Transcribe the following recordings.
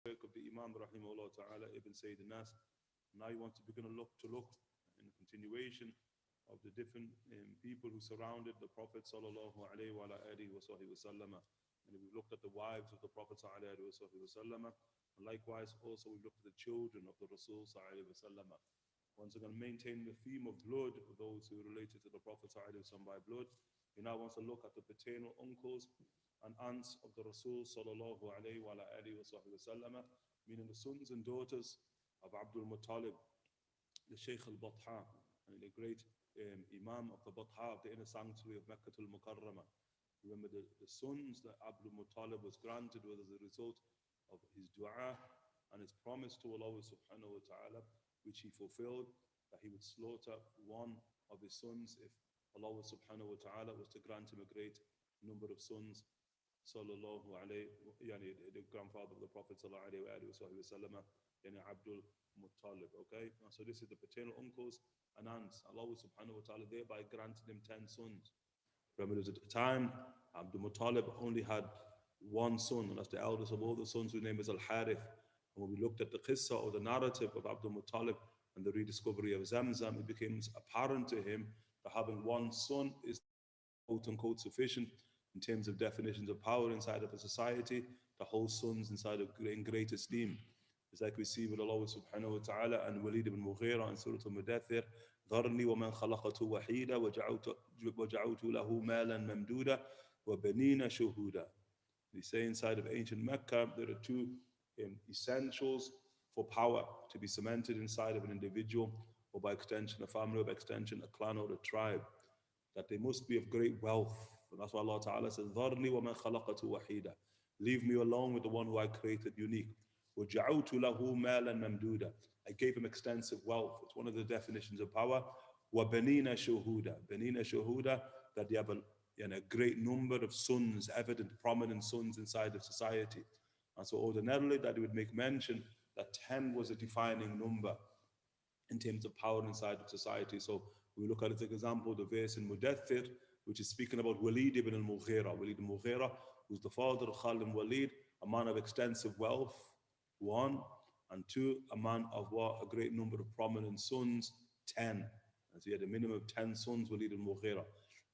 work of the Imam rahimahullah ta'ala Ibn Sayyid Nas. Now he wants to begin to look in the continuation of the different people who surrounded the Prophet sallallahu alaihi wa alihi wa sallam. And we've looked at the wives of the Prophet sallallahu alaihi wa sallam. And likewise also we've looked at the children of the Rasul sallallahu alaihi wa sallam. Once again, maintaining the theme of blood of those who related to the Prophet sallallahu alaihi wa sallam by blood, he now wants to look at the paternal uncles and aunts of the Rasul sallallahu alayhi wa alihi wa sallam, meaning the sons and daughters of Abdul-Muttalib, the Shaykh al-Batha, and the great Imam of the Batha, of the inner sanctuary of Mecca al-Mukarramah. Remember the sons that Abdul-Muttalib was granted was as a result of his dua and his promise to Allah subhanahu wa ta'ala, which he fulfilled, that he would slaughter one of his sons if Allah subhanahu wa ta'ala was to grant him a great number of sons. Sallallahu alayhi, the grandfather of the Prophet sallallahu alayhi wa sallam, Abdul Muttalib. Okay, so this is the paternal uncles and aunts. Allah subhanahu wa ta'ala thereby granted him 10 sons. Remember, at the time, Abdul Muttalib only had one son, and that's the eldest of all the sons, whose name is Al Harith. And when we looked at the qissa or the narrative of Abdul Muttalib and the rediscovery of Zamzam, it becomes apparent to him that having one son is quote unquote sufficient in terms of definitions of power inside of a society, to hold sons inside of great esteem. It's like we see with Allah subhanahu wa ta'ala and Walid ibn Mughira in Surah Al-Mudathir, ذَرْنِي وَمَنْ خَلَقَتُ وَحِيدًا وَجَعَوْتُ لَهُ مَالًا مَمْدُودًا وَبَنِينَ شُهُودًا. They say inside of ancient Mecca, there are two essentials for power to be cemented inside of an individual, or by extension a family, or by extension a clan or a tribe, that they must be of great wealth. And that's why Allah Ta'ala says, ذَرْنِي وَمَنْ خَلَقَتُ وَحِيدًا. Leave me alone with the one who I created unique. وَجَعَوْتُ لَهُ مَالًا مَمْدُودًا. I gave him extensive wealth. It's one of the definitions of power. وَبَنِينَ شُهُودًا. بَنِينَ شُهُودًا, that you have a great number of sons, evident, prominent sons inside of society. And so ordinarily that he would make mention that 10 was a defining number in terms of power inside of society. So we look at it as an example, the verse in Mudathir, which is speaking about Walid ibn al-Mughira. Walid ibn al-Mughira, who's the father of Khalid ibn Walid, a man of extensive wealth, one, and two, a man of what? A great number of prominent sons, 10. And so he had a minimum of 10 sons, Walid ibn al-Mughira.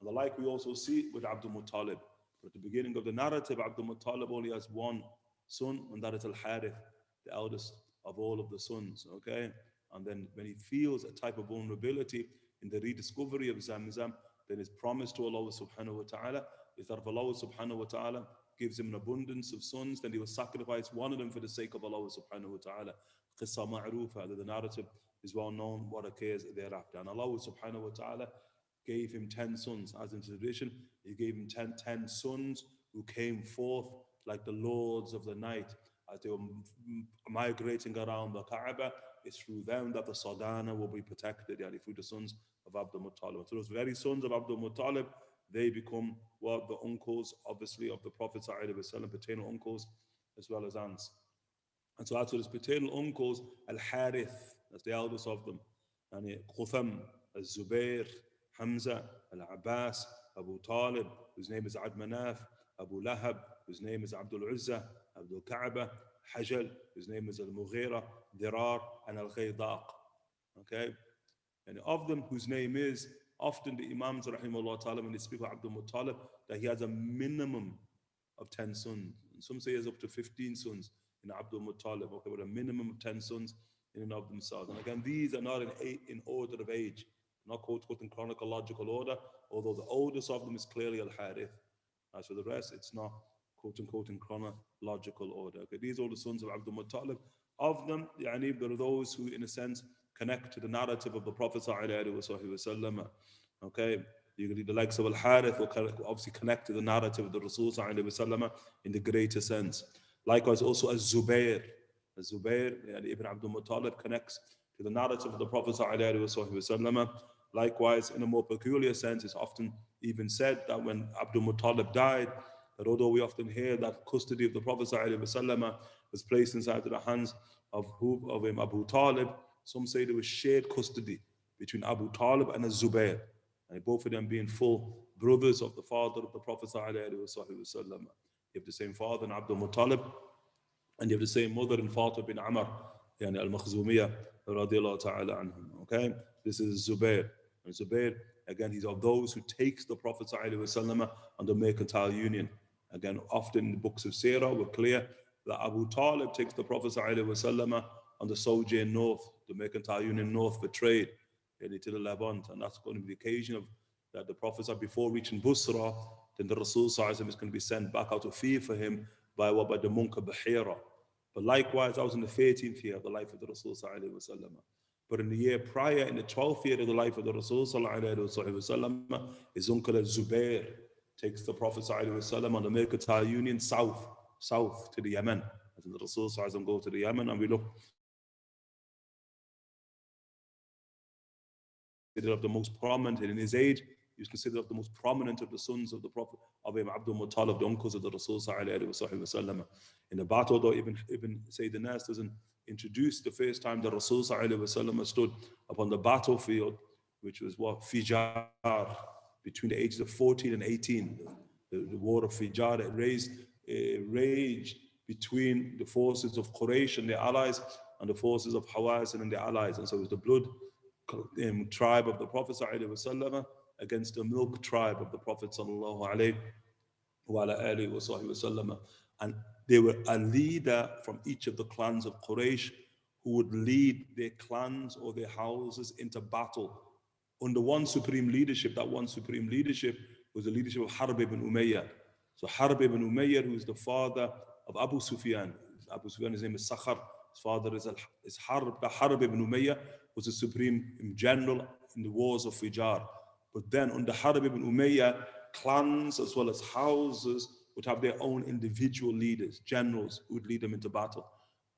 And the like we also see with Abdul Muttalib. But at the beginning of the narrative, Abdul Muttalib only has one son, and that is Al-Harith, the eldest of all of the sons, okay? And then when he feels a type of vulnerability in the rediscovery of Zamzam, then his promise to Allah subhanahu wa ta'ala is that if Allah subhanahu wa ta'ala gives him an abundance of sons, then he will sacrifice one of them for the sake of Allah subhanahu wa ta'ala. Qissa ma'rufa, the narrative is well known what occurs thereafter. And Allah subhanahu wa ta'ala gave him 10 sons. As in tradition, he gave him 10 sons who came forth like the lords of the night. As they were migrating around the Kaaba, it's through them that the Sadana will be protected, through the sons of Abdul Muttalib. So those very sons of Abdul Muttalib, they become the uncles, obviously, of the Prophet ﷺ, paternal uncles as well as aunts. And so that's what his paternal uncles, Al-Harith, that's the eldest of them, and Qutham, Al-Zubair, Hamza, Al-Abbas, Abu Talib, whose name is Abd Manaf, Abu Lahab, whose name is Abdul Uzza, Abdul Ka'bah, Hajal, whose name is Al-Mughira, Dirar, and Al-Ghaydaq. Okay? And of them whose name is, often the Imams, rahimahullah ta'ala, when they speak of Abdul Muttalib, that he has a minimum of 10 sons. And some say he has up to 15 sons in Abdul Muttalib, okay, with a minimum of 10 sons in and of themselves. And again, these are not in order of age, not quote in chronological order, although the oldest of them is clearly Al-Harith. As for the rest, it's not quote unquote in chronological order. Okay, these are the sons of Abdul Muttalib. Of them, there are those who, in a sense, connect to the narrative of the Prophet ﷺ. Okay, the likes of Al-Harith will obviously connect to the narrative of the Rasul ﷺ in the greater sense. Likewise, also Az-Zubair. Az-Zubair, Ibn Abdul-Muttalib, connects to the narrative of the Prophet ﷺ. Likewise, in a more peculiar sense, it's often even said that when Abdul Muttalib died, that although we often hear that custody of the Prophet ﷺ was placed inside the hands of Abu Talib, some say there was shared custody between Abu Talib and Az-Zubair, and both of them being full brothers of the father of the Prophet ﷺ. You have the same father in Abdul Muttalib, And you have the same mother in Fatima bin Amr, yani al-Makhzumiyah, radiallahu ta'ala anhum. Okay? This is Zubair. And Zubair, again, he's of those who takes the Prophet ﷺ on the mercantile union. Again, often in the books of Sirah, we're clear that Abu Talib takes the Prophet ﷺ on the sojourn north, the mercantile union north for trade, to the Levant. And that's going to be the occasion of that the Prophet, before reaching Busra, then the Rasul ﷺ is going to be sent back out of fear for him by the monk of Bahira. But likewise, I was in the 13th year of the life of the Rasul ﷺ. But in the year prior, in the 12th year of the life of the Rasul ﷺ, his uncle Zubair takes the Prophet ﷺ on the mercantile union south to the Yemen. As the Rasul ﷺ go to the Yemen, and we look of the most prominent in his age. He was considered of the most prominent of the sons of the Prophet of Ibn Abdul-Muttalib, the uncles of the Rasul ﷺ. In the battle, though, Ibn Zayd doesn't introduce the first time the Rasul ﷺ stood upon the battlefield, which was what? Fijar, between the ages of 14 and 18. The war of Fijar, it raged between the forces of Quraysh and their allies and the forces of Hawazin and their allies. And so it was the blood tribe of the Prophet ﷺ against the milk tribe of the Prophet ﷺ. And they were a leader from each of the clans of Quraysh who would lead their clans or their houses into battle under one supreme leadership. That one supreme leadership was the leadership of Harb ibn Umayyah. So Harb ibn Umayyah, who is the father of Abu Sufyan. Abu Sufyan, his name is Sakhar. His father is Harb. Harb ibn Umayyah was the supreme general in the wars of Fijar. But then under Harb ibn Umayyah, clans as well as houses would have their own individual leaders, generals, who would lead them into battle.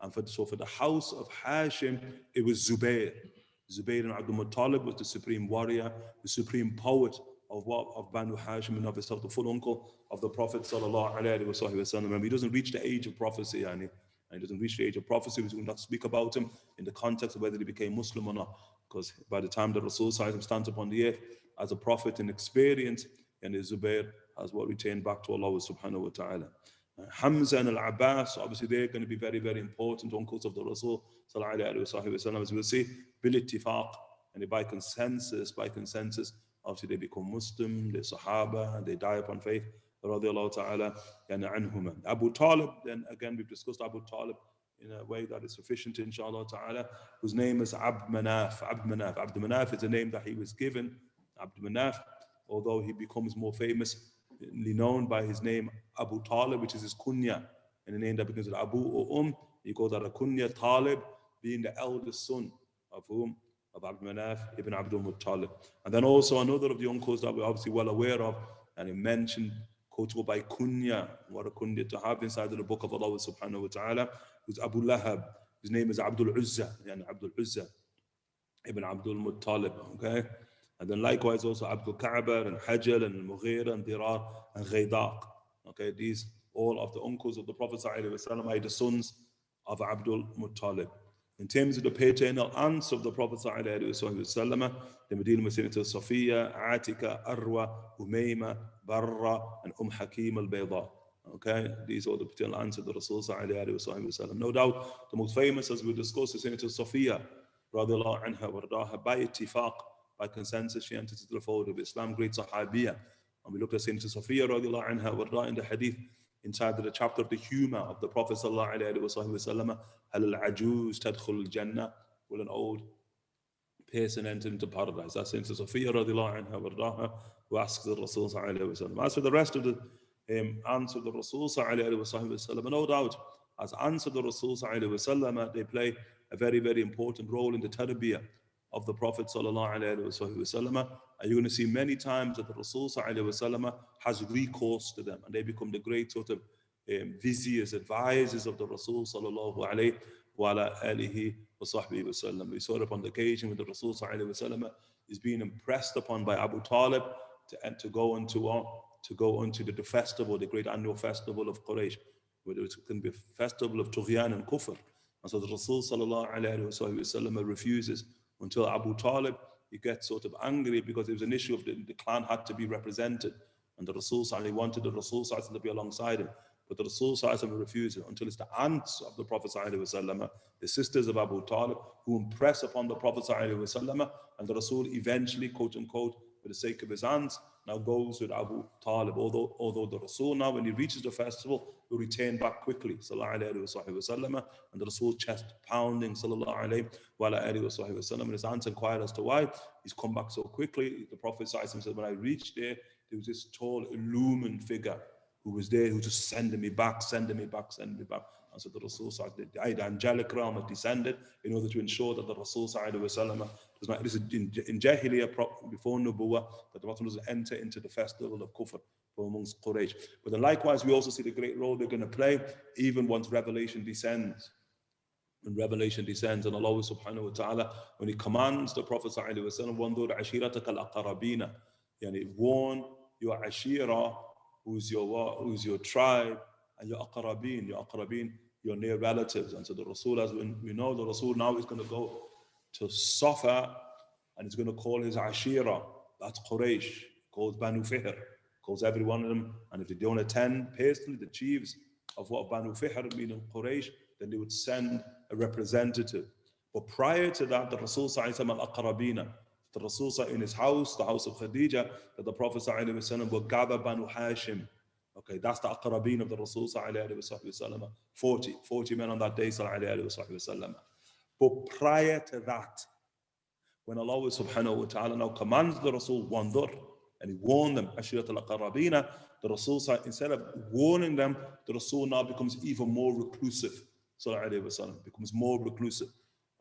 And for the house of Hashim, it was Zubair. Zayd ibn Abdul-Muttalib was the supreme warrior, the supreme poet of Banu Hashim, and of himself, the full uncle of the Prophet sallallahu alaihi wasallam. Remember, he doesn't reach the age of prophecy, and he doesn't reach the age of prophecy. We will not speak about him in the context of whether he became Muslim or not, because by the time the Rasul stands upon the earth as a prophet in experience, and Zubair has what retained back to Allah subhanahu wa ta'ala. Hamza and Abbas, obviously they're going to be very, very important uncles of the Rasul sallallahu alaihi wasallam, as we'll see, bil ittifaq, and by consensus, obviously they become Muslim, they're Sahaba, they die upon faith, radiallahu ta'ala anhuma. Abu Talib, then again we've discussed Abu Talib in a way that is sufficient, inshallah ta'ala, whose name is Abd Manaf. Abd Manaf is a name that he was given, Abd Manaf, although he becomes more famous, known by his name Abu Talib, which is his kunya, and the name that begins with Abu or he goes out of kunya, Talib being the eldest son of whom? Of Abd Manaf ibn Abdul-Muttalib. And then also another of the uncles that we're obviously well aware of, and he mentioned, quotable by kunya, what a kunya to have inside of the book of Allah subhanahu wa ta'ala, who's Abu Lahab. His name is Abdul Uzza, Abdul Uzza ibn Abdul-Muttalib, okay? And then likewise also Abdul Ka'bar and Hajjal and Mughira and Dirar and Ghaydaq. Okay, these all of the uncles of the Prophet ﷺ are the sons of Abdul Muttalib. In terms of the paternal aunts of the Prophet ﷺ, the Medina Sayyidina Sophiya, Atika, Arwa, Umayma, Barra, and Hakim al-Bayda. Okay, these are the paternal aunts of the Rasul ﷺ. No doubt, the most famous, as we discussed, is Sayyidina Sophiya, radiallahu anha wardaha, by ittifaq, by consensus, she entered into the fold of Islam, great Sahabiya. And we looked at Sayyidina Sophiya radiallahu anha wardaha in the hadith inside of the chapter of the humor of the Prophet sallallahu alayhi wa sallam. Hal al-ajuz tadkhul al-jannah, will an old person enter into paradise? That's Sayyidina Sophiya radiallahu anha wardaha, who asks the Rasul sallallahu alayhi wa sallam. As for the rest of the answer the Rasul sallallahu alayhi wa sallam, no doubt, as answer the Rasul sallallahu alayhi wa sallam, they play a very, very important role in the tarbiyah of the Prophet sallallahu alaihi wasallam. And you're going to see many times that the Rasul sallallahu alaihi wasallam has recourse to them, and they become the great sort of viziers, advisors of the Rasul sallallahu alaihi wasallam. We saw it upon the occasion when the Rasul sallallahu alaihi wasallam is being impressed upon by Abu Talib to go onto the festival, the great annual festival of Quraysh, whether it's going to be a festival of Tughyan and Kufr. And so the Rasul sallallahu alaihi wasallam refuses, until Abu Talib, he gets sort of angry because it was an issue of the clan had to be represented, and the Rasul wanted the Rasul to be alongside him. But the Rasul refuses until it's the aunts of the Prophet ﷺ, the sisters of Abu Talib, who impress upon the Prophet ﷺ, and the Rasul eventually, quote unquote, for the sake of his aunts, now goes with Abu Talib. Although the Rasul now, when he reaches the festival, will return back quickly, sallallahu alayhi wa sallam, and the Rasul chest pounding, sallallahu alayhi wa sallam, and his aunts inquired as to why he's come back so quickly. The Prophet said, when I reached there was this tall, illumined figure who was there, who just sending me back. And so the Rasul said, the angelic realm had descended in order to ensure that the Rasul does not, this is in Jahiliyyah, before Nubuwwah, that the Prophet doesn't enter into the festival of Kufr amongst Quraysh. But then likewise, we also see the great role they're going to play even once revelation descends. When revelation descends, and Allah subhanahu wa ta'ala, when He commands the Prophet sallallahu alaihi wasallam, وَانْظُرْ عَشِيرَتَكَ الْأَقْرَبِينَ, yani warn your ashira, who's your tribe, and your aqrabin, your near relatives. And so the Rasul, as we know, the Rasul now is going to go to Safa, and he's going to call his ashira, that's Quraysh, calls Banu Fihr, calls every one of them, and if they don't attend personally, the chiefs of what Banu Fihr mean in Quraysh, then they would send a representative. But prior to that, the Rasul al-Aqrabina, the Rasul in his house, the house of Khadija, that the Prophet will gather Banu Hashim. Okay, that's the Aqrabin of the Rasul 40 men on that day. But prior to that, when Allah subhanahu wa ta'ala now commands the Rasul, wandur, and He warned them, Ashirat al-Aqrabina, the Rasul, instead of warning them, the Rasul now becomes even more reclusive. Becomes more reclusive.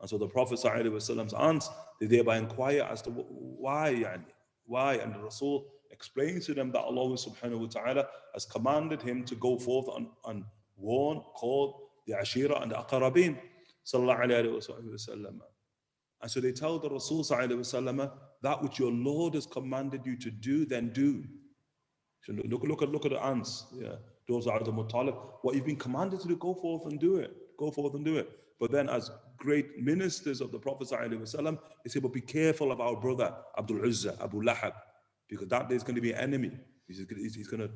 And so the Prophet ﷺ's aunts, they thereby inquire as to why. And the Rasul explains to them that Allah subhanahu wa ta'ala has commanded him to go forth and warn, call the Ashira and the Aqrabin. And so they tell the Rasul ﷺ, that which your Lord has commanded you to do, then do. So look at the aunts. Yeah. Those are the Muttalib. What you've been commanded to do, go forth and do it. Go forth and do it. But then as great ministers of the Prophet ﷺ, he said, but be careful of our brother, Abdul Uzza, Abu Lahab, because that day is going to be an enemy. He's going to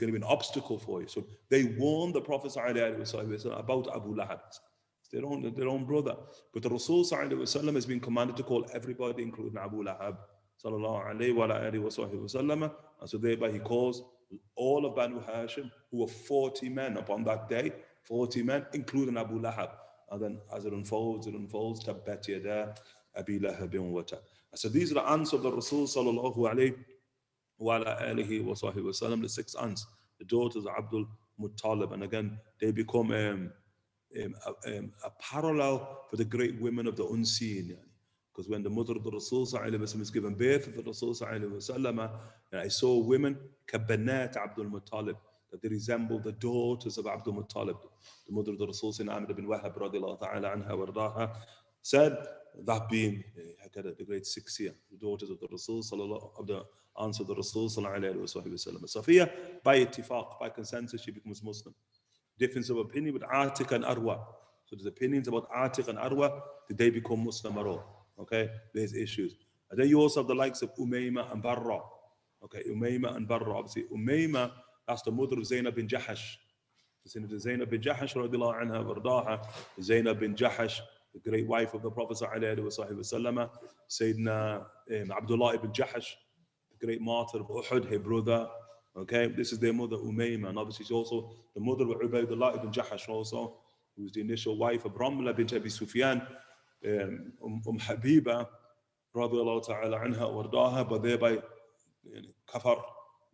be an obstacle for you. So they warned the Prophet ﷺ about Abu Lahab. It's their own brother. But the Rasul ﷺ has been commanded to call everybody, including Abu Lahab, sallallahu alayhi wa alihi wa sallam. And so thereby he calls all of Banu Hashim, who were 40 men upon that day, 40 men, including Abu Lahab. And then as it unfolds, Tabbat yada Abi Lahabin wa tab. So these are the aunts of the Rasul sallallahu alayhi wa alihi wa sallam, the 6 aunts, the daughters of Abdul Muttalib. And again, they become a parallel for the great women of the unseen. Because when the mother of the Rasul is given birth to the Rasul, I saw women, kabanat Abdul-Muttalib, that they resemble the daughters of Abdul-Muttalib. The mother of the Rasul, Amr ibn Wahab, radiallahu ta'ala anha wardaha, said, that being the great 6 year, the daughters of the Rasul, of the aunts of the Rasul, Sophiya, by ittifaq, by consensus, she becomes Muslim. Difference of opinion with Atiq and Arwa. So there's opinions about Atiq and Arwa, did they become Muslim at all? Okay, there's issues. And then you also have the likes of Umayma and Barra. Okay, Umayma and Barra. Obviously, Umayma, that's the mother of Zaynab bin Jahash. Zaynab bin Jahash, radiallahu anha, wardaha. Zaynab bin Jahash, the great wife of the Prophet sallallahu alaihi wasallam. Sayyidina Abdullah ibn Jahash, the great martyr of Uhud, her brother. Okay, this is their mother, Umayma. And obviously, she's also the mother of Ubaydullah ibn Jahash, also, who was the initial wife of Ramla bint Abi Sufyan. Habiba, radiallahu ta'ala anha, wardaha, but thereby kafar,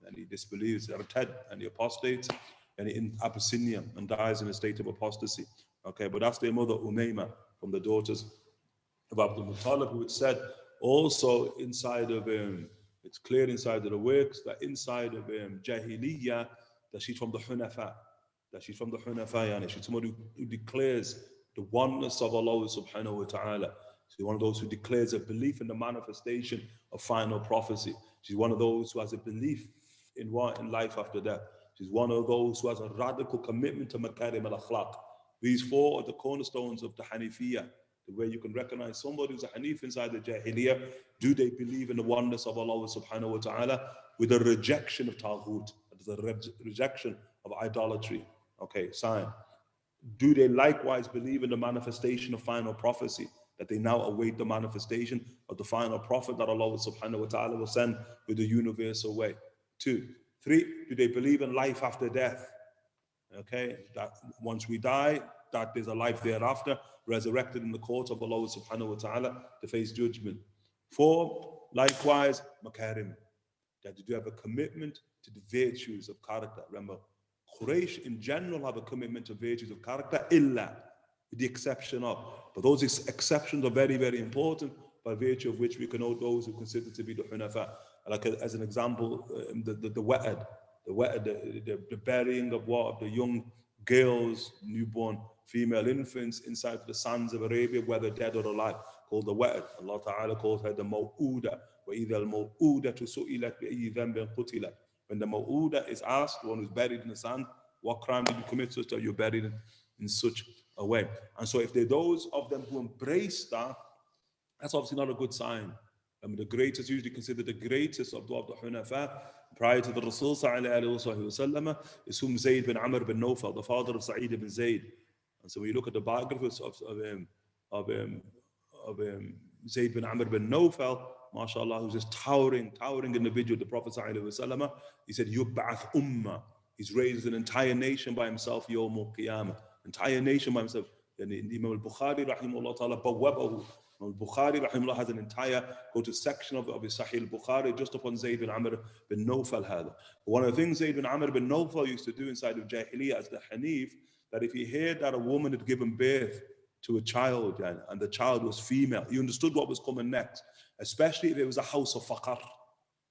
and he disbelieves, irtad, and he apostates, and in Abyssinia, and dies in a state of apostasy. Okay, but that's their mother, Umayma, from the daughters of Abdul-Muttalib, who had said also inside of it's clear inside of the works that inside of Jahiliyyah, that she's from the Hunafa, and she's someone who declares the oneness of Allah subhanahu wa ta'ala. She's one of those who declares a belief in the manifestation of final prophecy. She's one of those who has a belief in life after death. She's one of those who has a radical commitment to makarim al-akhlaq. These 4 are the cornerstones of the Hanifiyah, the way you can recognize somebody who's a Hanif inside the Jahiliyyah. Do they believe in the oneness of Allah subhanahu wa ta'ala with a rejection of Taghut, a rejection of idolatry? Okay, sign. Do they likewise believe in the manifestation of final prophecy? That they now await the manifestation of the final prophet that Allah subhanahu wa ta'ala will send with the universal way. 2. 3. Do they believe in life after death? Okay, that once we die, that there's a life thereafter, resurrected in the court of Allah subhanahu wa ta'ala to face judgment. 4. Likewise, makarim, that you have a commitment to the virtues of character. Remember, Quraysh in general have a commitment to virtues of character, illa, with the exception of. But those exceptions are very, very important, by virtue of which we can know those who consider to be the hunafa. Like as an example, the burying of what? Of the young girls, newborn female infants inside the sands of Arabia, whether dead or alive, called the wa'ad. Allah Ta'ala calls her the maw'uda. وَإِذَا الْمَوْءُودَةُ سُئِلَتْ بِأَيِّ ذَنْبٍ قُتِلَتْ. When the maw'uda is asked, the one who's buried in the sand, what crime did you commit such that you're buried in such a way? And so if they're those of them who embrace that, that's obviously not a good sign. The greatest, usually considered the greatest of the Hunafa, prior to the Rasul sallallahu is Zayd bin Amr bin Nawfal, the father of Sa'id ibn Zayd. And so when you look at the biographies of Zayd bin Amr bin Nawfal, mashallah, who's this towering individual, the Prophet sallallahu he said, Yub'ath ummah. He's raised an entire nation by himself, Yawm al-Qiyamah. Entire nation by himself. And Imam al-Bukhari, rahimahullah ta'ala, bawwabahu. Al-Bukhari, rahimahullah, has an entire section of his Sahih al-Bukhari just upon Zayd bin Amr bin Nawfal. One of the things Zayd bin Amr bin Nawfal used to do inside of Jahiliyyah as the Hanif, that if he heard that a woman had given birth to a child, and the child was female, he understood what was coming next, especially if it was a house of faqr,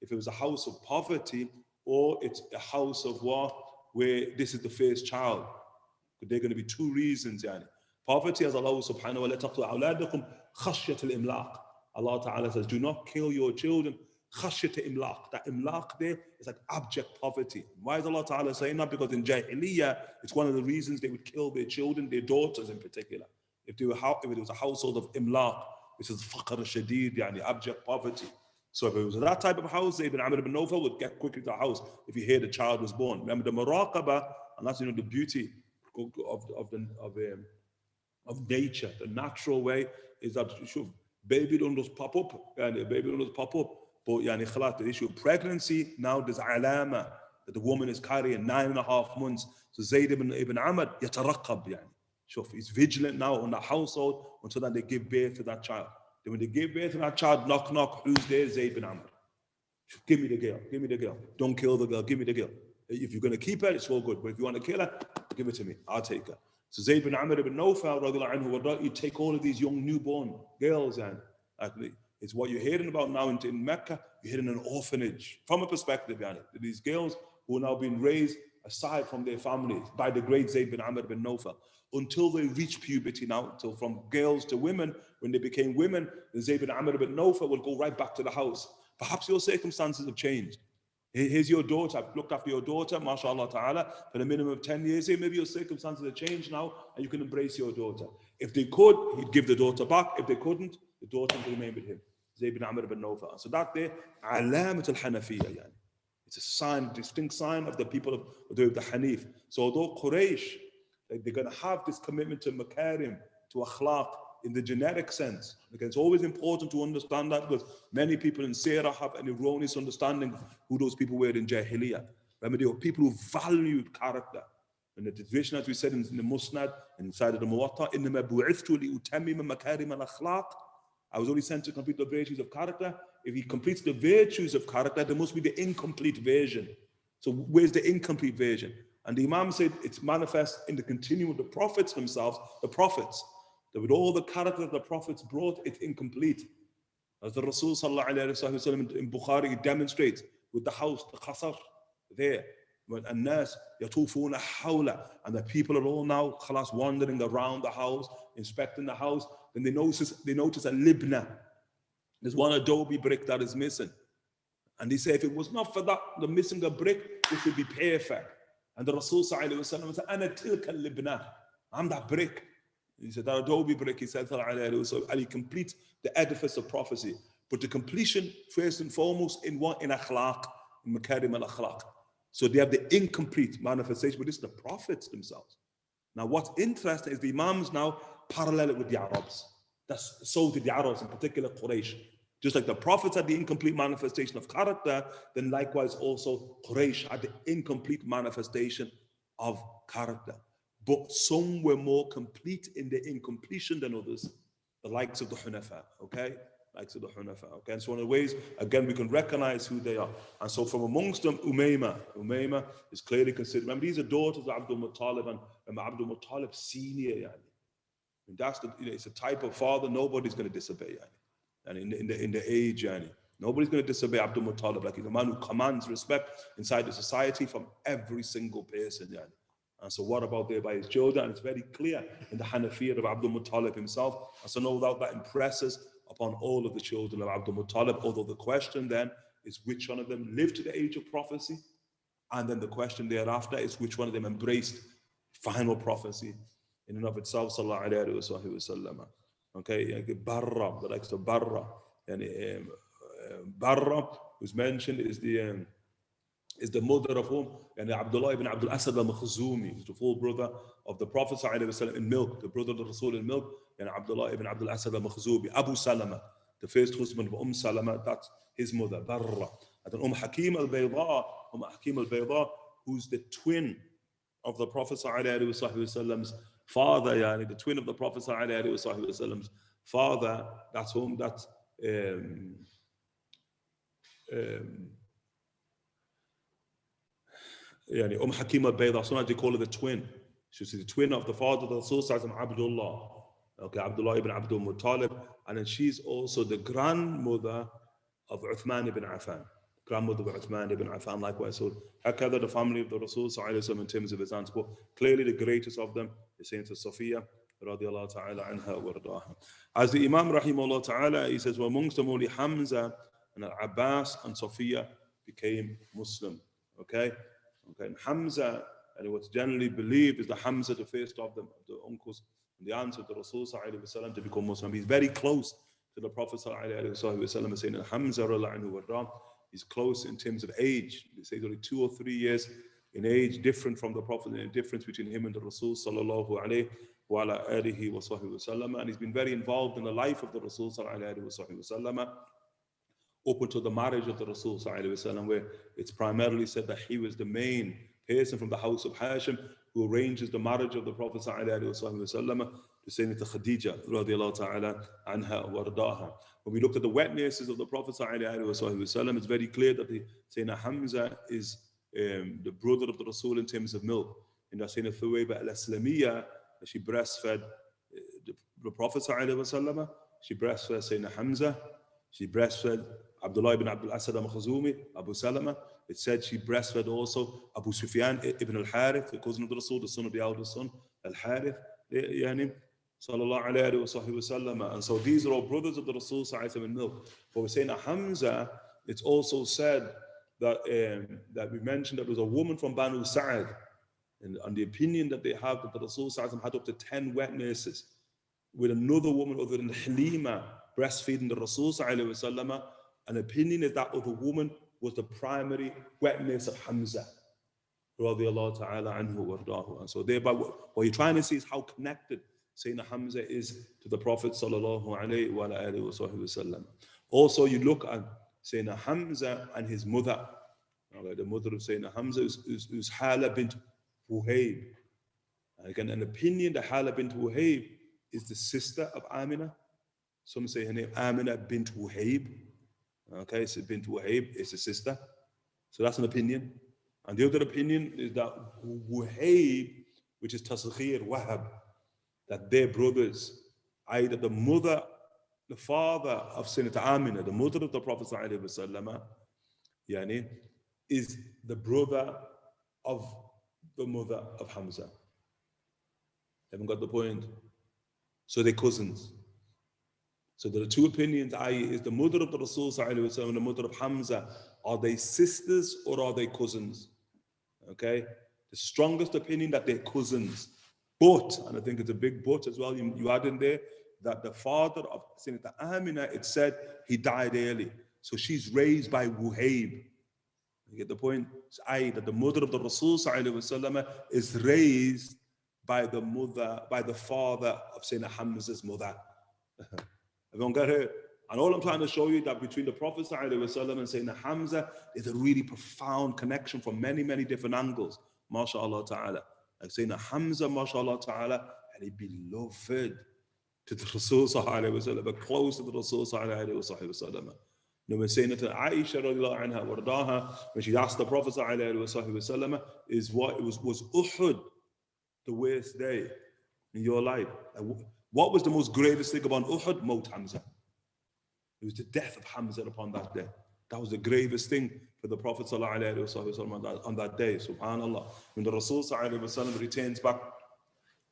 if it was a house of poverty, or it's a house of what, where this is the first child. There are going to be two reasons. Poverty, as Allah subhanahu wa ta'ala, khashyat al-imlaq. Allah Ta'ala says, do not kill your children. Khashyat al-imlaq. That imlaq there is like abject poverty. Why is Allah Ta'ala saying that? Because in Jahiliyyah, it's one of the reasons they would kill their children, their daughters in particular. If it was a household of imlaq, which is faqr shadid, abject poverty. So if it was that type of house, Ibn Amr ibn Nawfal would get quickly to the house if he heard a child was born. Remember the muraqabah, and that's the beauty of nature. The natural way is that baby don't just pop up, But the issue of pregnancy, now there's alama that the woman is carrying 9.5 months. So Zayd ibn Amr yataraqab, he's vigilant now on the household until then they give birth to that child. Then when they give birth to that child, knock, knock, who's there? Zayd bin Amr. Give me the girl. Don't kill the girl, give me the girl. If you're going to keep her, it's all good. But if you want to kill her, give it to me. I'll take her. So Zayd bin Amr ibn Nawfal, you take all of these young newborn girls, and it's what you're hearing about now in Mecca. You're hearing an orphanage from a perspective, these girls who are now being raised aside from their families by the great Zayd bin Amr bin Nawfal until they reach puberty now, until from girls to women. When they became women, then Zayd bin Amr bin Nawfal will go right back to the house. Perhaps your circumstances have changed. Here's your daughter. I've looked after your daughter, mashallah ta'ala, for a minimum of 10 years. Here, maybe your circumstances have changed now, and you can embrace your daughter. If they could, he'd give the daughter back. If they couldn't, the daughter would remain with him. Zayd bin Amr bin Nawfal. So that there, alamat al-Hanafiyya, it's a sign, distinct sign of the people of the Hanif. So although Quraysh, they're going to have this commitment to makarim, to akhlaq, in the generic sense. Because it's always important to understand that, because many people in Sirah have an erroneous understanding of who those people were in Jahiliyyah. Remember, they were people who valued character. And the division, as we said in the Musnad, inside of the Muwatta, إِنَّمَا بُعِثْتُ لِأُتَمِّمَ مَكَارِمَ الْأَخْلَاقِ, I was only sent to complete the virtues of character. If he completes the virtues of character, there must be the incomplete version. So where's the incomplete version? And the Imam said it's manifest in the continuum of the prophets themselves, the prophets. That with all the character that the prophets brought, it's incomplete. As the Rasul sallallahu alayhi wa sallam in Bukhari, he demonstrates with the house, the qasr, there. And nas yatufuna hawla, and the people are all now khalas wandering around the house, inspecting the house. Then they notice a libna. There's one adobe brick that is missing. And they say, if it was not for that, the missing a brick, this would be perfect. And the Rasul sallallahu alayhi wa sallam said, Ana tilka libna, I'm that brick. He said, that adobe brick, he said, and he completes the edifice of prophecy. But the completion, first and foremost, in what? In akhlaq, in makarim al-akhlaq. So they have the incomplete manifestation, but it's the prophets themselves. Now, what's interesting is the Imams now parallel it with the Arabs. So did the Arabs, in particular Quraysh. Just like the prophets had the incomplete manifestation of character, then likewise also Quraysh had the incomplete manifestation of character. But some were more complete in their incompletion than others, the likes of the Hunafa, okay? Likes of the Hunafa, okay? And so one of the ways, again, we can recognize who they are. And so from amongst them, Umayma is clearly considered. Remember, these are daughters of Abdul-Muttalib and Abdul-Muttalib senior, and that's it's a type of father nobody's going to disobey, and in the age, nobody's going to disobey Abdul-Muttalib. Like, he's a man who commands respect inside the society from every single person, And so what about thereby his children? And it's very clear in the Hanafiyyah of Abdul-Muttalib himself. And so no doubt that impresses upon all of the children of Abdul-Muttalib, although the question then is which one of them lived to the age of prophecy, and then the question thereafter is which one of them embraced final prophecy in and of itself, sallallahu alayhi wa sallam. Okay, Barra, the likes of Barra, and Barra, who's mentioned, is the mother of whom? And Abdullah ibn Abdul-Asad al-Makhzumi, who's the full brother of the Prophet ﷺ in milk, the brother of the Rasul in milk, and Abdullah ibn Abdul-Asad al-Makhzumi, Abu Salama, the first husband of Salama, that's his mother, Barra. And then Hakim al-Bayda, who's the twin of the Prophet ﷺ's father, the twin of the Prophet ﷺ's father, that's whom, that's Hakim al-Bayda, sometimes they call her the twin. She's the twin of the father of the Rasul, Abdullah. Okay, Abdullah ibn Abdul-Muttalib. And then she's also the grandmother of Uthman ibn Affan. Grandmother of Uthman ibn Affan, likewise. So, Hakada, the family of the Rasul, in terms of his aunts. But clearly the greatest of them is Saint Sophiya, radiallahu ta'ala anha wa radaha. As the Imam, rahimahullah ta'ala, he says, well, amongst them only Hamza and Abbas and Sophiya became Muslim. Okay? And Hamza, and what's generally believed is that Hamza, the first of them, the uncles and the aunts of the Rasul ﷺ to become Muslim. He's very close to the Prophet ﷺ, saying that Hamza, he's close in terms of age. They say he's only 2 or 3 years in age, different from the Prophet, and the difference between him and the Rasul ﷺ. And he's been very involved in the life of the Rasul ﷺ, up until the marriage of the Rasul ﷺ, where it's primarily said that he was the main person from the house of Hashim who arranges the marriage of the Prophet ﷺ to Sayyidina Khadija radiallahu ta'ala anha wa radaha. When we look at the witnesses of the Prophet ﷺ, it's very clear that Sayyidina Hamza is the brother of the Rasul in terms of milk. And that Sayyidina Thuwayba al-Aslamiyya, she breastfed the Prophet ﷺ, she breastfed Sayyidina Hamza, she breastfed Abdullah ibn Abdul-Asad al-Makhzumi, Abu Salama. It said she breastfed also Abu Sufyan ibn al-Harith, the cousin of the Rasul, the son of the eldest son, al-Harith, sallallahu alayhi wa sallam. And so these are all brothers of the Rasul sallallahu in milk. But we're saying that Hamza, it's also said that that we mentioned that there was a woman from Banu Sa'ad, and on the opinion that they have that the Rasul sallallahu had up to 10 witnesses, with another woman other than Halima breastfeeding the Rasul sallallahu alaihi wasallam. An opinion is that other woman was the primary witness of Hamza, radiallahu ta'ala anhu wardahu. And so thereby, what you're trying to see is how connected Sayyidina Hamza is to the Prophet sallallahu alaihi wasallam. Also, you look at Sayyidina Hamza and his mother, the mother of Sayyidina Hamza, who's Hala bint Wuhayb. Again, an opinion that Hala bint Wuhayb is the sister of Amina. Some say her name Amina bint Wuhayb. Okay, so bint Wuhayb is a sister. So that's an opinion. And the other opinion is that Wuhayb, which is Tasghir Wahab, that their brothers, either the father of Sayyidina Amina, the mother of the Prophet ﷺ, is the brother of the mother of Hamza. Haven't got the point? So they're cousins. So there are two opinions, i.e. is the mother of the Rasul ﷺ and the mother of Hamza, are they sisters or are they cousins? Okay? The strongest opinion that they're cousins. But, and I think it's a big but as well, you add in there, that the father of Sayyidina Amina, it said he died early. So she's raised by Wuhayb. You get the point? It's that the mother of the Rasul is raised by the father of Sayyidina Hamza's mother. Everyone got it? And all I'm trying to show you that between the Prophet and Sayyidina Hamza is a really profound connection from many, many different angles. MashaAllah ta'ala. Like Sayyidina Hamza, MashaAllah ta'ala, and he beloved to the Rasul but close to the Rasul sallallahu. When saying to Aisha radiallahu anha wardaha, when she asked the Prophet sallallahu is what was Uhud the worst day in your life? What was the most gravest thing about Uhud? Maut Hamza. It was the death of Hamza upon that day. That was the gravest thing for the Prophet sallallahu on that day. Subhanallah. When the Rasul sallallahu returns back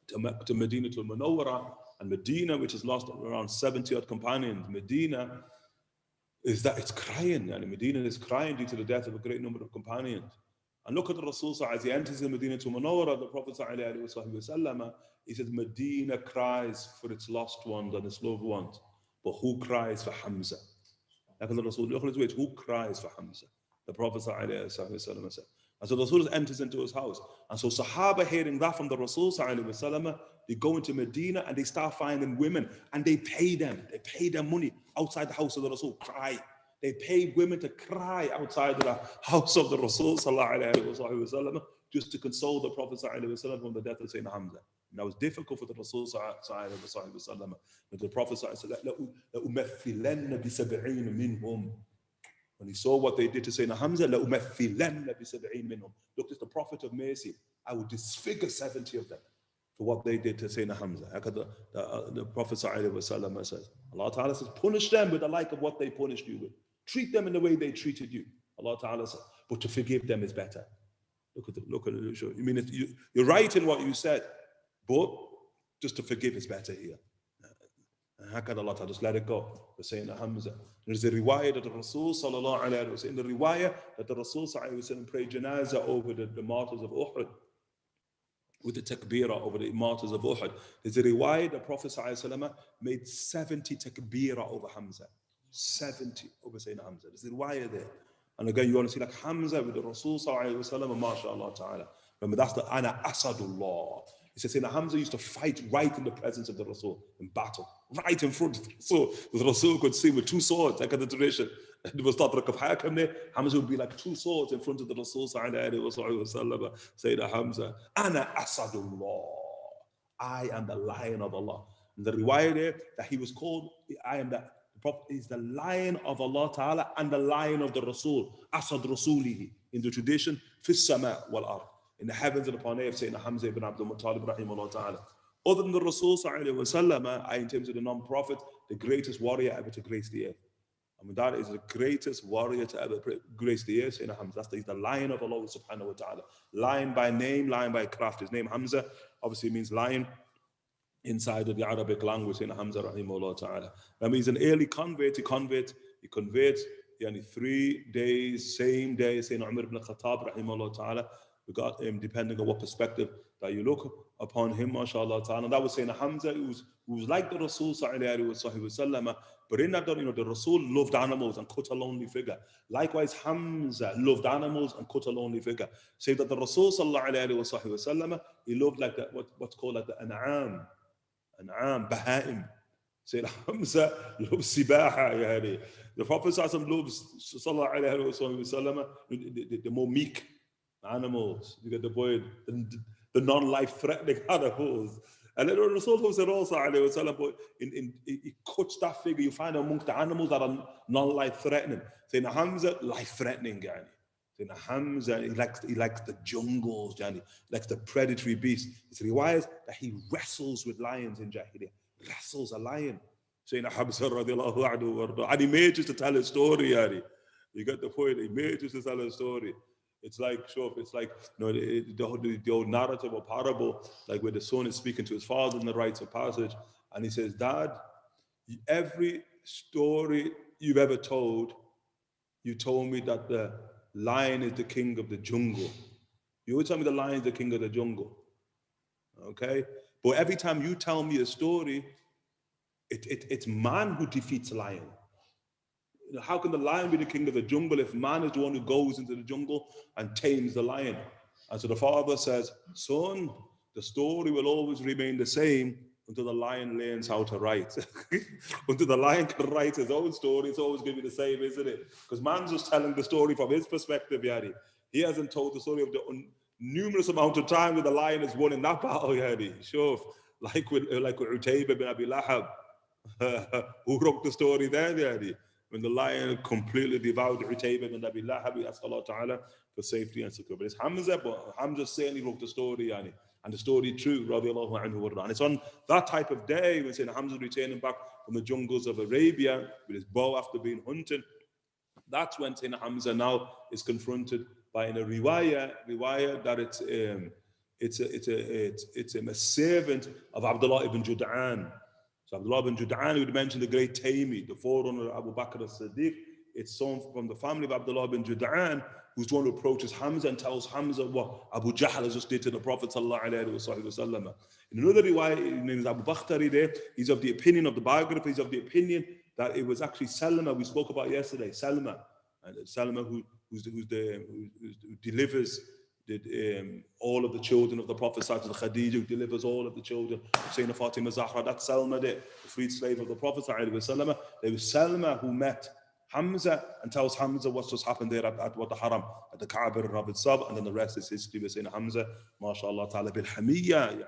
to Medina to Munawwara, and Medina, which has lost around 70 odd companions, Medina is that it's crying, and Medina is crying due to the death of a great number of companions. And look at the Rasul as he enters the Medina to Munawwara, the Prophet he says, Medina cries for its lost ones and its loved ones, but who cries for Hamza? Look at the Rasul, look at his words, who cries for Hamza? The Prophet said. And so the Rasul enters into his house. And so Sahaba hearing that from the Rasul, they go into Medina and they start finding women and they pay them money outside the house of the Rasul, cry. They paid women to cry outside the house of the Rasul just to console the Prophet from the death of Sayyidina Hamza. And that was difficult for the Rasul but the Prophet when he saw what they did to Sayyidina Hamza, look, it's the Prophet of mercy. I will disfigure 70 of them for what they did to Sayyidina Hamza. The Prophet says, Allah Ta'ala says, punish them with the like of what they punished you with. Treat them in the way they treated you. Allah Ta'ala says, but to forgive them is better. Look at it. You mean, you're right in what you said, but just to forgive is better here. How can Allah just let it go? For Sayyidina Hamza. There's a riwayah that the Rasul sallallahu alayhi wa sallam, in the riwayah that the Rasul sallallahu alayhi wa sallam prayed janazah over the martyrs of Uhud, with the takbirah over the martyrs of Uhud. There's a riwayah that Prophet sallallahu alayhi wa sallam made 70 takbirah over Hamza. 70 over Sayyidina Hamza. There's a riwayah there. And again, you want to see like Hamza with the Rasul sallallahu alayhi wa sallam, mashallah ta'ala. Remember, that's the Ana Asadullah. He says, Sayyidina Hamza used to fight right in the presence of the Rasul in battle, right in front of the Rasul. The Rasul could see with two swords, like at the tradition. It was Tadrak of Hakam there. Hamza would be like two swords in front of the Rasul. Sayyidina Hamza, Ana Asadullah. I am the lion of Allah. And the riwayah there that he was called, the Prophet is the lion of Allah Ta'ala and the lion of the Rasul. Asad Rasulihi. In the tradition, Fis Sama wal Ard. In the heavens and upon earth, Sayyidina Hamza ibn Abdul-Muttalib, rahimahullah ta'ala. Other than the Rasul sallallahu alayhi wa sallam, in terms of the non-prophet, the greatest warrior ever to grace the earth. I mean, that is the greatest warrior to ever grace the earth, Sayyidina Hamza. He's the lion of Allah subhanahu wa ta'ala. Lion by name, lion by craft. His name Hamza obviously means lion inside of the Arabic language, Sayyidina Hamza, rahimahullah ta'ala. I mean, he's an early convert. He converts 3 days, same day, Sayyidina Umar ibn Khattab, rahimahullah ta'ala. We got him, depending on what perspective that you look upon him, mashallah ta'ala. And that was saying Hamza, who was like the Rasul sallallahu alayhi wa sallam, but in that, the Rasul loved animals and cut a lonely figure. Likewise, Hamza loved animals and cut a lonely figure. Say that the Rasul sallallahu alayhi wa sallam, he loved like that, what's called like the an'am, baha'im. Say Hamza loves sibaha. The Prophet loves sallallahu alayhi wa sallam, the more meek animals. You get the point, the non-life threatening animals. And then the Rasul said also, he cuts that figure. You find amongst the animals that are non-life threatening. Saying Hamza, life threatening, Jani. Saying Hamza, he likes the jungles, Jani. He likes the predatory beast. It's required that he wrestles with lions in Jahiliyyah. Wrestles a lion. Saying Hamza radiallahu anhu, and he made just to tell a story, Jani. You get the point. He made just to tell a story. It's like, the old narrative or parable, like where the son is speaking to his father in the rites of passage, and he says, Dad, every story you've ever told, you told me that the lion is the king of the jungle. You always tell me the lion is the king of the jungle. Okay? But every time you tell me a story, it's man who defeats lion. how can the lion be the king of the jungle if man is the one who goes into the jungle and tames the lion? And so the father says, son, the story will always remain the same until the lion learns how to write. Until the lion can write his own story, it's always going to be the same, isn't it? Because man's just telling the story from his perspective, Yadi. He hasn't told the story of the numerous amount of times that the lion has won in that battle, Yadi. Sure. Like with Utayba ibn Abi Lahab. Who wrote the story there, Yadi? When the lion completely devoured Utayba ibn Abi Lahab, we ask Allah Ta'ala for safety and security. It's Hamza, but Hamza certainly wrote the story, Yani. And the story true, radiallahu anhu. And it's on that type of day when Sayyidina Hamza is returning back from the jungles of Arabia with his bow after being hunted. That's when Sayyidina Hamza now is confronted by in a riwayah that it's a servant of Abdullah ibn Jud'an. So Abdullah ibn Jud'an, we mentioned the great Taymi, the forerunner of Abu Bakr as-Siddiq. It's someone from the family of Abdullah ibn Jud'an who's the one who approaches Hamza and tells Hamza what Abu Jahl has just did to the Prophet sallallahu alaihi wasallam. In another riwayah, his name is Abu Bakhtari there, he's of the opinion of the biographer, he's of the opinion that it was actually Salma we spoke about yesterday, Salma. And Salma who delivers all of the children of the Prophet, such as Khadija, who delivers all of the children of Sayyidina Fatima Zahra. That's Salma there, the freed slave of the Prophet sallallahu alaihi wasallam. There was Salma who met Hamza and tells Hamza what's just happened there at what the Haram, at the Kaaba al Sab, and then the rest is history. We're saying Hamza, mashallah ta'ala, bil hamiyya,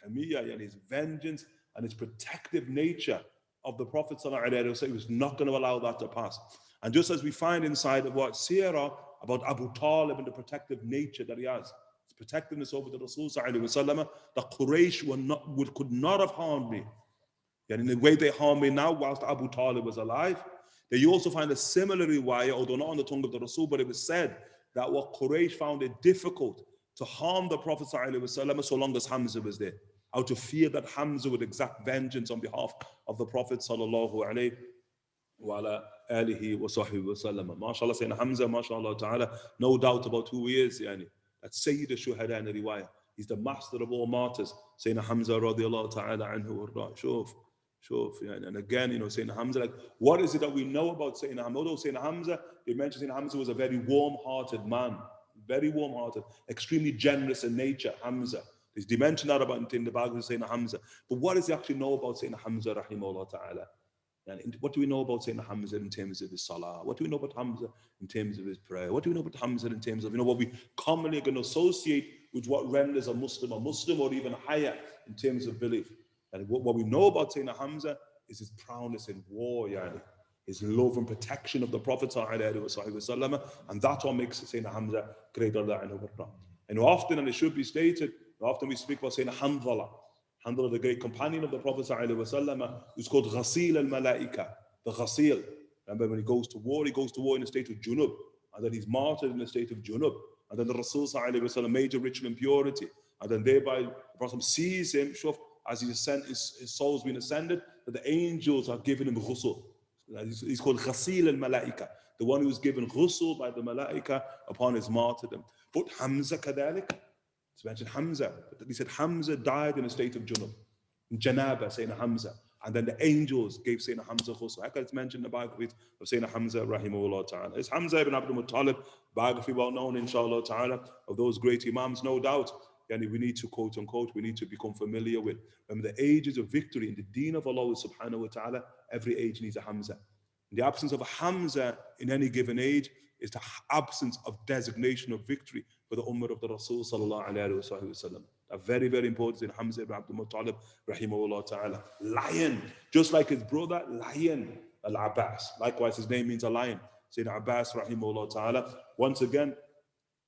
yani his vengeance and his protective nature of the Prophet sallallahu alaihi wasallam, he was not going to allow that to pass. And just as we find inside of what Sirah about Abu Talib and the protective nature that he has, his protectiveness over the Rasul sallallahu alaihi wasallam, the Quraysh could not have harmed me. And in the way they harm me now, whilst Abu Talib was alive. There you also find a similar riwayah, although not on the tongue of the Rasul, but it was said that what Quraysh found it difficult to harm the Prophet ﷺ so long as Hamza was there, out of fear that Hamza would exact vengeance on behalf of the Prophet sallallahu alaihi wa alihi wa sahbihi wa sallam. MashaAllah, Sayyidina Hamza, MashaAllah ta'ala, no doubt about who he is. That's Sayyid al-Shuhada in the riwayah. He's the master of all martyrs. Sayyidina Hamza radiallahu ta'ala anhu wa shuf. And again, Sayyidina Hamza, like, what is it that we know about Sayyidina Hamza? Although Sayyidina Hamza, they mentioned Sayyidina Hamza was a very warm-hearted man, very warm-hearted, extremely generous in nature, Hamza. They mention that about in the biography of Sayyidina Hamza. But what does he actually know about Sayyidina Hamza, rahimahullah ta'ala? And what do we know about Sayyidina Hamza in terms of his salah? What do we know about Hamza in terms of his prayer? What do we know about Hamza in terms of, what we commonly are going to associate with what renders a Muslim or even higher in terms of belief? And what we know about Sayyidina Hamza is his prowess in war, his love and protection of the Prophet ﷺ, and that's what makes Sayyidina Hamza great. And often, and it should be stated, often we speak about Sayyidina Hanzala, the great companion of the Prophet ﷺ, who's called Ghasil al-Malaika, the Ghasil. Remember, when he goes to war in a state of junub, and then he's martyred in a state of junub, and then the Rasul ﷺ made a ritual impurity, and then thereby the Prophet sees him, as his soul's been ascended, that the angels are giving him ghusl. He's called Ghasil al-Malaika, the one who was given ghusl by the Malaika upon his martyrdom. But Hamza kadalik, it's mentioned Hamza. He said Hamza died in a state of junub, in janaba, Sayyidina Hamza. And then the angels gave Sayyidina Hamza ghusl. How can it's mentioned in the biography of Sayyidina Hamza, rahimahullah ta'ala. It's Hamza ibn Abdul-Muttalib, biography well known, inshallah ta'ala, of those great imams, no doubt. And we need to, quote unquote, we need to become familiar with. Remember, the ages of victory in the deen of Allah subhanahu wa ta'ala, every age needs a Hamza. In the absence of a Hamza in any given age is the absence of designation of victory for the ummah of the Rasul sallallahu alayhi wa sallam. A very, very important in Hamza ibn Abdul-Muttalib, rahimahullah ta'ala. Lion, just like his brother, Lion al-Abbas. Likewise, his name means a lion. Sayyidina Abbas, rahimahullah ta'ala. Once again,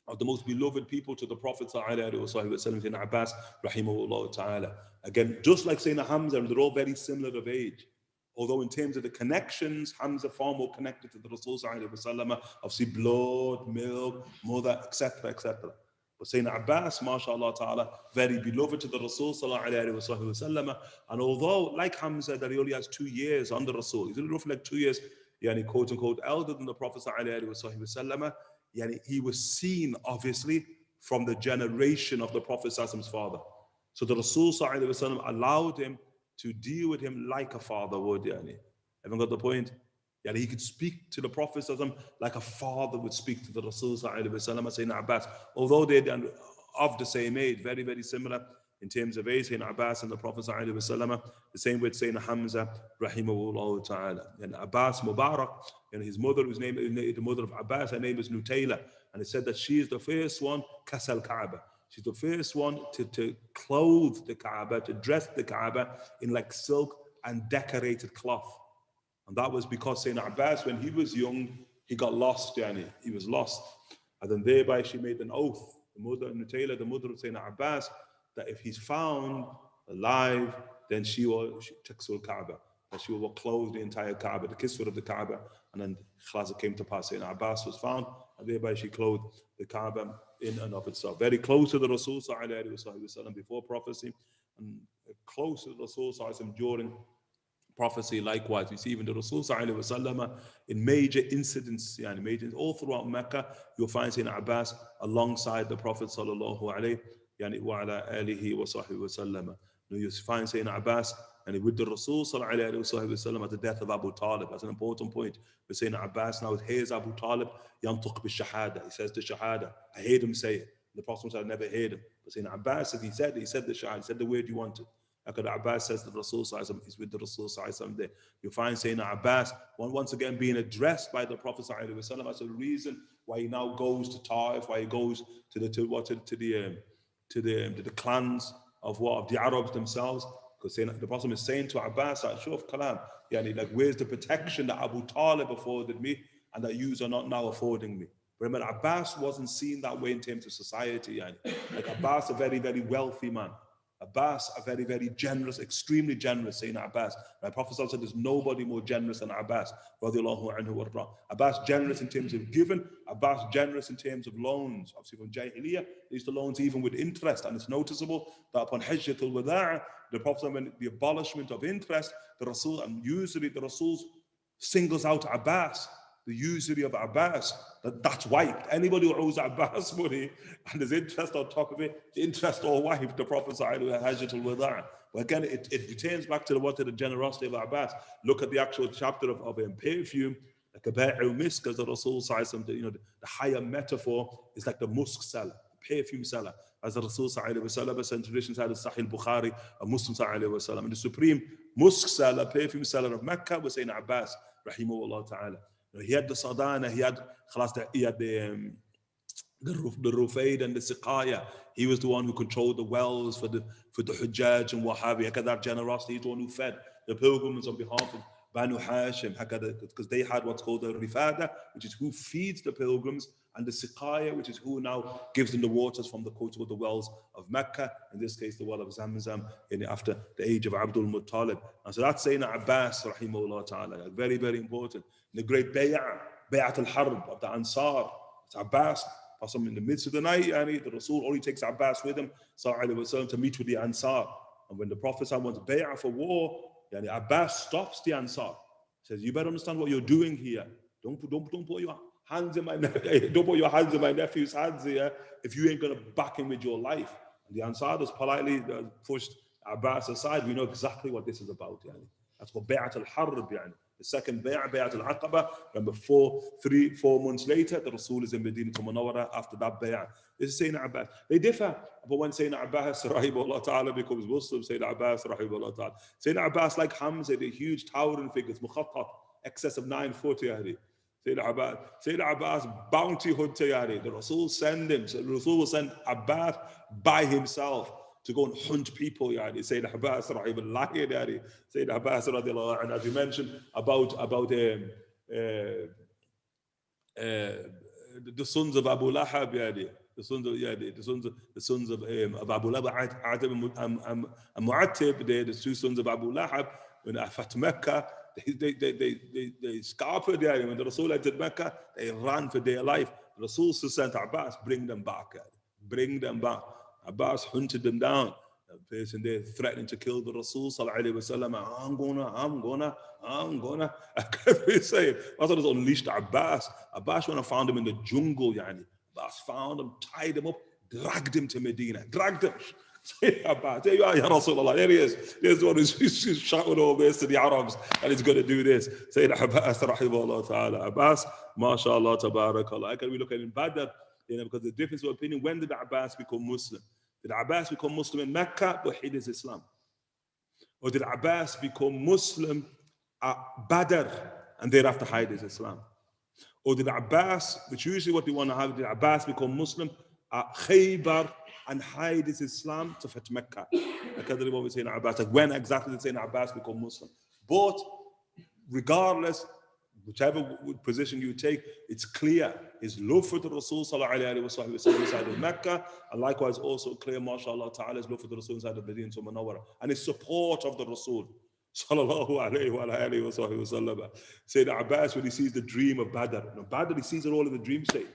of the most beloved people to the Prophet Sayyidina Abbas, rahimahullah ta'ala. Again, just like Sayyidina Hamza, they're all very similar of age. Although in terms of the connections, Hamza far more connected to the Rasul sallallahu alaihi wasallam, obviously blood, milk, mother, etc., etc. But Sayyidina Abbas, mashallah ta'ala, very beloved to the Rasul sallallahu alaihi wasallam. And although, like Hamza, that he only has 2 years under Rasul, he's only roughly like 2 years, quote unquote, elder than the Prophet sallallahu alaihi wasallam. He was seen, obviously, from the generation of the Prophet's father. So the Rasul sallallahu alaihi wasallam allowed him to deal with him like a father would. Everyone got the point? Yeah, he could speak to the Prophet like a father would speak to the Rasul Sayyidina Abbas. Although they're of the same age, very, very similar in terms of age, Sayyidina Abbas and the Prophet the same with Sayyidina Hamza, rahimahullah ta'ala. And Abbas Mubarak, and his mother, whose name is the mother of Abbas, her name is Nutayla. And it said that she is the first one, Kasal Kaaba. She's the first one to clothe the Kaaba, to dress the Kaaba in like silk and decorated cloth. And that was because Sayyidina Abbas, when he was young, he got lost, yani. He was lost. And then thereby she made an oath, the mother of Nutayla, the mother of Sayyidina Abbas, that if he's found alive, then she will taksul Kaaba, that she will clothe the entire Kaaba, the kiswah of the Kaaba. And then Khalas came to pass, Sayyidina Abbas was found, and thereby she clothed the Kaaba in and of itself. Very close to the Rasul sallallahu before prophecy, and close to the Rasul sallallahu during prophecy. Likewise, we see even the Rasul sallallahu in major incidents, all throughout Mecca, you'll find Sayyidina Abbas alongside the Prophet sallallahu alaihi wa ala alihi wa sahbihi wa sallam. You find Sayyidina Abbas and with the Rasul sallallahu alaihi wa at the death of Abu Talib. That's an important point. We're saying Abbas now, here's Abu Talib, yantuq bi-shahada. He says the shahada. I heard him say it. The Prophet I never heard him. But Sayyidina Abbas, he said the shahada, he said the word you wanted. Like Abbas says that the Rasul sallallahu is with the Rasul sallallahu there. You find Sayyidina Abbas once again being addressed by the Prophet sallallahu as a reason why he now goes to Taif, why he goes to the clans of the Arabs themselves. Because the Prophet is saying to Abbas, Shuf Kalam, like, where's the protection that Abu Talib afforded me and that you are not now affording me? Remember, Abbas wasn't seen that way in terms of society. Like Abbas, a very, very wealthy man. Abbas, a very, very generous, extremely generous, Sayyidina Abbas. My Prophet said there's nobody more generous than Abbas. Abbas generous in terms of giving, Abbas generous in terms of loans. Obviously from Jahiliyyah, they used to loans even with interest. And it's noticeable that upon Hajjatul Wada', the Prophet, when the abolishment of interest, the Rasul, and usually the Rasul singles out Abbas, the usury of Abbas, that's wiped. Anybody who owes Abbas money and there's interest on top of it, the interest all wiped. The Prophet Hajjatul Wada'. But again, it returns back to the generosity of Abbas. Look at the actual chapter of perfume, like a bai'u misk, as the Rasul says, the higher metaphor is like the musk seller, the perfume seller. As the Rasul said, tradition said, Sahih Bukhari, a Muslim, and the supreme musk seller, perfume seller of Mecca was Sayyidina Abbas, rahimahullah ta'ala. He had the sadana, he had the rufaid and the siqaya. He was the one who controlled the wells for the Hujjaj and what have you. He had that generosity. He's the one who fed the pilgrims on behalf of Banu Hashim, because they had what's called the rifada, which is who feeds the pilgrims, and the siqaya, which is who now gives them the waters from the the wells of Mecca, in this case the well of Zamzam, after the age of Abdul-Muttalib. And so that's Sayyidina Abbas, rahimahullah ta'ala, very, very important. The great bay'at al-harb of the Ansar, it's Abbas. In the midst of the night, the Rasul only takes Abbas with him, to meet with the Ansar. And when the Prophet wants bay'ah for war, Abbas stops the Ansar. Says, you better understand what you're doing here. Don't put your hands in my don't put your hands in my nephew's hands here if you ain't gonna back him with your life. And the Ansar just politely pushed Abbas aside. We know exactly what this is about. That's called bay'at al-harb. The second bay'at al-aqaba. Remember, 4 months later, the Rasul is in Medina to Munawwara after that bay'at. This is Sayyidina Abbas. They differ. But when Sayyidina Abbas, rahimahullah ta'ala, becomes Muslim, Sayyidina Abbas, rahimahullah ta'ala. Sayyidina Abbas, like Hamza, the huge towering figures, mukhattat, excess of 9 foot, Sayyidina Abbas, bounty hunter, the Rasul send him. So the Rasul will send Abbas by himself to go and hunt people, Sayyidina Abbas, rahimahullah, Sayyidina Abbas, radiallahu anhu, as you mentioned, about the sons of Abu Lahab, the sons of Abu Lahab, Adam and Mu'attib, the 2 sons of Abu Lahab, when at Mecca, they scarpered, when the Rasul entered Mecca, they ran for their life. The Rasul sent Abbas, bring them back. Abbas hunted them down. The person there threatening to kill the Rasul sallallahu alaihi wasallam. I'm gonna. I say, that's what unleashed Abbas. Abbas when I found him in the jungle, Abbas found him, tied him up, dragged him to Medina, dragged him. Sayyidina Abbas, there you are, Ya Rasulullah, there he is. There's one who's shouting all this to the Arabs, and he's going to do this. Sayyidina Abbas, rahimahullah ta'ala. Abbas, mashallah, tabarakallah. Can we look at in Badr, because the difference of opinion, when did Abbas become Muslim? Did Abbas become Muslim in Mecca, but hid his Islam? Or did Abbas become Muslim at Badr and thereafter hide his Islam? Or did Abbas, which usually what they want to have, did Abbas become Muslim at Khaybar and hide his Islam to Fat Mecca? Like when exactly did Sayyidina Abbas become Muslim? But regardless, whichever position you take, it's clear his love for the Rasul inside of Mecca, and likewise also clear, mashallah ta'ala, his love for the Rasul inside of Medina to Munawwara, and his support of the Rasul sallallahu alayhi wa alihi wa sallam. Sayyidina Abbas, when he sees the dream of Badr, Badr, he sees it all in the dream state.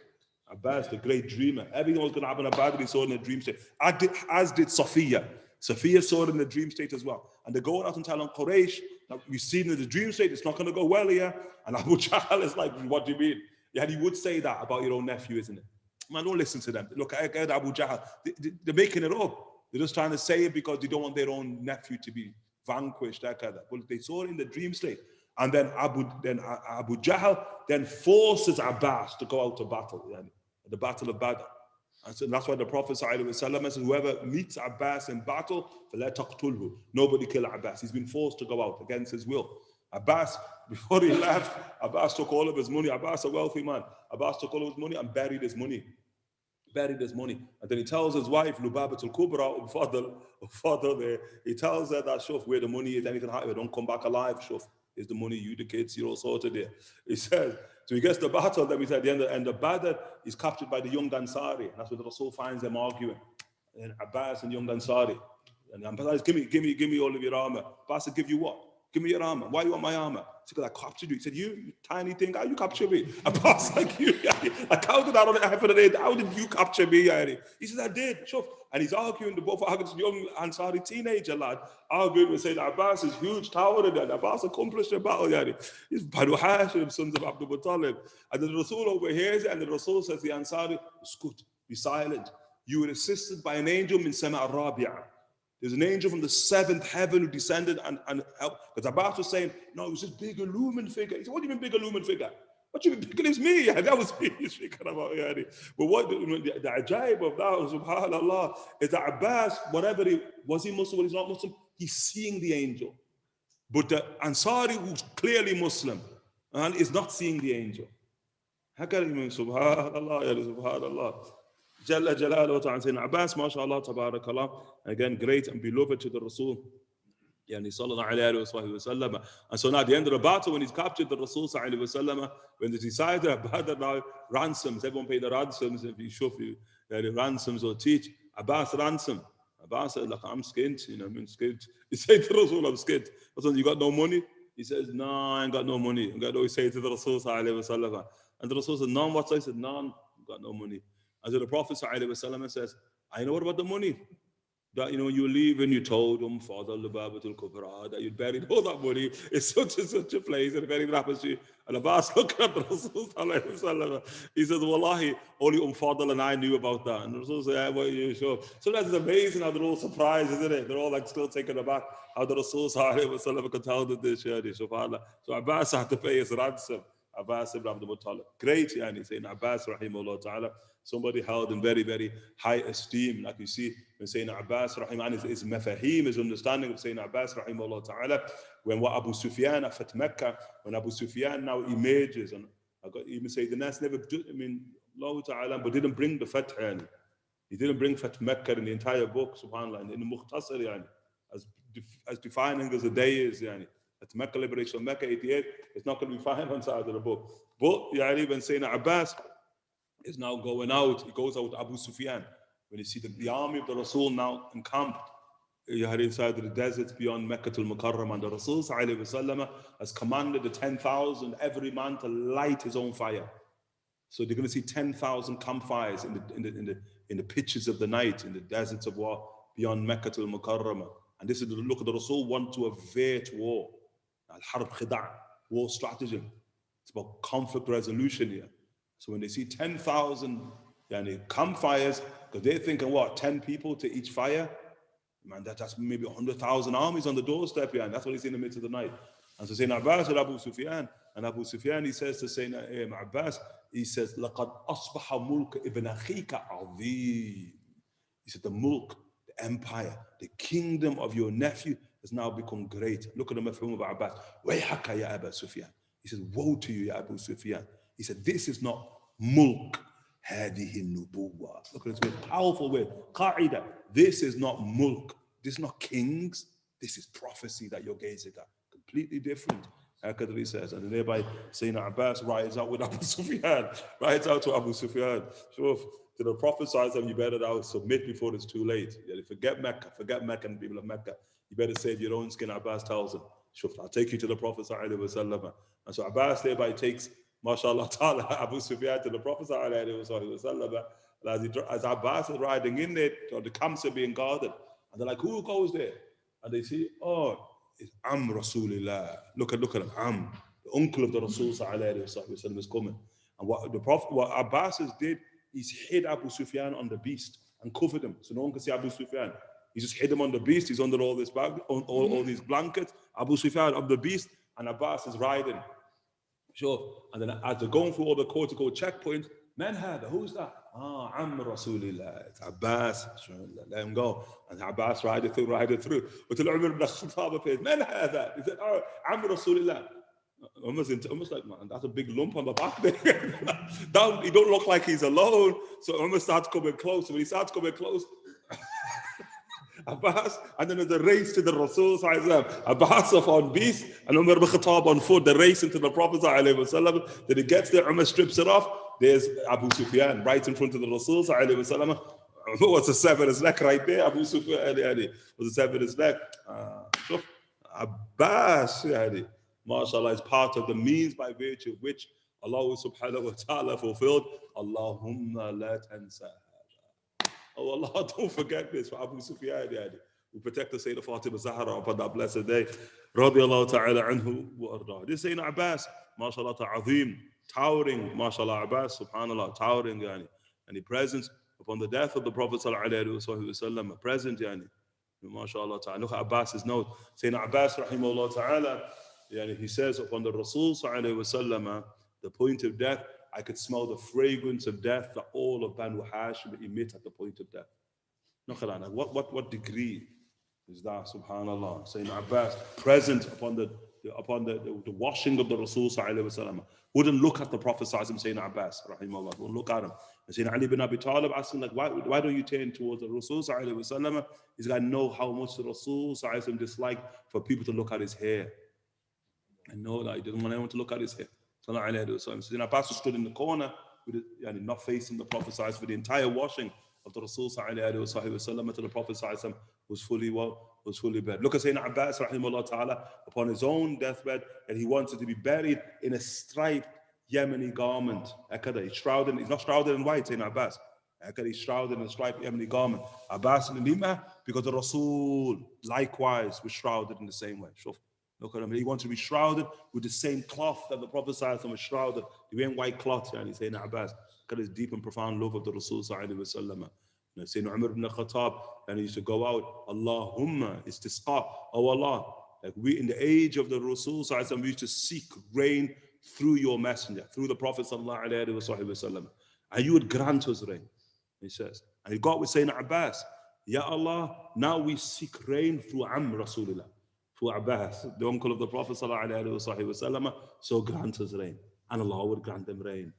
Abbas, the great dreamer, everything was going to happen at Badr, he saw it in the dream state, as did Sophiya. Sophiya saw it in the dream state as well. And they're going out and telling Quraysh, now we've seen in the dream state, it's not going to go well here. And Abu Jahl is like, what do you mean? Yeah, he would say that about your own nephew, isn't it? Man, don't listen to them. Look, I get Abu Jahl. They're making it up. They're just trying to say it because they don't want their own nephew to be vanquished. But they saw it in the dream state. And then Abu Jahl then forces Abbas to go out to battle, the Battle of Badr. And so that's why the Prophet ﷺ says, whoever meets Abbas in battle, فَلَا تَقْتُلْهُ, nobody kill Abbas. He's been forced to go out against his will. Abbas, before he left, Abbas took all of his money. Abbas, a wealthy man. Abbas took all of his money and buried his money. And then he tells his wife, Lubabatul Kubra, father there, he tells her that, Shuf, where the money is, anything happen, don't come back alive, Shuf. Is the money, you, the kids, you're all sorted there. He says, so he gets the battle, then we said at the end of Badr, he's captured by the young Ansari. And that's where the Rasul finds them arguing. And Abbas and young Ansari. And Abbas says, give me all of your armor. Abbas said, give you what? Give me your armor. Why you want my armor? He said, because I captured you. He said, you tiny thing, how you capture me? Abbas like, you, like, how did how did you capture me? He said, I did. Sure. And he's arguing, the both arguing, young Ansari teenager lad, arguing and saying Abbas is huge tower and Abbas accomplished a battle. He's Banu Hashim, sons of Abdul-Muttalib. And the Rasul overhears it, and the Rasul says to the Ansari, "Scoot, be silent. You were assisted by an angel min Sama al-Rabi'ah. There's an angel from the seventh heaven who descended and helped." Because Abbas was saying, no, it was this big illumined figure. He said, what do you mean big illumined figure? What do you mean big? It's me. That was me he's speaking about. But what the ajaib of that, subhanAllah, is that Abbas, whatever was he Muslim or he's not Muslim, he's seeing the angel. But the Ansari, who's clearly Muslim, and is not seeing the angel. How can you mean, subhanAllah, subhanAllah. Jalla Jalaluhu ta'ala, Sayyidina Abbas, mashallah, tabarakallah, again, great and beloved to the Rasul. Sallallahu alayhi wa sallam. And so now at the end of the battle, when he's captured, the Rasul sallallahu alayhi wa sallam, when they decided about now ransoms, everyone paid the ransoms, if you shuf, the ransoms or teach, Abbas ransom. Abbas said, like, I'm skint, I'm skint. He said to the Rasul, I'm skint. I said, you got no money? He says, no, I ain't got no money. He said to the Rasul sallallahu alayhi wa sallam. And the Rasul said, none, what's I said, none, got no money. And so the Prophet ﷺ says, I know what about the money? That, when you leave and you told Father Lubabatul Kubra, that you'd buried all that money. It's such a place, and if anything happens to you. And Abbas looked at the Rasul ﷺ. He says, Wallahi, only Fadl and I knew about that. And the Rasul said, yeah, well, you sure? So that's amazing how they're all surprised, isn't it? They're all like still taken aback how the Rasul ﷺ could tell that this, subhanAllah. So Abbas had to pay his ransom. Abbas ibn Abdul-Muttalib. Great, saying Abbas, rahimahullah ta'ala, somebody held in very, very high esteem. Like you see, when saying Abbas, rahimahullah, his mafahim, his understanding of saying Abbas, rahimahullah ta'ala, when what Abu Sufyan at Mecca, when Abu Sufyan now emerges, and I got even say the Nas never did, Allah ta'ala, but didn't bring the Fath. He didn't bring Fath Mecca in the entire book, subhanAllah, in the Mukhtasar, as defining as the day is, At Mecca liberation, Mecca 88, it's not going to be fine on side of the book. But when Sayyidina Abbas is now going out, he goes out to Abu Sufyan. When you see the army of the Rasul now encamped, inside the deserts beyond Mecca to Mukarram, and the Rasul has commanded the 10,000, every man to light his own fire. So they're going to see 10,000 campfires in the pitches of the night, in the deserts of war, beyond Mecca to Mukarram. And this is the look of the Rasul want to avert war. Al-Harb Khida', war stratagem. It's about conflict resolution here. So when they see 10,000 campfires, because they're thinking, what, 10 people to each fire? Man, that's maybe 100,000 armies on the doorstep, yeah, and that's what he's in the midst of the night. And so Sayyidina Abbas and Abu Sufyan, he says to Sayyidina Abbas, he says, لَقَدْ أَصْبَحَ مُلْكَ إِبْنَ أَخِيكَ عَظِيمٌ. He said, the mulk, the empire, the kingdom of your nephew has now become great. Look at the mafhum of Abbas. وَيْحَكَ يَا أَبَا Sufyan. He says, woe to you, Ya Abu Sufyan. He said, this is not mulk. هذه النبوة. Look at this word, powerful word. قاعدة. This is not mulk. This is not kings. This is prophecy that you're gazing at. Completely different. He says, and thereby Sayyidina Abbas rides out with Abu Sufyan. Rides out to Abu Sufyan. Sure, to the Prophet says, you better now submit before it's too late. Forget Mecca and people of Mecca. You better save your own skin, Abbas tells him. Sure, I'll take you to the Prophet sallallahu alaihi wasallam. And so Abbas thereby takes, mashallah ta'ala, Abu Sufyan to the Prophet sallallahu alaihi wasallam. As Abbas is riding in there, the camps are being guarded. And they're like, who goes there? And they see, oh, it's Rasulillah. Look at him, the uncle of the Rasul sallallahu alaihi wasallam is coming. And what Abbas did, he's hid Abu Sufyan on the beast and covered him, so no one can see Abu Sufyan. He just hid him on the beast. He's under all this bag, all these blankets. Abu Sufyan on the beast, and Abbas is riding. Sure. And then as they're going through all the cortical checkpoints, man hada, who's that? Rasulillah. It's Abbas. Let him go. And Abbas riding through. But Umar ibn Khattab appears, man hada. He said, Rasulillah. Almost like, man, that's a big lump on the back there. He don't look like he's alone. So Umar starts coming close. When he starts coming close, Abbas, and then there's a race to the Rasul, Abbas on beast, and Umar ibn Khattab on foot, the race into the Prophet. Then he gets there, Umar strips it off. There's Abu Sufyan right in front of the Rasul. What's the severed his neck right there? Abu Sufyan was the severed his neck. Abbas, mashallah, is part of the means by virtue of which Allah subhanahu wa ta'ala fulfilled, Allahumma la tansa. Oh Allah, don't forget this for Abu Sufyan. We protect the Sayyidina Fatima Zahra upon that blessed day. Radiyallahu ta'ala anhu wa ardah. This Sayyidina Abbas, mashallah ta'azim, towering, mashallah Abbas, subhanallah, towering, and he present upon the death of the Prophet sallallahu alayhi wa sallam, present, mashallah ta'ala. Look at Abbas's note. Sayyidina Abbas, rahimahullah ta'ala, he says upon the Rasul sallallahu alayhi wa sallam, the point of death, I could smell the fragrance of death that all of Banu Hashim emit at the point of death. What degree is that? Subhanallah. Sayyidina Abbas present upon the washing of the Rasul sallallahu alaihi wasallam. Wouldn't look at the Prophet sallallahu alaihi wasallam, Sayyidina Abbas, rahimahullah. Wouldn't look at him. And Sayyidina Ali ibn Abi Talib asking, like, why don't you turn towards the Rasul sallallahu alaihi wasallam? He's got to know how much the Rasul sallallahu alaihi wasallam disliked for people to look at his hair. I know that he didn't want anyone to look at his hair. So Sayyidina Abbas stood in the corner, with it, not facing the Prophet for the entire washing of the Rasul sallallahu to the Prophet was fully buried. Look at Sayyidina Abbas rahimahullah ta'ala upon his own deathbed, and he wanted to be buried in a striped Yemeni garment. He's shrouded. He's not shrouded in white, Sayyidina Abbas. He's shrouded in a striped Yemeni garment. Abbas in the because the Rasul likewise was shrouded in the same way. Look at him. He wanted to be shrouded with the same cloth that the Prophet was shrouded. He wearing white cloth, and he's saying Abbas. Look at his deep and profound love of the Rasul sallallahu alaihi wasallam. Sayyidina Umar ibn Khattab, and he used to go out, Allahumma istisqa, oh Allah. Like we in the age of the Rasul sallallahu alaihi wasallam, we used to seek rain through your messenger, through the Prophet sallallahu alaihi wasallam, and you would grant us rain. He says, and he got with Sayyidina Abbas, Ya Allah, now we seek rain through Rasulullah. For Abbas, the uncle of the Prophet ﷺ, so grant us rain. And Allah would grant them rain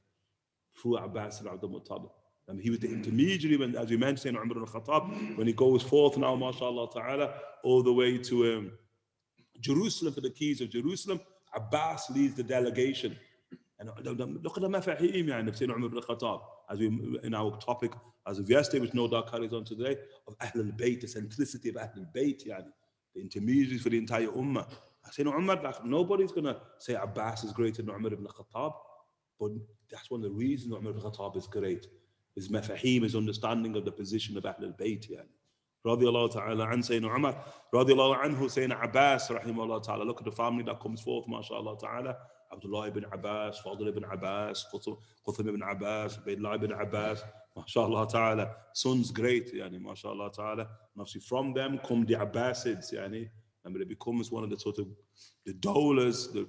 through Abbas ibn Abdul-Muttalib. And he was the intermediary, when, as we mentioned, Umar ibn Khattab, when he goes forth now, mashallah ta'ala, all the way to Jerusalem for the keys of Jerusalem, Abbas leads the delegation. And look at the mafahim of Sayyidina Umar ibn Khattab, as we in our topic, as of yesterday, which no doubt carries on today, of Ahl al-Bayt, the simplicity of Ahl al-Bayt, the intermediaries for the entire ummah. I say, no, Umar, like, nobody's going to say Abbas is greater than Umar ibn Khattab, but that's one of the reasons Umar ibn Khattab is great. His mafahim, his understanding of the position of Ahl al-Bayt. Radiallahu ta'ala an Sayyidina Umar, radiallahu anhu Sayyidina Abbas, rahimahullah ta'ala. Look at the family that comes forth, mashallah ta'ala. Abdullah ibn Abbas, Fadl ibn Abbas, Quthum ibn Abbas, Ubaydullah ibn Abbas, mashallah ta'ala, sons great, yani, mashallah ta'ala. And obviously from them come the Abbasids, yani, and it becomes one of the sort of the dawlas, the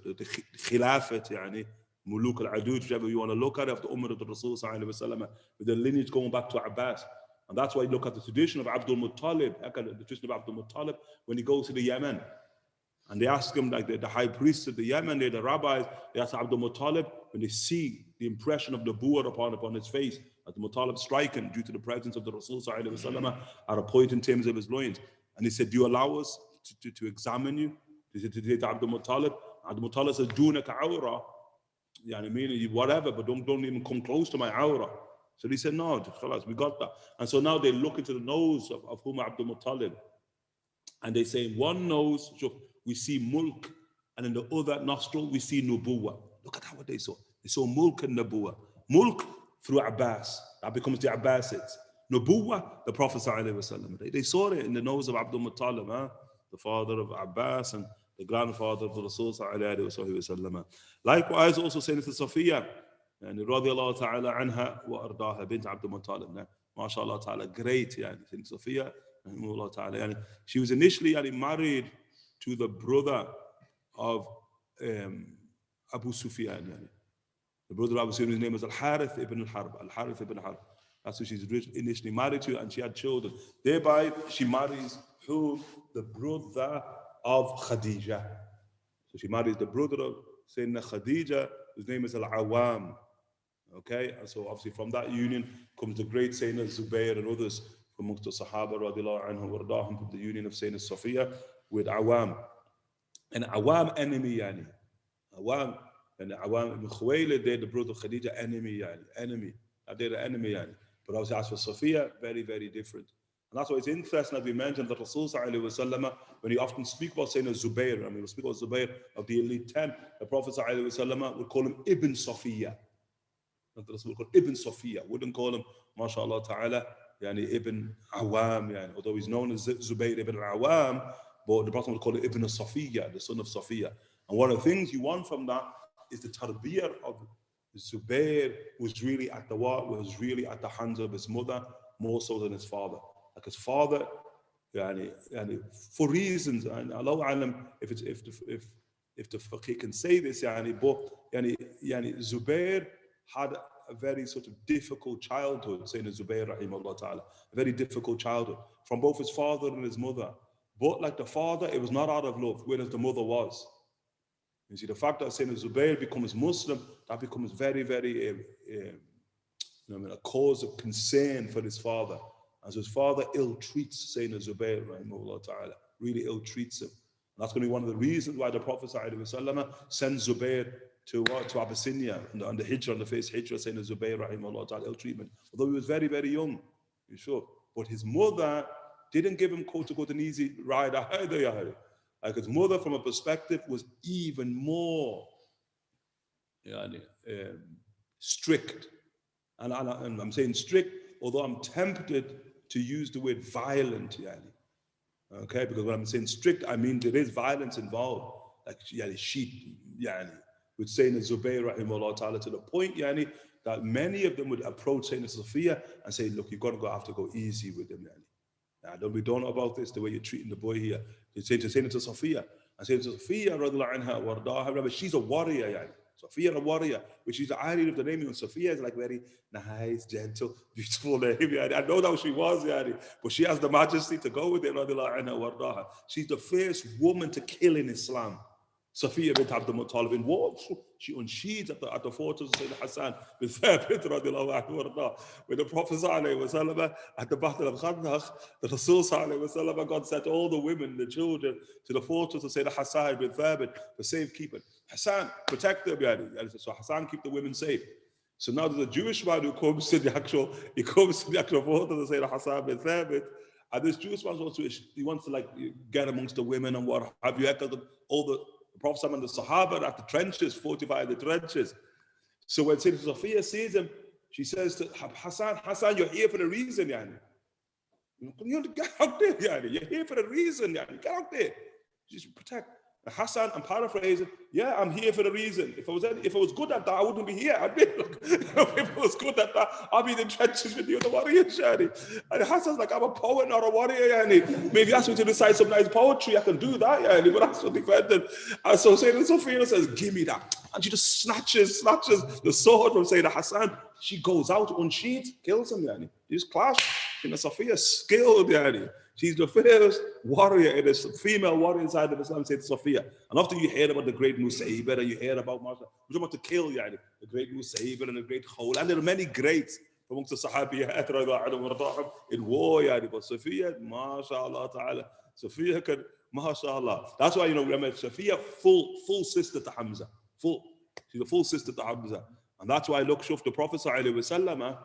khilafat, yani, Muluk al-Adud, whichever you want to look at it, of the Ummah of the Rasul sallallahu alayhi wa sallam, with the lineage going back to Abbas. And that's why you look at the tradition of Abdul-Muttalib, the tradition of Abdul-Muttalib, when he goes to the Yemen. And they ask him, like the high priests of the Yemen, the rabbis, they ask Abdul-Muttalib, when they see the impression of the bu'ah upon his face, Abdul-Muttalib striking due to the presence of the Rasul sallallahu alayhi wa sallam at a point in terms of his loins. And he said, do you allow us to examine you? He said to Abdul-Muttalib. Abdul-Muttalib says, dunaka awra. Yani meaning whatever, but don't even come close to my awra. So he said, no, we got that. And so now they look into the nose of whom Abdul-Muttalib, and they say, one nose, we see mulk, and in the other nostril, we see nubuwa. Look at what they saw. They saw mulk and nubuwa. Mulk through Abbas, that becomes the Abbasids. Nubuwa, the Prophet ﷺ. They saw it in the nose of Abdul-Muttalib, the father of Abbas and the grandfather of the Rasul ﷺ. Likewise, also saying to Sophiya, and radiyallahu ta'ala anha wa ardaha bint Abdul-Muttalib. MashaAllah ta'ala, great, yani, Sophiya, ta'ala. She was initially married to the brother of Abu Sufyan. The brother of Abu Sufyan, his name was Al-Harith ibn Harb. Al-Harith ibn Harb. That's who she's initially married to, and she had children. Thereby, she marries who? The brother of Khadija. So she marries the brother of Sayyidina Khadija, whose name is Al-Awam. Okay, and so obviously from that union comes the great Sayyidina Zubair and others from amongst the Sahaba radiallahu anhu wardahum, from the union of Sayyidina Sophiya with Awam. And Awam enemy, yani. Awam, and Awam ibn Khuwaylid, they're the brother of Khadija, enemy, yani. Enemy. They're the enemy, yani. But obviously as for Sophiya, very, very different. And that's why it's interesting, as we mentioned, that Rasul sallallahu alayhi wa sallam, when he often speak about Sayyidina Zubair, I mean, we'll speak about Zubair of the elite 10, the Prophet sallallahu alayhi wa sallam would call him Ibn Sophiya. The Rasul would call Ibn Sophiya, wouldn't call him, mashallah ta'ala, yani Ibn Awam, yani, although he's known as Zubair ibn Awam, but the Prophet would call him Ibn Sophiya, the son of Sophiya. And one of the things you want from that is the tarbiyah of Zubair was really at the hands of his mother, more so than his father. Like his father, yani, for reasons, and Allahu alam, if the faqih can say this, yani, but Zubair had a very sort of difficult childhood, saying Zubair rahimahullah ta'ala, a very difficult childhood from both his father and his mother. But like the father, it was not out of love, whereas the mother was. You see, the fact that Sayyidina Zubair becomes Muslim, that becomes very, very a cause of concern for his father. As his father ill-treats Sayyidina Zubair, rahimahullah ta'ala, really ill-treats him. And that's going to be one of the reasons why the Prophet ﷺ sends Zubair to Abyssinia on the Hijrah, on the first Hijrah, Sayyidina Zubair, rahimahullah ta'ala, ill-treatment. Although he was very, very young, you sure. But his mother didn't give him, quote-unquote, an easy ride. Like his mother, from a perspective, was even more strict. And I'm saying strict, although I'm tempted to use the word violent, okay? Because when I'm saying strict, I mean there is violence involved. Like she, with Sayyidina Zubair, rahimahullah ta'ala, to the point, that many of them would approach Sayyidina Sophiya and say, look, you're going to have to go easy with him, we don't know about this, the way you're treating the boy here. You're saying to Sophiya, and saying to Sophiya, radiallahu anha, wardaha, she's a warrior, Sophiya, a warrior, which is the irony of the name. Sophiya is like very nice, gentle, beautiful name. I know that she was, but she has the majesty to go with it, radiallahu anha, wardaha. She's the first woman to kill in Islam. Sophiya bint Abdul-Muttalib in war. She unsheathes at the fortress of Sayyidina Hassan with Thabit radiallahu anhu. When the Prophet ﷺ at the Battle of Khandaq, the Rasul ﷺ, God sent all the women, the children, to the fortress of Sayyidina Hassan with Thabit for safekeeping. Hassan, protect them. So Hassan keep the women safe. So now there's a Jewish man who comes to the actual fortress of Sayyidina Hassan with Thabit. And this Jewish man he wants to like get amongst the women and what have you. All the Prophet and the Sahaba at the trenches, fortified the trenches. So when Sayyidina Sophiya sees him, she says to Hassan, you're here for a reason, You get out there, You're here for a reason, Get out there. Just protect. Hassan, I'm paraphrasing, yeah, I'm here for a reason. If I was good at that, I wouldn't be here. I'd be, look, if I was good at that, I'd be in the trenches with you, the warriors, yani. And Hassan's like, I'm a poet, not a warrior, yani. Maybe ask me to recite some nice poetry, I can do that, yani. But that's what defended. And so Sayyidina Sophiya says, give me that. And she just snatches the sword from Sayyidina Hassan. She goes out, unsheathed, kills him, yani. They just clash. Sayyidina Sophiya skilled, yani. She's the first warrior, it is female warrior inside of Islam, said Sophiya. And after you hear about the great Musayba, and you hear about Masha, we're about to kill yani, the great Musayba and the great Khawla. And there are many greats amongst the Sahabiyat in war, yani. But Sophiya, mashallah ta'ala, Sophiya can, mashallah. That's why, remember, Sophiya, full sister to Hamza. She's a full sister to Hamza. And that's why, look, shuf the Prophet sallallahu alayhi wa sallam,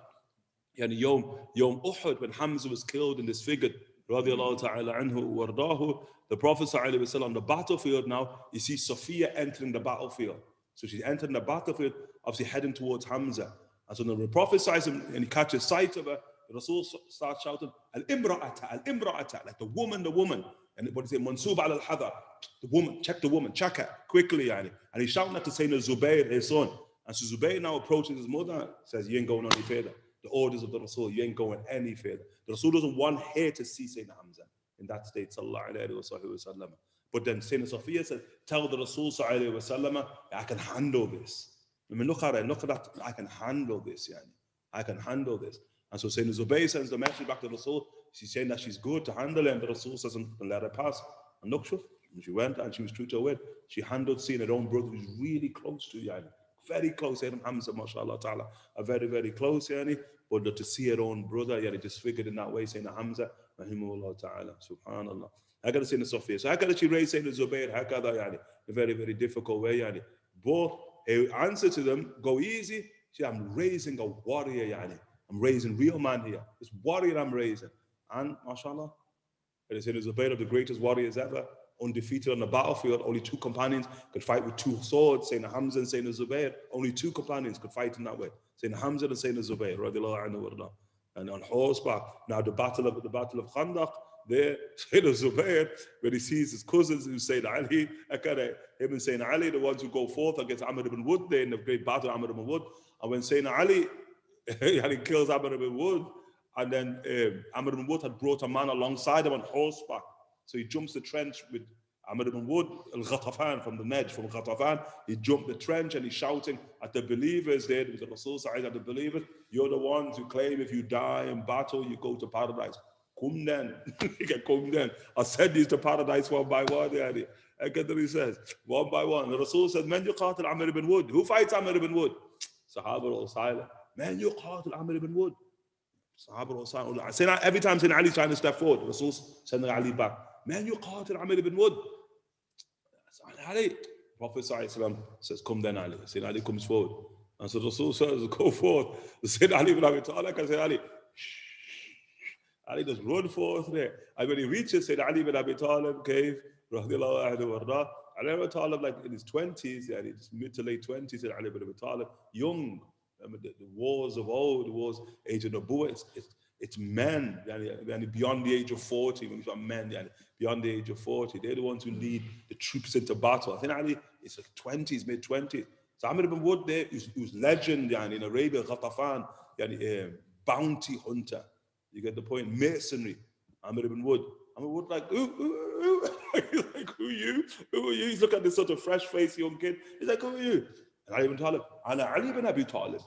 yani, Yom Uhud, when Hamza was killed and disfigured, radiallahu ta'ala anhu wardahu, the Prophet sallallahu alayhi wa sallam, on the battlefield now, you see Sophiya entering the battlefield. So she's entering the battlefield, obviously heading towards Hamza. And so the Prophet sallallahu alayhi wa sallam, and he catches sight of her, the Rasul starts shouting, Al-Imra'ata, like the woman. And what is it? Mansub al-Hadar, the woman, check her, quickly, yani. And he's shouting that to Sayyidina Zubayr, his son. And so Zubayr now approaches his mother, says, you ain't going any further. The orders of the Rasul, you ain't going any further. The Rasul doesn't want her to see Sayyidina Hamza in that state, sallallahu alayhi wa sallam. But then Sayyidina Sophiya said, tell the Rasul, sallallahu alayhi wa sallam, I can handle this. I mean, look at that, I can handle this, yani. I can handle this. And so Sayyidina Zubayr sends the message back to the Rasul. She's saying that she's good to handle it, and the Rasul says, let her pass. And look, she went and she was true to her word. She handled seeing her own brother who's really close to yani. Very close, Sayyidina Hamza, mashallah ta'ala, are very, very close, yani. But to see her own brother, yani, disfigured in that way, Sayyidina Hamza, rahimahullah ta'ala, subhanallah. I got to say the Sophiya. So I got to raise Sayyidina Zubayr, hakada, yani, a very, very difficult way, yani. But her answer to them, go easy. See, I'm raising a warrior, yani. I'm raising real man here. This warrior I'm raising. And, mashallah, Sayyidina Zubayr, of the greatest warriors ever, undefeated on the battlefield. Only two companions could fight with two swords, Sayyidina Hamza and Sayyidina Zubayr. Only two companions could fight in that way. Sayyidina Hamza and Sayyidina Zubayr, radiallahu anhu warda. And on horseback, now the battle of Khandaq, there, Sayyidina Zubayr, when he sees his cousins who say Ali, him and Sayyidina Ali, the ones who go forth against Amr ibn Wood, there in the great battle of Amr ibn Wood. And when Sayyidina Ali, he kills Amr ibn Wood, and then Amr ibn Wood had brought a man alongside him on horseback. So he jumps the trench with Amr ibn Wood, al-Ghatafan, from the Najd, from Ghatafan. He jumped the trench and he's shouting at the believers there, with the Rasul says at the believers, you're the ones who claim if you die in battle, you go to paradise. Come then. Come then. I'll send you to paradise one by one. I get what he says. One by one. The Rasul says, Man yuqatil Amr ibn Wood. Who fights Amr ibn Wood? Sahaba all silent. Man yuqatil Amr ibn Wood. Sahaba all silent. Every time Sayyidina Ali is trying to step forward, the Rasul sending Ali back. Man yuqatil Amr ibn Wood. Ali. Prophet says, come then, Ali. Sayyidina Ali comes forward. And so the Rasul says, go forth. Sayyidina Ali ibn Abi Talib can say, Ali, shh. Ali just run forth there. And when he reaches Sayyidina Ali ibn Abi Talib cave, radiallahu anhu warda, Ali ibn Abi Talib, like in his 20s, his mid to late 20s, Sayyidina Ali ibn Abi Talib, young. I mean, the wars of old, the wars, age of Nabuwa, it's men, beyond the age of 40, when we talk men, beyond the age of 40, they're the ones who lead the troops into battle. I think Ali is like 20s, mid 20s. So Amr ibn Wood there, who's legend in Arabia, Ghatafan, bounty hunter. You get the point? Masonry. Amr ibn Wood. Amr ibn Wood like, ooh. He's like, who are you? Who are you? He's looking at this sort of fresh-faced young kid. He's like, who are you? And Ali ibn Talib, Ana Ali ibn Abi Talib.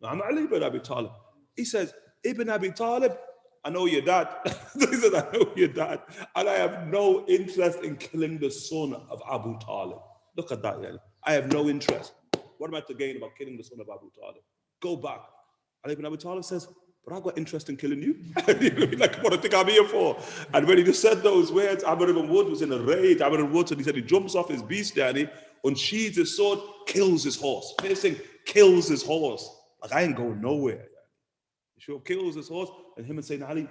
I'm Ali ibn Abi Talib. He says, Ibn Abi Talib, I know your dad. He says, I know your dad. And I have no interest in killing the son of Abu Talib. Look at that, yani. I have no interest. What am I to gain about killing the son of Abu Talib? Go back. Ali ibn Abi Talib says, but I've got interest in killing you. Like, what do you think I'm here for? And when he just said those words, Amr ibn Wood was in a rage. Amr ibn Wood, and he said he jumps off his beast, yani, unsheathes his sword, kills his horse. First thing, kills his horse. Like, I ain't going nowhere. He sure kills his horse, and him and Sayyidina Ali,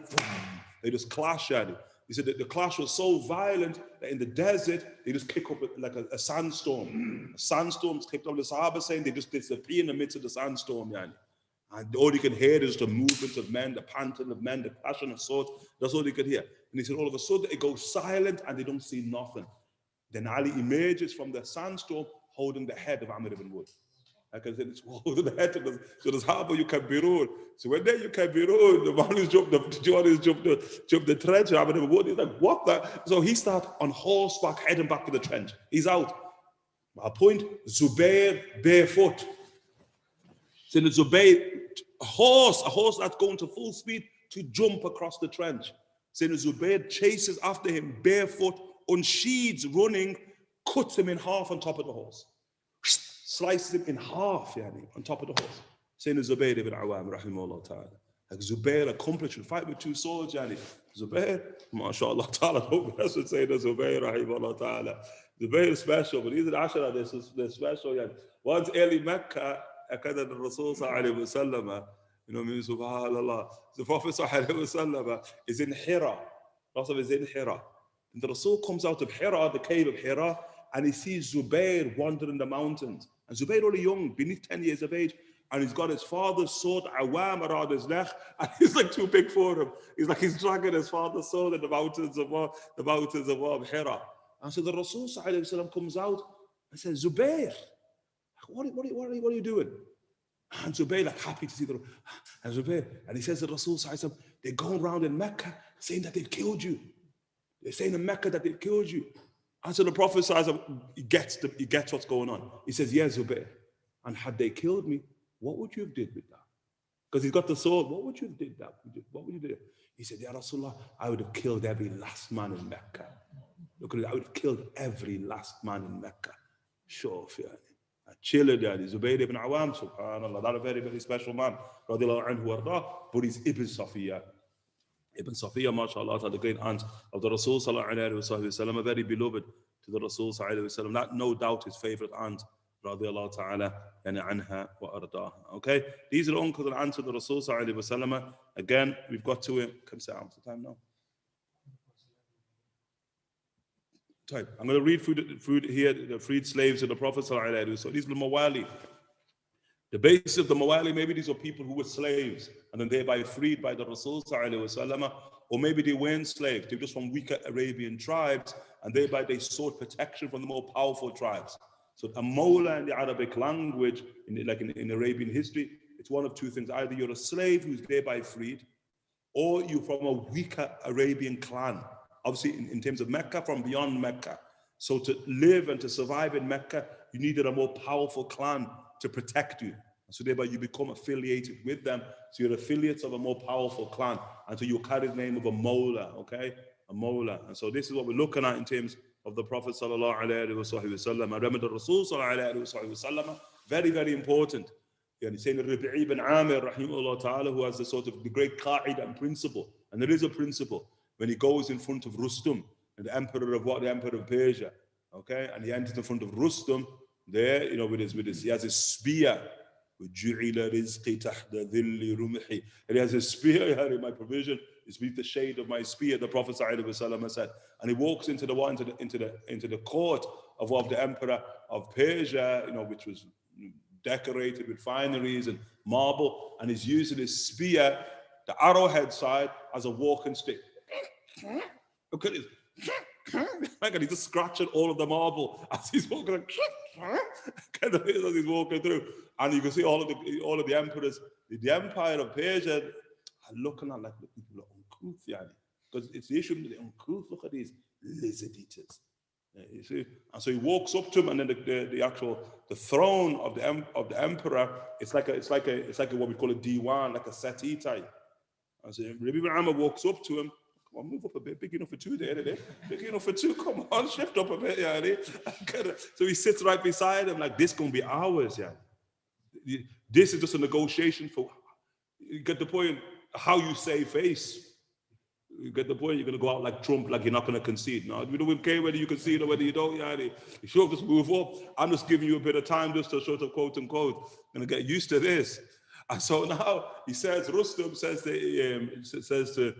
they just clash at it. He said that the clash was so violent that in the desert, they just kick up like a sandstorm. A sandstorm's kicked up. The Sahaba saying they just disappear in the midst of the sandstorm, yani. And all you can hear is the movement of men, the panting of men, the clashing of swords. That's all you could hear. And he said all of a sudden it goes silent and they don't see nothing. Then Ali emerges from the sandstorm holding the head of Amr ibn Wood. Like I said, it's holding the head of the, so there's Harbour Yukabbirun. So when they Yukabbirun, the man who's jumped the trench, Amr ibn Wood, he's like, what that? So he starts on horseback, heading back to the trench. He's out. My point, Zubair barefoot. So the Zubair, a horse that's going to full speed to jump across the trench. So the Zubair chases after him barefoot, unsheathes, running, cuts him in half on top of the horse. Slices him in half, yani, on top of the horse. Saying Zubair ibn Awam, rahimahullah ta'ala. Like Zubair accomplished, fight with two swords, yani. Zubair, mashallah ta'ala, nobody else would say the Zubair, rahimahullah ta'ala. Zubair is special, but these are the Ashara, they're special, yani. Once early Mecca, akada the Rasul sallallahu alayhi wa sallam, you know, means subhanallah. The Prophet sallallahu alayhi wa sallam is in Hira. Rasul is in Hira. And the Rasul comes out of Hira, the cave of Hira, and he sees Zubair wandering the mountains. And Zubair only young, beneath 10 years of age, and he's got his father's sword, Awam, around his neck, and he's like too big for him. He's like he's dragging his father's sword in the mountains of Hira. And so the Rasul comes out and says, Zubair, what are you doing? And Zubair, like happy to see the and Zubair, and he says to the Rasul, they're going around in Mecca saying that they've killed you. They're saying in Mecca that they've killed you. And so the Prophet he gets what's going on. He says, yes, Zubair. And had they killed me, what would you have did with that? Because he's got the sword. What would you have did that? What would you do? He said, Ya Rasulullah, I would have killed every last man in Mecca. Look at it, I would have killed every last man in Mecca. Sure, a chiller daddy, Zubayr ibn Awam, subhanallah, that a very, very special man, radiallahu anhu warda, but he's Ibn Sophiya. Ibn Sophiya, mashallah, the great aunt of the Rasul sallallahu alayhi wa sallam, very beloved to the Rasul sallallahu alayhi wa sallam, that no doubt his favorite aunt, radiallahu ta'ala, anha wa ardaha. Okay, these are the uncles and aunts of the Rasul sallallahu alayhi wa sallam. Again, we've got to, can say what's the time now? Type. I'm going to read through here the freed slaves of the Prophet sallallahu alayhi wa sallam. So these are the Mawali. The basis of the Mawali, maybe these are people who were slaves and then thereby freed by the Rasul sallallahu alayhi wa sallam, or maybe they weren't slaves, they were just from weaker Arabian tribes and thereby they sought protection from the more powerful tribes. So a Mawla in the Arabic language, in Arabian history, it's one of two things. Either you're a slave who's thereby freed, or you're from a weaker Arabian clan. Obviously, in terms of Mecca, from beyond Mecca. So to live and to survive in Mecca, you needed a more powerful clan to protect you. So thereby you become affiliated with them. So you're affiliates of a more powerful clan. And so you carry the name of a Mawla, okay? A Mawla. And so this is what we're looking at in terms of the Prophet sallallahu alayhi wa sallam. I remember the Rasul sallallahu alayhi wa sallam, very, very important. He's saying Rabī ibn Amir, rahimahullah ta'ala, who has the sort of the great qaida and principle. And there is a principle. When he goes in front of Rustum, the emperor of what? The emperor of Persia. Okay? And he enters in front of Rustum, there, you know, he has a spear. And he has a spear, my provision is beneath the shade of my spear, the Prophet ﷺ said. And he walks into the court of the emperor of Persia, you know, which was decorated with fineries and marble, and he's using his spear, the arrowhead side, as a walking stick. Look at this. And he's just scratching all of the marble as he's walking. As he's walking through, and you can see all of the emperors, the empire of Persia, are looking at like the people are uncouth, because it's the issue with the uncouth. Look at these lizard eaters. You see, and so he walks up to him, and then the throne of the emperor, it's like what we call a diwan, like a settee type. And so Rabī ibn Amr walks up to him. Come on, move up a bit. Big enough for two there, isn't it? Big enough for two. Come on, shift up a bit, So he sits right beside him, like this gonna be ours, This is just a negotiation for. You get the point? How you save face. You get the point? You're going to go out like Trump, like you're not going to concede. No, we don't care whether you concede or whether you don't. You should just move up. I'm just giving you a bit of time just to sort of quote unquote, going to get used to this. And so now he says, Rustum says to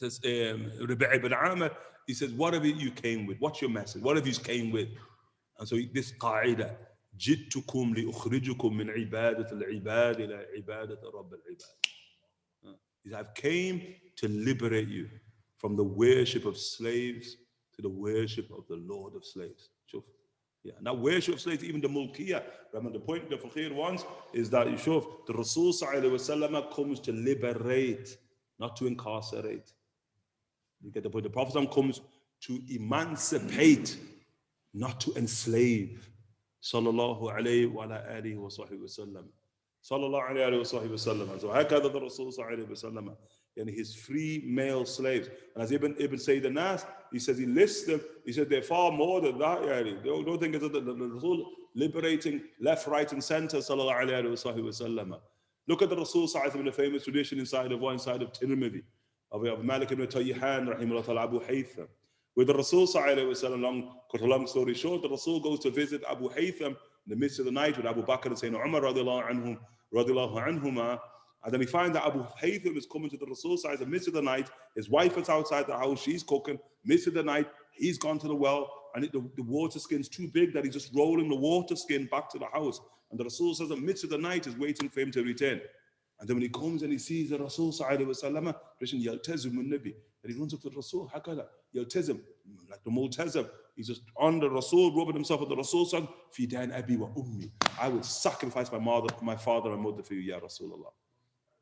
Rabī ibn Amr, he says, what have you came with? What's your message? What have you came with? And so this qaida, جئتكم لأخرجكم من عبادة العباد إلى عبادة رب العباد. I've came to liberate you from the worship of slaves to the worship of the Lord of slaves. Shuf. Yeah, and that worship of slaves, even the mulkiyah. Remember, the point the Fakir wants is that shuf, the Rasul sallallahu alaihi wasallam comes to liberate, not to incarcerate. You get the point? The Prophet comes to emancipate, not to enslave. Sallallahu alayhi wa alihi wa sahbihi wa sallam. Sallallahu alayhi wa sahbihi wa sallam. So hakada the Rasul sallallahu alayhi wa sallam. And his free male slaves. And as Ibn Sayyid al-Nas, he says he lists them. He said they're far more than that. Yani. Don't think it's the Rasul liberating left, right, and center. Sallallahu alayhi wa sahbihi wa sallam. Look at the Rasul sallallahu alayhi wa sallam, the famous tradition inside of Tirmidhi. Of Malik ibn Tayyihan, rahimahullah ta'ala, Abu Haytham. With the Rasul cut a long story short, the Rasul goes to visit Abu Haytham in the midst of the night with Abu Bakr and Sayyidina Umar radiallahu anhuma. And then he finds that Abu Haytham is coming to the Rasul in the midst of the night. His wife is outside the house, she's cooking. Midst of the night, he's gone to the well, and the water skin's too big that he's just rolling the water skin back to the house. And the Rasul says, in the midst of the night, is waiting for him to return. And then when he comes and he sees the Rasul sallallahu alaihi wasallam, and he runs up to the Rasul, hakala, yaltazim, like the multazim. He's just on the Rasul, rubbing himself with the Rasul, saying, Fidan abi wa ummi. I will sacrifice my father and mother for you, ya Rasulullah.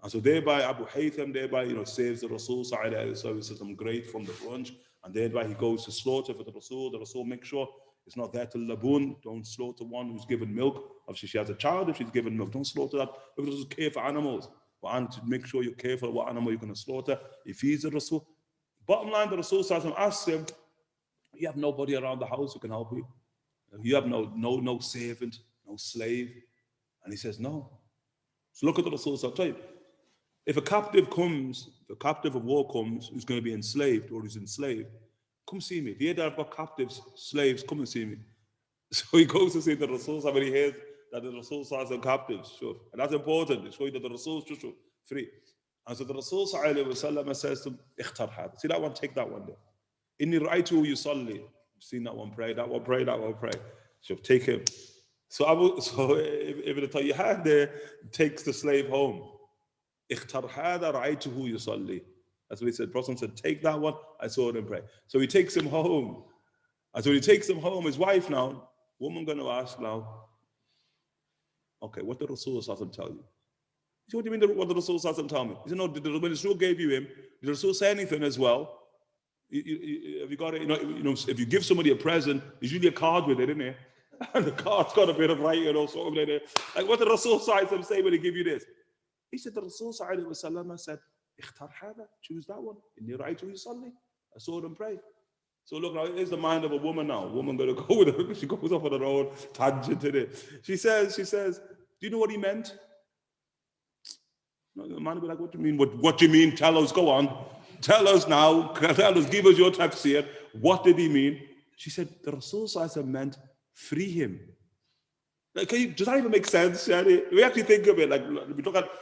And so thereby Abu Haytham, saves the Rasul sallallahu alaihi wasallam great from the plunge. And thereby he goes to slaughter for the Rasul. The Rasul makes sure it's not there to labun. Don't slaughter one who's given milk. Obviously, she has a child if she's given milk. Don't slaughter that. Because just care for animals. But to make sure you're careful what animal you're going to slaughter. He feeds the Rasul. Bottom line, the Rasul asks him, you have nobody around the house who can help you? You have no servant, no slave? And he says, no. So look at the Rasul. I'll tell you, if a captive of war comes, who's going to be enslaved or who's enslaved, come see me. If you hear that I've got captives, slaves, come and see me. So he goes to see the Rasul when he hears that the Rasul has some captives. Sure. And that's important. It's showing that the Rasul is free. And so the Rasul says to him, Ikhtar had. See that one? Take that one there. Inni ra'aytu yusalli. You've seen that one pray, that one pray, that one pray. So take him. So Ibn Tayyihan there takes the slave home. Ikhtar hada ra'aytuhu yusalli. That's what he said. Prophet said, take that one. I saw him pray. So he takes him home. And so he takes him home. His wife now, woman going to ask now, okay, what did Rasul tell you? He said, what do you mean what did Rasul tell me? He said, no, when Rasul gave you him, did Rasul say anything as well? Have you got it? If you give somebody a present, there's usually a card with it, isn't it? And the card's got a bit of writing or something like that. Like what did Rasul say when he give you this? He said, the Rasul said, Ikhtar hada, choose that one. Inni ra'aytu yusalli. I saw them pray. So look, now here's the mind of a woman now. Woman gonna go with her. She goes off on her own tangent in it. She says, do you know what he meant? No, the man will be like, what do you mean? What do you mean? Tell us, go on. Tell us now. Tell us, give us your tafsir. What did he mean? She said, the Rasul meant free him. Like, does that even make sense? We actually think of it, like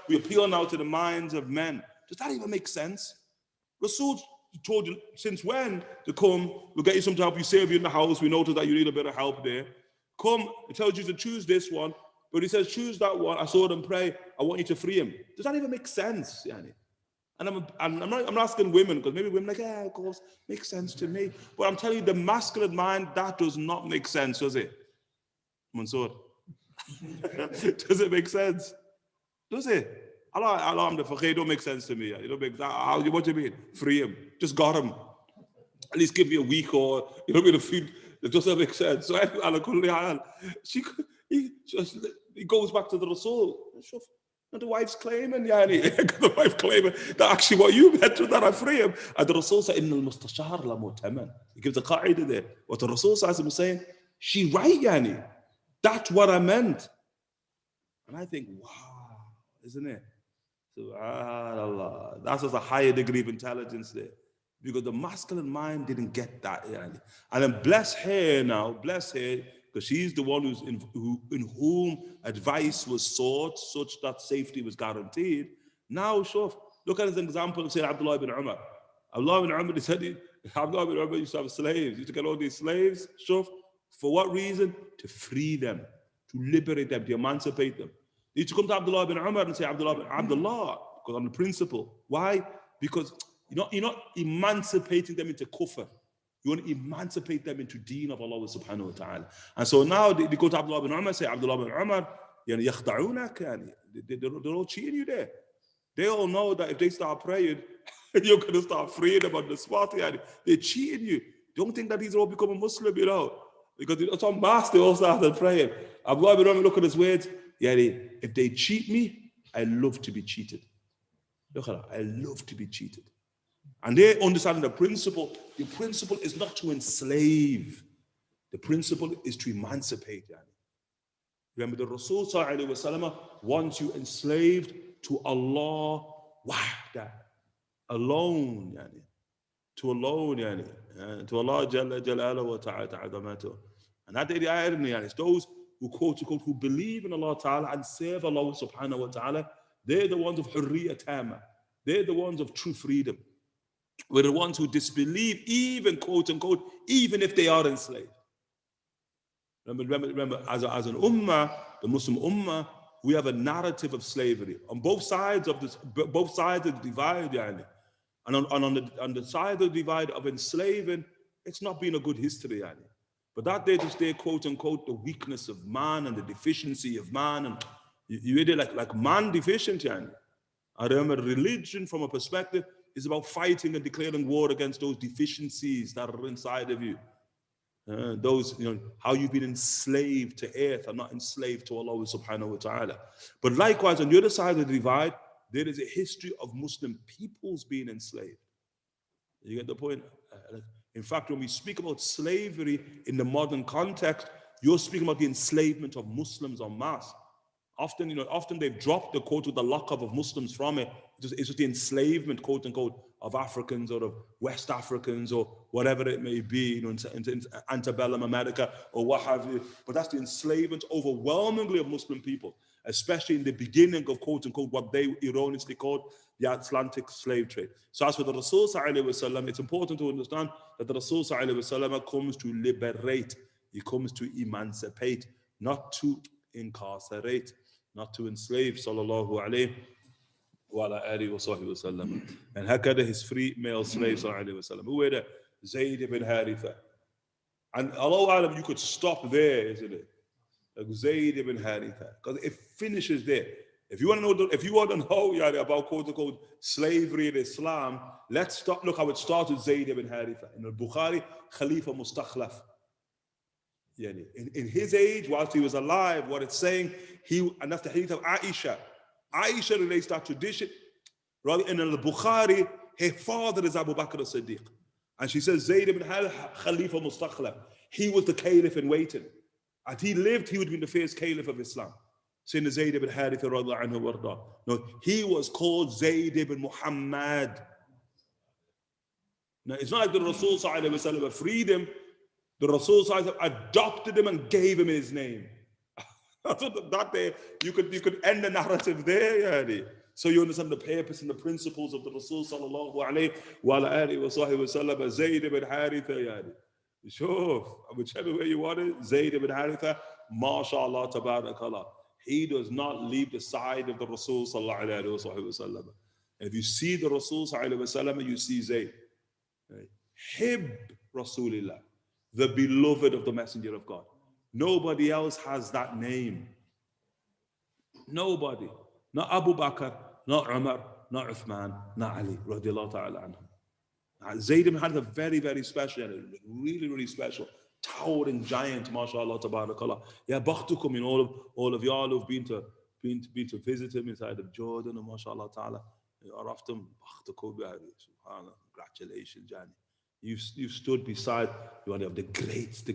we appeal now to the minds of men. Does that even make sense? Rasul told you since when to come, we'll get you some help, you save you in the house, we notice that you need a bit of help there. Come, it tells you to choose this one, but he says, choose that one, I saw them pray, I want you to free him. Does that even make sense? And I'm not asking women, because maybe women are like, yeah, of course, makes sense to me. But I'm telling you, the masculine mind, that does not make sense, does it? Mansoor? Does it make sense? Does it? Allah, the Fakir don't make sense to me. You don't make that. What do you mean? Free him. Just got him. At least give me a week or, the food. It doesn't make sense. So he goes back to the Rasul. And the wife's claiming, the wife claiming that actually what you meant was that I free him. And the Rasul said, Inna al-mustashar la mu'taman. He gives a qa'idah there. What the Rasul is saying, she right, That's what I meant. And I think, wow, isn't it? SubhanAllah. That's just a higher degree of intelligence there. Because the masculine mind didn't get that. And then bless her, because she's the one in whom advice was sought, such that safety was guaranteed. Now, look at an example of Sayyidina Abdullah ibn Umar. Abdullah ibn Umar, Abdullah ibn Umar used to have slaves. He used to get all these slaves, for what reason? To free them, to liberate them, to emancipate them. He used to come to Abdullah ibn Umar and say, Abdullah, because on the principle. Why? Because you're not emancipating them into kufr. You want to emancipate them into deen of Allah subhanahu wa ta'ala. And so now they go to Abdullah bin Umar, say, Abdullah bin Umar, يخدعونك, they're all cheating you there. They all know that if they start praying, you're going to start freeing them on the spot. They're cheating you. Don't think that these are all become a Muslim, because it's on mass, they all started praying. Abdullah bin Umar, look at his words. If they cheat me, I love to be cheated. Look at that. I love to be cheated. And they understand the principle is not to enslave. The principle is to emancipate. Remember, the Rasul sallallahu alaihi wasallam wants you enslaved to Allah wahda, alone, to Allah jalla jalaluhu wa ta'ala. And that the irony is those who quote unquote who believe in Allah ta'ala and serve Allah subhanahu wa ta'ala, they're the ones of hurriya tama. They're the ones of true freedom. We're the ones who disbelieve, even quote unquote, even if they are enslaved. Remember, as an ummah, the Muslim ummah, we have a narrative of slavery on both sides of the divide. And on the side of the divide of enslaving, it's not been a good history. But that they just quote unquote the weakness of man and the deficiency of man, and you really like man deficient. I remember religion from a perspective is about fighting and declaring war against those deficiencies that are inside of you. Those, how you've been enslaved to earth and not enslaved to Allah subhanahu wa ta'ala. But likewise, on the other side of the divide, there is a history of Muslim peoples being enslaved. You get the point? In fact, when we speak about slavery in the modern context, you're speaking about the enslavement of Muslims en masse. Often they've dropped the quote with the laqab of Muslims from it. It's just the enslavement, quote unquote, of Africans or of West Africans or whatever it may be, in antebellum America or what have you. But that's the enslavement overwhelmingly of Muslim people, especially in the beginning of, quote unquote, what they erroneously called the Atlantic slave trade. So as for the Rasul sallallahu alaihi wasallam, it's important to understand that the Rasul sallallahu alaihi wasallam comes to liberate. He comes to emancipate, not to incarcerate, not to enslave, sallallahu alayhi wa alihi wa sahbihi wa sallam. And hakada his free male slaves, sallallahu alayhi wa sallam. Who were they? Zayd ibn Harithah. And Allahu alam, you could stop there, isn't it? Like Zayd ibn Harithah, because it finishes there. If you want to know about quote unquote slavery in Islam, let's stop. Look how it started. Zayd ibn Harithah in al-Bukhari, Khalifa Mustakhlaf. In his age, whilst he was alive, what it's saying, and that's the hadith of Aisha. Aisha relates that tradition. Rather, in al-Bukhari, her father is Abu Bakr as-Siddiq. And she says, Zayd ibn Khalifa Mustakhlaf. He was the caliph in waiting. As he lived, he would be the first caliph of Islam. Saying Zayd ibn Harithah radiallahu anhu warda. No, he was called Zayd ibn Muhammad. Now, it's not like the Rasul sallallahu alaihi wasallam freed him. The Rasul adopted him and gave him his name. So that day, you could end the narrative there. So you understand the purpose and the principles of the Rasul sallallahu alayhi wa alihi wa sahbihi wa sallam. Zayd ibn Harithah. Sure, whichever way you want it, Zayd ibn Harithah, mashallah, tabarakallah. He does not leave the side of the Rasul sallallahu alayhi wa sahbihi wa sallam. If you see the Rasul sallallahu alayhi wa sallam, you see Zayd. Hib Rasulillah, the beloved of the Messenger of God. Nobody else has that name. Nobody. Not Abu Bakr, not Umar, not Uthman, not Ali, radiallahu ta'ala anhum. Zayd ibn Harithah, very, very special, really, really special. Towering giant, mashallah, tabarakallah. Yeah, bakhtukum, in all of y'all who've been to visit him inside of Jordan, and mashallah ta'ala. Araftum, bakhtukum, subhanallah, congratulations, Jani. You've stood beside one of the greats, the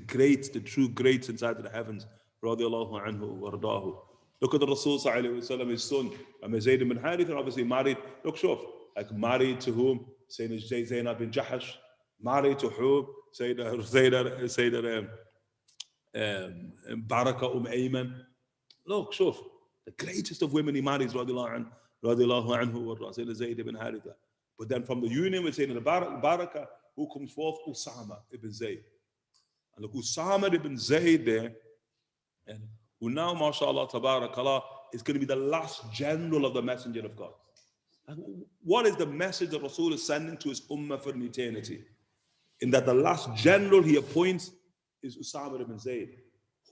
true greats inside of the heavens. Radiallahu anhu wardahu. Look at the Rasul sallallahu alaihi wasallam, his son, Zayd ibn Harithah, obviously married. Look, shuf, like married to whom? Sayyidina Zaynab bin Jahash. Married to whom? Sayyidina Baraka Ayman. Look, shuf, the greatest of women he marries, radiallahu anhu wardahu, Sayyidina Zayd ibn Harithah. But then from the union with Sayyidina Baraka, who comes forth? Usama ibn Zayd. And look, Usama ibn Zayd there, and who now, mashallah, tabarakallah, is going to be the last general of the Messenger of God. And what is the message that Rasul is sending to his ummah for eternity? in that the last general he appoints is Usama ibn Zayd,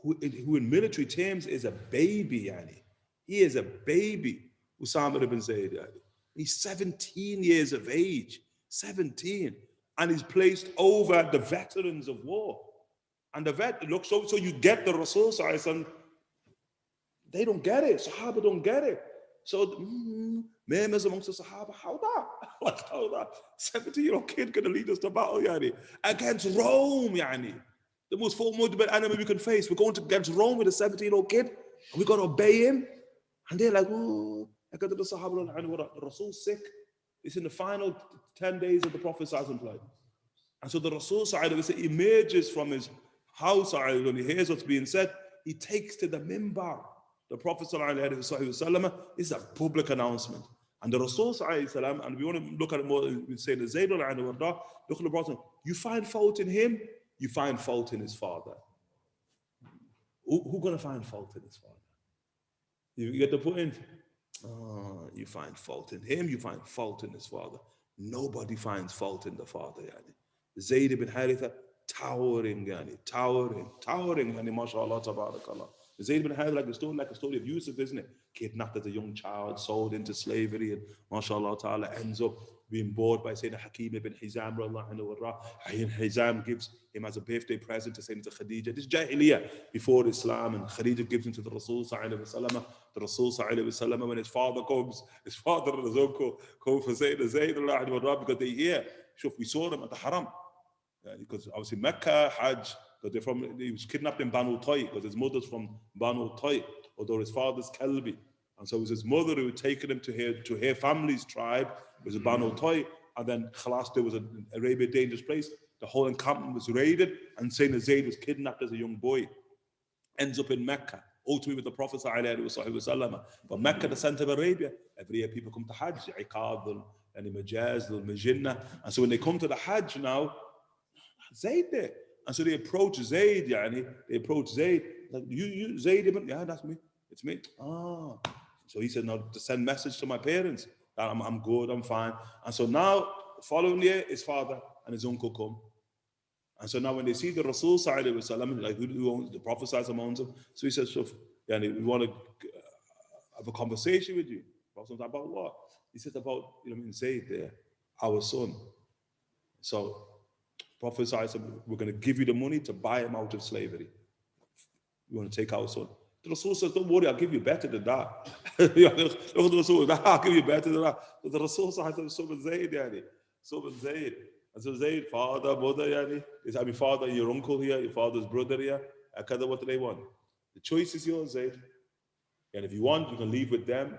who in military terms is a baby, yani. He is a baby, Usama ibn Zayd, yani. He's 17 years of age, 17, and he's placed over the veterans of war. And look, so you get the Rasul, they don't get it. Sahaba don't get it. So, members amongst the Sahaba, how that? What's how that? 17-year-old kid gonna lead us to battle, yani, against Rome, yani. The most formidable enemy we can face. We're going against Rome with a 17-year-old kid, and we got to obey him. And they're like, oh, I got the Sahaba, the Rasul's sick. It's in the final 10 days of the Prophet's life. And so the Rasul emerges from his house, when he hears what's being said, he takes to the mimbar. The Prophet is a public announcement. And the Rasul, and we want to look at it more, we say the Zayd look at the Prophet, you find fault in him, you find fault in his father. Who's going to find fault in his father? You get the point? Oh, you find fault in him, you find fault in his father. Nobody finds fault in the father. Yani. Zayd ibn Harithah, towering, yani, mashallah, tabarakallah. Zayd ibn Harithah, like a story of Yusuf, isn't it? Kidnapped as a young child, sold into slavery, and mashallah ta'ala ends up being bought by Sayyidina Hakim ibn Hizam, and Hizam gives him as a birthday present to Sayyidina Khadija. This Jahiliyyah before Islam, and Khadija gives him to the Rasul sallallahu alaihi wasallam. The Rasul sallallahu alaihi wasallam, when his father comes, his father and his uncle come for Sayyidina Zayd because they hear, we saw them at the Haram. Because obviously Mecca, Hajj, because he was kidnapped in Banu Tay, because his mother's from Banu Tay, although his father's Kalbi. And so it was his mother who had taken him to her family's tribe. It was a Banu Tay, and then Khalas, there was an Arabia dangerous place. The whole encampment was raided, and Sayyidina Zayd was kidnapped as a young boy. Ends up in Mecca, ultimately with the Prophet ﷺ. But Mecca, the center of Arabia, every year people come to Hajj, Iqad, and Majaz, Majinna. And so when they come to the Hajj now, Zayd there. And so they approach Zayd, like, you Zayd ibn, yeah, that's me, it's me. Ah. So he said, now to send message to my parents that I'm good, I'm fine. And so now, the following year, his father and his uncle come. And so now when they see the Rasul sallallahu alaihi wasallam, like who owns the Prophet owns him, so he says, we want to have a conversation with you. About what? He says about, Zayd there, our son. So Prophet said, we're going to give you the money to buy him out of slavery. We want to take our son. The Rasul says, don't worry, I'll give you better than that. I'll give you better than that. But the Rasul said, so Zayd, so Zayd. And so Zayd, father, mother, I mean, father, your uncle here, your father's brother here. What do they want? The choice is yours, Zayd. And if you want, you can leave with them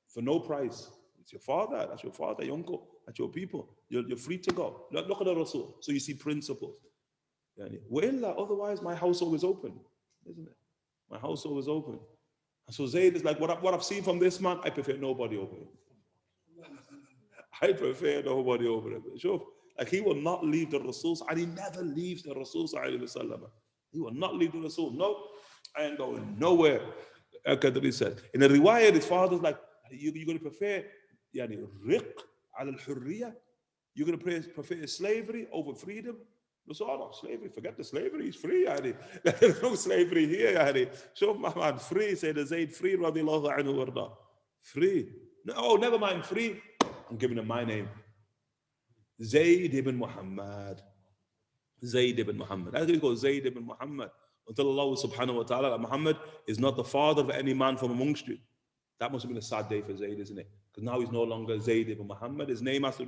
for no price. It's your father, that's your father, your uncle, that's your people. You're free to go. Look at the Rasul. So you see principles. Otherwise, my household is open, isn't it? My household is open. And so Zayd is like, what I've seen from this man, I prefer nobody over him. I prefer nobody over him. Sure. Like he will not leave the Rasul, and he never leaves the Rasul. He will not leave the Rasul. No, I ain't going nowhere. He said. In the riwayah, his father's like, you're going to prefer riq al-hurriya? You're going to prefer slavery over freedom? No, slavery, forget the slavery, he's free. There's no slavery here. Show my man, free, say the Zayd, free, radiallahu anhu warda. Free. No, never mind, free. I'm giving him my name. Zayd ibn Muhammad. Zayd ibn Muhammad. That's going to go Zayd ibn Muhammad. Until Allah subhanahu wa ta'ala, Muhammad is not the father of any man from amongst you. That must have been a sad day for Zayd, isn't it? Because now he's no longer Zayd ibn Muhammad. His name has to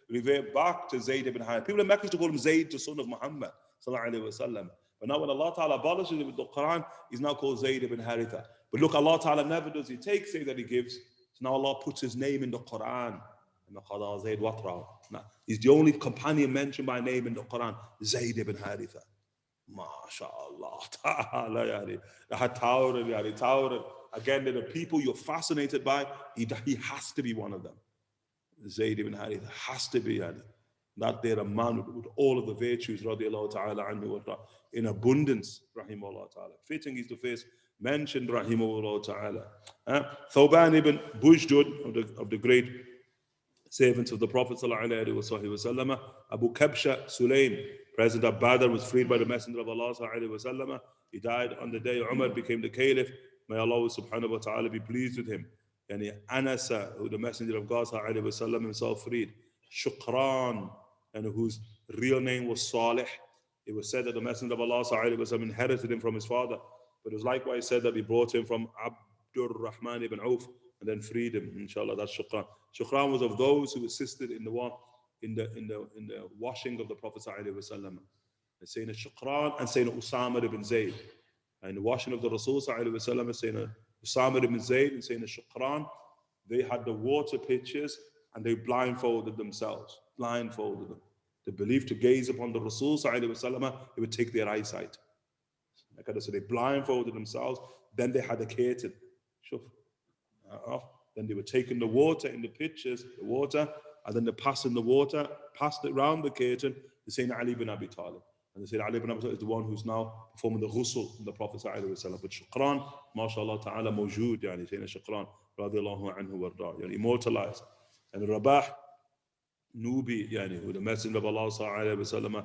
revert back to Zayd ibn Harithah. People in Mecca used to call him Zayd, the son of Muhammad, sallallahu alayhi wa sallam. But now when Allah Ta'ala abolishes it with the Quran, he's now called Zayd ibn Harithah. But look, Allah Ta'ala never does. He takes Zayd that he gives. So now Allah puts his name in the Quran. He's the only companion mentioned by name in the Quran, Zayd ibn Harithah. MashaAllah Ta'ala. Again, they're the people you're fascinated by. He has to be one of them. Zayd ibn Harithah has to be. That they're a man with all of the virtues, radiallahu ta'ala anhu, in abundance, rahimahullah ta'ala. Fitting is the first mentioned, rahimahullah ta'ala. Thawban ibn Bujdud of the great servants of the Prophet ﷺ. Abu Kabsha Sulaim, president of Badr, was freed by the Messenger of Allah ﷺ. He died on the day Umar became the caliph. May Allah subhanahu wa ta'ala be pleased with him. Yani Anasa, who the Messenger of God ﷺ himself freed. Shukran, and whose real name was Salih. It was said that the Messenger of Allah ﷺ inherited him from his father, but it was likewise said that he brought him from Abdurrahman ibn Auf and then freed him. Inshallah, that's Shukran. Shukran was of those who assisted in the washing of the Prophet ﷺ. Sayyidina Shukran and Sayyidina Usama ibn Zayd. And the washing of the Rasul ﷺ, Sayyidina Usama ibn Zayd and Sayyidina Shukran, they had the water pitchers and they blindfolded themselves. Blindfolded them. They believed to gaze upon the Rasul ﷺ, it would take their eyesight. So they blindfolded themselves. Then they had a curtain. Then they were taking the water in the pitchers, the water, and then they passed in the water, passed it around the curtain to Sayyidina Ali ibn Abi Talib. And they said Ali ibn Abi Talib is the one who's now performing the ghusl in the Prophet ﷺ. But Shukran, mashallah ta'ala, mawjood, yani Sayyidina Shukran, radiallahu anhu warda, yani immortalized. And Rabah, Nubi, yani, who the Messenger of Allah ﷺ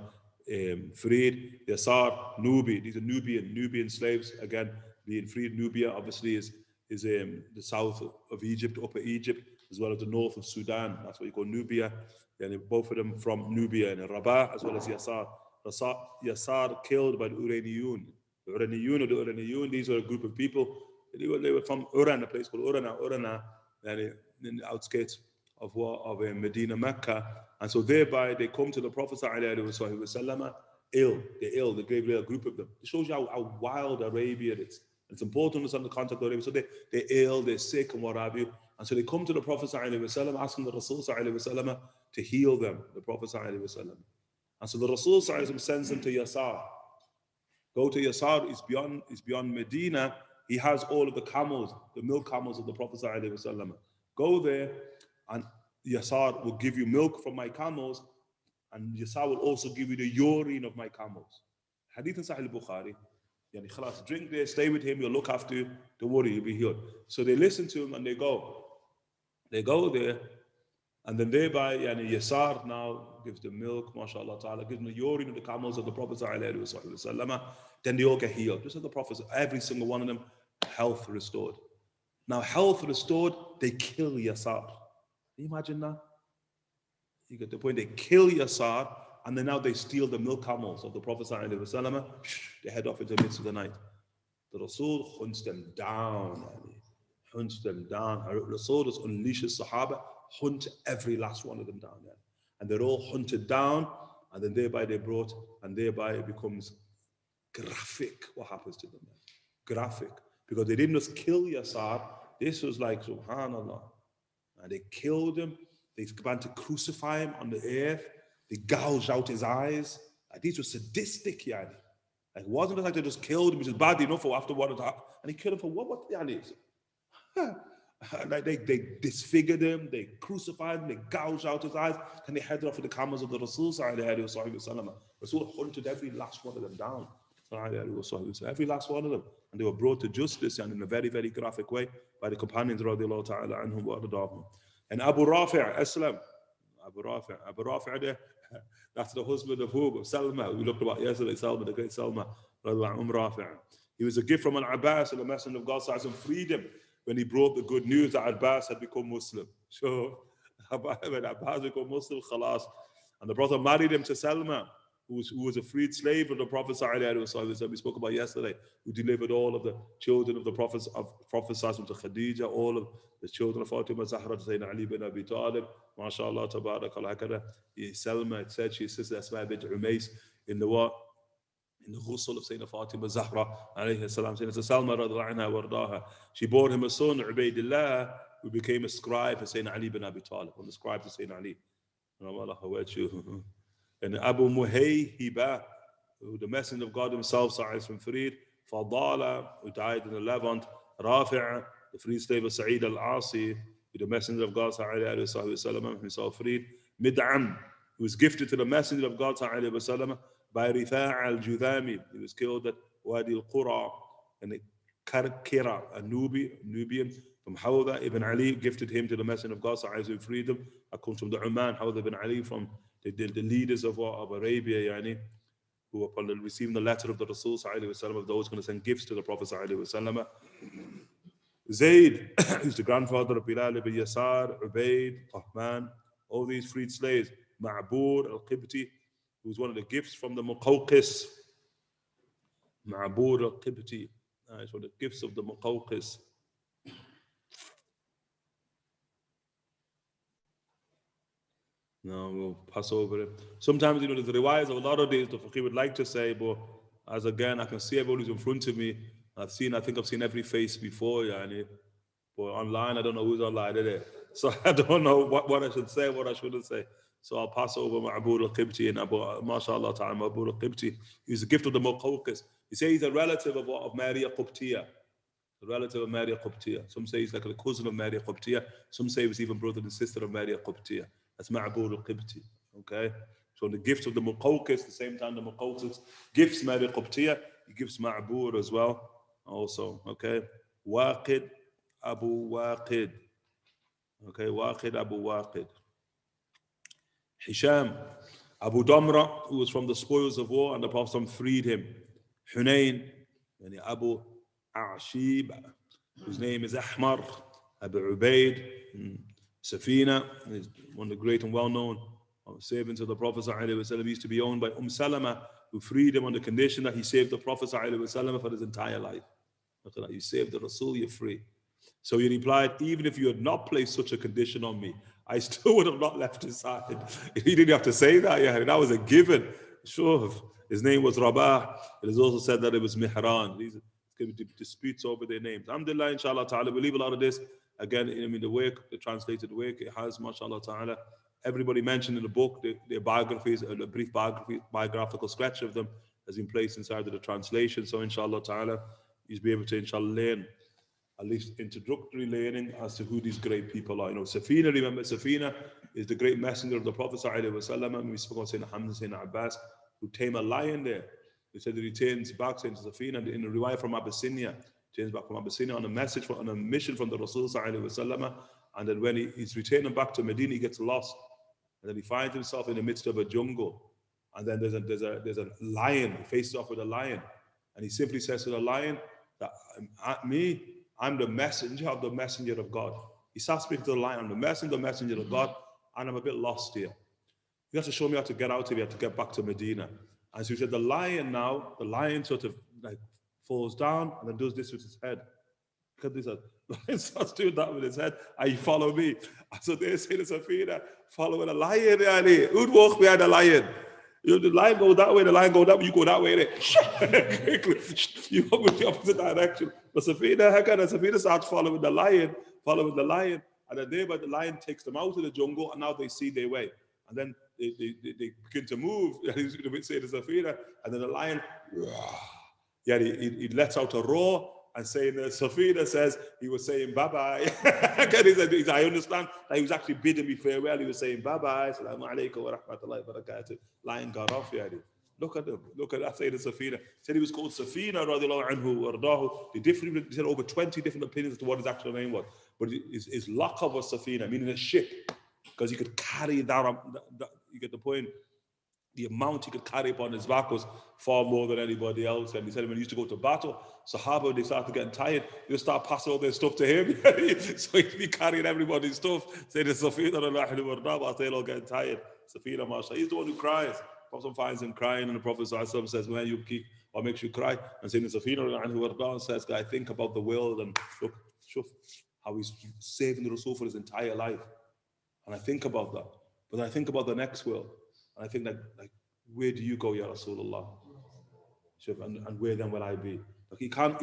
freed. Yasar, Nubi, these are Nubian slaves, again, being freed. Nubia obviously is the south of Egypt, Upper Egypt, as well as the north of Sudan. That's what you call Nubia. And both of them from Nubia, and Rabah as well as Yasar. Yasar killed by the Uraniyun. The Uraniyun, these were a group of people. They were from Uran, a place called Urana, and in the outskirts of Medina, Mecca. And so thereby they come to the Prophet ﷺ ill. They're ill. They gave a group of them. It shows you how wild Arabia is. It's important to understand the context of Arabia. So they're ill, they're sick, and what have you. And so they come to the Prophet ﷺ, asking the Rasul ﷺ to heal them. The Prophet ﷺ. And so the Rasul ﷺ sends them to Yasar. Go to Yasar. It's beyond Medina. He has all of the camels, the milk camels of the Prophet ﷺ. Go there, and Yasar will give you milk from my camels, and Yasar will also give you the urine of my camels. Hadith in Sahih al-Bukhari. Yani, khalas, drink there, stay with him, he'll look after you, don't worry, you'll be healed. So they listen to him and they go. They go there, and then thereby, yani, Yasar now gives them milk, mashallah ta'ala, gives them the urine of the camels of the Prophet ﷺ. Then they all get healed. Just as the Prophet, every single one of them, health restored. Now, health restored, they kill Yasar. Can you imagine that? You get the point. They kill Yasar, and then now they steal the milk camels of the Prophet ﷺ. They head off into the midst of the night. The Rasul hunts them down. Hunts them down. Rasul just unleashes Sahaba, hunt every last one of them down. And they're all hunted down, and then thereby they're brought, and thereby it becomes graphic what happens to them. Graphic. Because they didn't just kill Yasar. This was like, subhanallah. And they killed him. They began to crucify him on the earth. They gouged out his eyes. Like, these were sadistic, yani. Like, it wasn't just like they just killed him, which is bad enough for after what had happened. And he killed him for what yani? Like they disfigured him, they crucified him, they gouged out his eyes, and they headed off with the camels of the Rasul. Rasul hunted every last one of them down. Every last one of them. And they were brought to justice, and in a very, very graphic way, by the companions radiallahu ta'ala anhum wa ardahum. And Abu Rafi' Islam. Abu Rafi', that's the husband of who? Salma. We looked about yesterday, Salma, the great Salma. Rafi'. He was a gift from an Abbas, and the Messenger of God freed him when he brought the good news that Abbas had become Muslim. So when Abbas became Muslim, khalas. And the Prophet married him to Salma, who was a freed slave of the Prophet ﷺ, we spoke about yesterday, who delivered all of the children of the Prophet to Khadija, all of the children of Fatima Zahra to Sayyidina Ali ibn Abi Talib, mashallah, tabarakallah. Salma, it said, she assisted Asma bint Umays in the what? In the ghusl of Sayyidina Fatima Zahra, alayhi salam. Sayyidina Salma radiallahu anha wardaha. She bore him a son, Ubaydillah, who became a scribe for Sayyidina Ali ibn Abi Talib, one of the scribes of Sayyidina Ali. And Abu Muhayhiba, who the Messenger of God himself from freed, Fadala, who died in the Levant, Rafi', the free slave of Sa'id al-Asi, who the Messenger of God himself freed, Mid'am, who was gifted to the Messenger of God by Rifaa al-Judhami. He was killed at Wadi al-Qura, and a Nubian from Hawda. Ibn Ali gifted him to the Messenger of God, who freed him. A that comes from the Uman, Hamza ibn Ali, from the leaders of Arabia, yani, who upon receiving the letter of the Rasul of those going to send gifts to the Prophet Zayd is the grandfather of Bilal ibn Yasar, Ubayd, Rahman, all these freed slaves. Ma'bur al-Qibti, who was one of the gifts from the Muqawqis. Ma'bur al-Qibti, it's one of the gifts of the Muqawqis. No, we'll pass over it. Sometimes, there's the riwayas of a lot of days the faqih would like to say, but as again, I can see everyone who's in front of me. I think I've seen every face before, yani. But online, I don't know who's online, is it? So I don't know what I should say, what I shouldn't say. So I'll pass over Ma'bur al-Qibti and mashallah ta'ala, Ma'bur al-Qibti. He's a gift of the Muqawqis. He says he's a relative of Mary Qibtiyah. The relative of Mary Qibtiyah. Some say he's like a cousin of Mary Qibtiyah. Some say he was even brother and sister of Mary Qibtiyah. That's Ma'bur al-Qibti. Okay? So the gifts of the Muqawqis, the same time the Muqawqis gifts Mary Qibtiyah, he gives Ma'bur as well. Also, okay? Waqid Abu Waqid. Okay, Waqid Abu Waqid. Hisham Abu Damra, who was from the spoils of war, and the Prophet freed him. Hunayn, yani Abu Ashib, whose name is Ahmar. Abu Ubaid. Safina is one of the great and well-known servants of the Prophet ﷺ. He used to be owned by Salama, who freed him on the condition that he saved the Prophet ﷺ for his entire life. You saved the Rasul, you're free. So he replied, even if you had not placed such a condition on me, I still would have not left his side. He didn't have to say that, yeah. That was a given. Sure. His name was Rabā. It is also said that it was Mihran. These could be disputes over their names. Alhamdulillah, inshallah ta'ala, we'll leave a lot of this. Again, the work, the translated work, it has, mashallah ta'ala, everybody mentioned in the book, their biographies, a brief biographical sketch of them has been placed inside of the translation. So inshallah ta'ala, you'll be able to, inshallah, learn at least introductory learning as to who these great people are. Safina, remember, Safina is the great messenger of the Prophet ﷺ, and we spoke about Sayyidina Hamza, Sayyidina Abbas, who tamed a lion there. He said that he turns back into Safina in a riwayah from Abyssinia, turns back from Abyssinia on a mission from the Rasul ﷺ, and then when he's returning back to Medina, he gets lost, and then he finds himself in the midst of a jungle, and then there's a lion, he faces off with a lion, and he simply says to the lion that I'm the messenger of God. He starts speaking to the lion, I'm the messenger of God, and I'm a bit lost here. You have to show me how to get out of here, to get back to Medina. And so he said, the lion sort of like falls down and then does this with his head. Look at this. The lion starts doing that with his head, and you follow me. And so they say to Safina, following a lion, yani. Who'd walk behind a lion? The lion go that way, the lion go that way, you go that way. Quickly, you go with the opposite direction. But Safina starts following the lion, and then the lion takes them out of the jungle, and now they see their way. And then they begin to move, and he's going to say to Safina, and then the lion, he lets out a roar, and saying that Safina says he was saying bye-bye. I understand that he was actually bidding me farewell. He was saying bye-bye. Assalamu alaikum wa rahmatullahi wa barakatuh. Lion got off. Look at him. Look at that Sayyidina Safina. Said he was called Safina radiallahu anhu wardahu. He said over 20 different opinions as to what his actual name was. But his laqab was Safina, meaning a ship, because he could carry that. You get the point. The amount he could carry upon his back was far more than anybody else. And he said when he used to go to battle, Sahaba, they started getting tired, they would start passing all their stuff to him. So he'd be carrying everybody's stuff. Say to Safina, they're all getting tired. Safina, mashallah, he's the one who cries. The Prophet finds him crying, and the Prophet says, when you keep, what makes you cry? And saying Safina says, I think about the world, and look, how he's saving the Rasul for his entire life. And I think about that. But I think about the next world. And I think like, where do you go, Ya Rasulullah? And where then will I be? Like he can't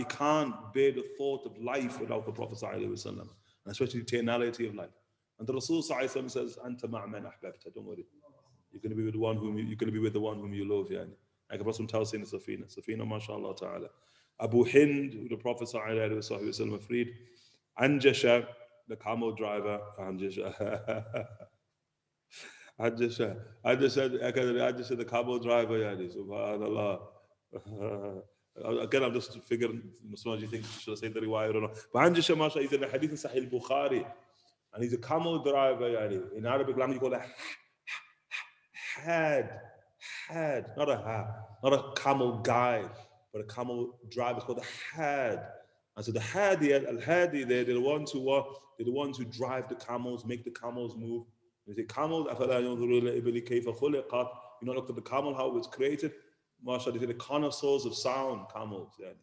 bear the thought of life without the Prophet ﷺ, and especially the eternality of life. And the Rasul ﷺ says, "Anta ma'a man ahbabta." Don't worry, you're going to be with the one whom you love. Yani. Like the Prophet tells Safina, mashallah ta'ala. Abu Hind, who the Prophet ﷺ freed. Anjasha, the camel driver. Anjasha, the camel driver. Yani. Subhanallah. Again, I'm just figuring, sometimes you think, should I say the riwayah or not? But Anjasha, mashallah, is in the hadith in Sahih Bukhari. And he's a camel driver, yani. In Arabic language, you call it had, not a camel guide, but a camel driver. It's called the had. And so the hadi, al-hadi, they're the ones who drive the camels, make the camels move. They say camels, you know, look at the camel, how it was created. Mashallah, they say the connoisseurs of sound, camels. Yeah.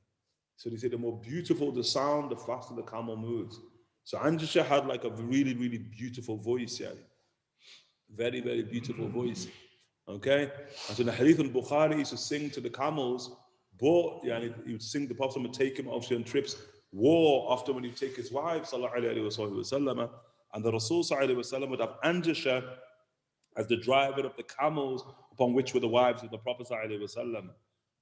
So they say the more beautiful the sound, the faster the camel moves. So Anjasha had like a really, really beautiful voice. Yeah. Very, very beautiful voice. Okay? And so the Hadith al-Bukhari used to sing to the camels, but he would sing, the Prophet would take him obviously on trips, war after when he'd take his wife, sallallahu alayhi wa sallam, and the Rasul sallallahu alayhi wa sallam would have Anjasha as the driver of the camels upon which were the wives of the Prophet sallallahu alayhi wa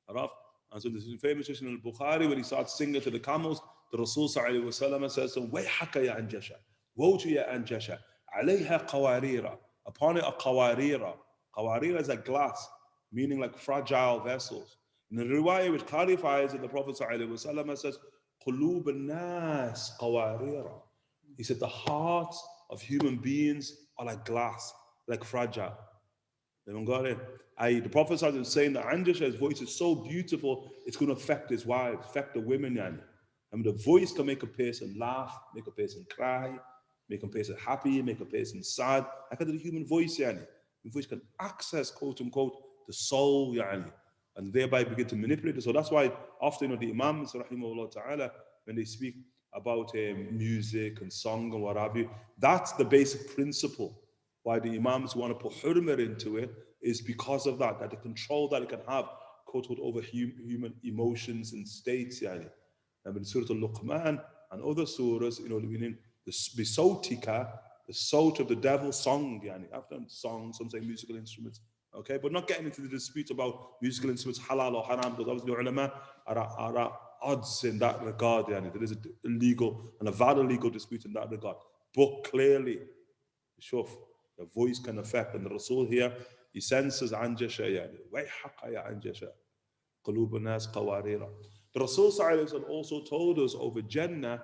sallam. And so this is famous in al-Bukhari, when he starts singing to the camels, the Rasul sallallahu alayhi wa sallam says to him, وَيْحَكَ يَا أَنْجَشَ, woe to ya Anjasha, عَلَيْهَا قَوَارِيرًا, upon it a qawarira. Qawarira is a glass, meaning like fragile vessels. In the riwayah which clarifies it, the Prophet ﷺ says, قُلُوبَ النَّاسِ قَوَارِيرًا. He said the hearts of human beings are like glass, like fragile. Everyone got it? The Prophet ﷺ is saying that Anjasha's voice is so beautiful, it's going to affect his wives, affect the women. I mean, the voice can make a person laugh, make a person cry, make a person happy, make a person sad. I got the human voice, The voice can access, quote unquote, the soul, and thereby begin to manipulate it. So that's why often, the Imams, rahimahullah ta'ala, when they speak about music and song and what have you, that's the basic principle. Why the Imams want to put hurmah into it is because of that the control that it can have, quote unquote, over human emotions and states, And in Surah Al-Luqman and other surahs, meaning the bisotika, the salt of the devil, song, I've done songs, some say musical instruments, okay, but not getting into the dispute about musical instruments, halal or haram, because obviously the ulama are at odds in that regard, There is a legal and a valid legal dispute in that regard. But clearly, shuf, the voice can affect, and the Rasul here, he senses Anjasha, Wayhaqa ya Anjasha, qulub an-nas qawarira. The Rasul also told us over Jannah,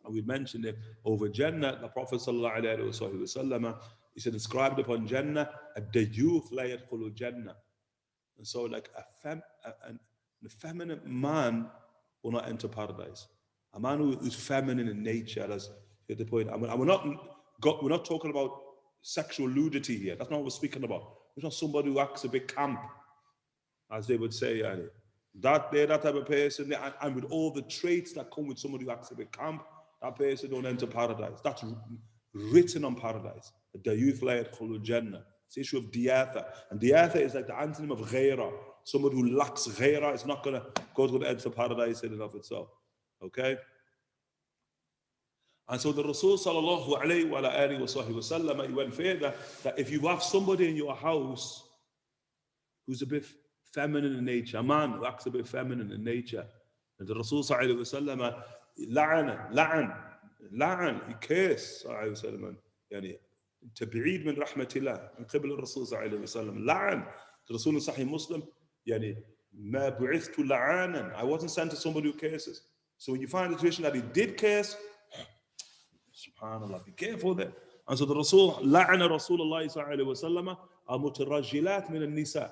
and we mentioned it, over Jannah, the Prophet sallallahu alayhi wa sallam, he said, inscribed upon Jannah, ad-dayuth la yadkhulu Jannah. And so like an effeminate man will not enter paradise. A man who is feminine in nature, that's the point. And we're not talking about sexual nudity here. That's not what we're speaking about. It's not somebody who acts a bit camp, as they would say. That type of person, and with all the traits that come with somebody who acts a bit camp, that person don't enter paradise. That's written on paradise. The youth khulu Jannah. It's the issue of diyatha. And diyatha is like the antonym of ghaira. Somebody who lacks ghaira is not going to enter paradise in and of itself. Okay? And so the Rasul sallallahu alayhi wa alihi wa sallam, he went further, that if you have somebody in your house who's a bit feminine in nature, a man who acts a bit feminine in nature, and the Rasul sallallahu alayhi wa sallam, la'an, he cursed sallallahu alayhi wa sallam, تبعيد من رحمة الله من قبل الرسول صلى الله عليه وسلم. لعن. The Rasul in Sahih Muslim, ما بعثت لعانا. I wasn't sent to somebody who curses. So when you find a situation that he did curse, subhanallah, be careful there. And so the Rasul, لعن رسول الله صلى الله عليه وسلم المترجلات من النساء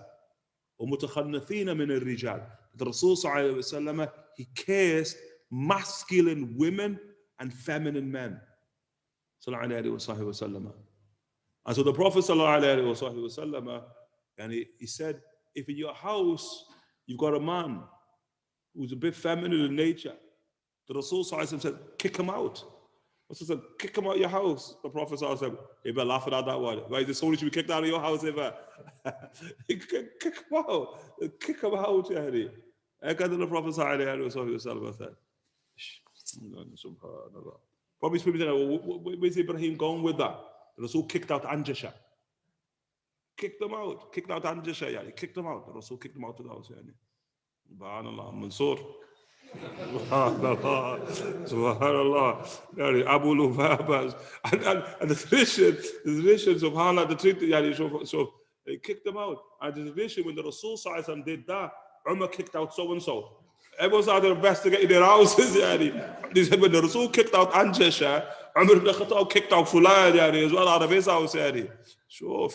ومتخنثين من الرجال. The Rasul صلى الله عليه وسلم, he cursed masculine women and feminine men. صلى الله عليه وسلم. And so the Prophet ﷺ, and he said, if in your house you've got a man who's a bit feminine in nature, the Rasul ﷺ said, kick him out. Rasul said, kick him out of your house. The Prophet ﷺ said, you better laugh at that one. Why is somebody should be kicked out of your house ever? Kick him out. Kick him out, yani. And the Prophet ﷺ said, subhanallah. Probably people say, where's Ibrahim going with that? The Rasul kicked out Anjasha. Kicked them out. Kicked out Anjasha. He kicked them out. The Rasul kicked them out of the house. Subhanallah. Mansoor. Subhanallah. Subhanallah. Abu Lubaba. And the tradition, subhanallah, the tradition, so they kicked them out. And the tradition, when the Rasul did that, Umar kicked out so-and-so. Everyone's out there investigating their houses. They said when the Rasul kicked out Anjasha, Umar ibn Khattab kicked out Fulan as well out of his house. Sure,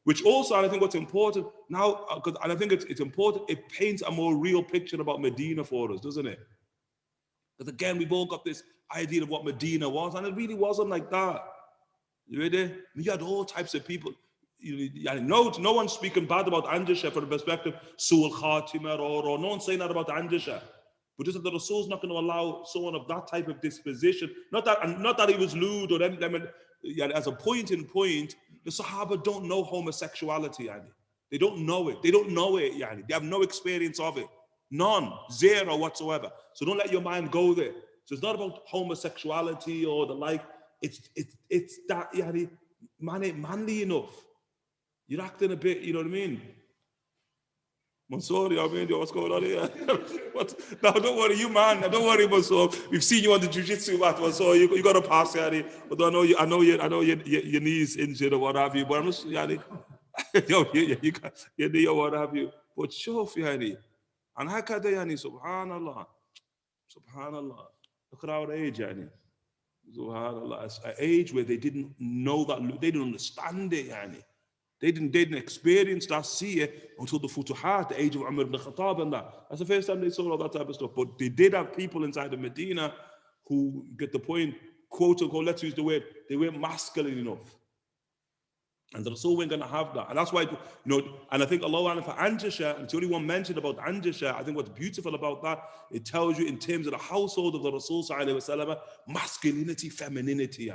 which also, I think what's important now, and I think it's important, it paints a more real picture about Medina for us, doesn't it? Because again, we've all got this idea of what Medina was, and it really wasn't like that. You ready? You had all types of people. No one's speaking bad about Anjasha from the perspective Su'al Khatima or no one's saying that about Anjasha. But just that the Rasul's not going to allow someone of that type of disposition. Not that he was lewd or anything. As a point in point, the Sahaba don't know homosexuality. They don't know it. They don't know it. They have no experience of it. None. Zero whatsoever. So don't let your mind go there. So it's not about homosexuality or the like. It's that man ain't manly enough. You're acting a bit, you know what I mean? Mansour, what's going on here? No, don't worry, you man. Don't worry, Mansour. We've seen you on the jiu-jitsu mat, Mansour. You got to pass, But I know your knees injured or what have you. But I'm just, you knee or what have you. But sure, and how can they, subhanallah. Look at our age, subhanallah. It's an age where they didn't know that, they didn't understand it, They didn't experience that seer until the Futuhat, the age of Umar ibn Khattab and that. That's the first time they saw all that type of stuff. But they did have people inside of Medina who get the point, quote unquote, let's use the word, they weren't masculine enough. And the Rasul weren't going to have that. And that's why, and I think Allah for Anjasha, and it's the only one mentioned about Anjasha, I think what's beautiful about that, it tells you in terms of the household of the Rasul masculinity, femininity,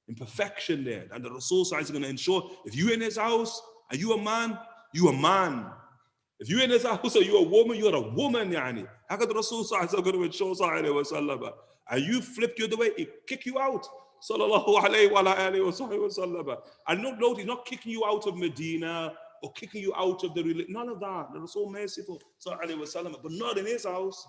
in perfection there. And the Rasul is going to ensure, if you're in his house, are you a man? You a man. If you're in his house, are you a woman? You're a woman, How could the Rasul going to ensure, and you flipped the other way, he kick you out. Sallallahu alayhi wa alayhi wa sallam. And note, he's not kicking you out of Medina or kicking you out of the religion. None of that. The Rasul merciful, sallallahu alayhi wa sallam, but not in his house.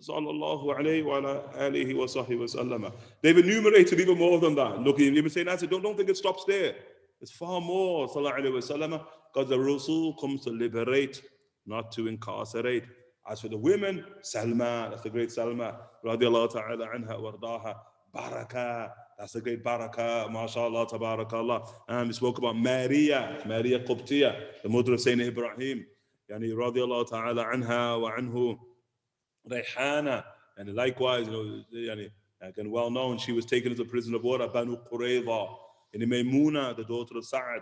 Sallallahu alayhi wa alihi wa sallam. They've enumerated even more than that. Look, even saying that, don't think it stops there. It's far more, sallallahu alayhi wa sallam, because the Rasul comes to liberate, not to incarcerate. As for the women, Salma, that's the great Salma, radiallahu ta'ala anha wa ardaha, Baraka, that's the great Baraka, mashallah, tabarakallah. And we spoke about Maria Qubtiya, the mother of Sayyidina Ibrahim, radiallahu ta'ala anha wa anhu. Rayhana, and likewise, again, well known, she was taken as a prisoner of war at Banu Qurayza, and Maymuna, the daughter of Sa'ad,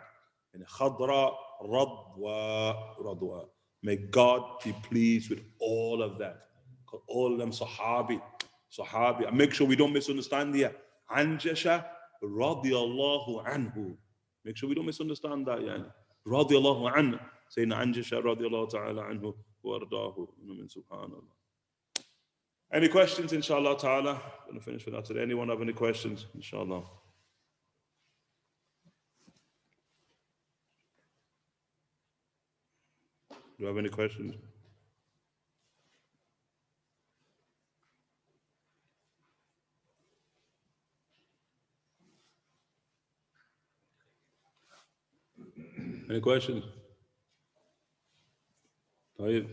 and Khadra, Radwa. May God be pleased with all of that. All of them Sahabi. And make sure we don't misunderstand here. Anjasha, radiyallahu anhu. Make sure we don't misunderstand that, Radiyallahu anhu. Saying Anjasha, radiyallahu ta'ala anhu, wa ardahu. Subhanallah. Any questions, inshallah ta'ala? I'm going to finish with that today. Anyone have any questions, inshallah? Do you have any questions? Any questions? Once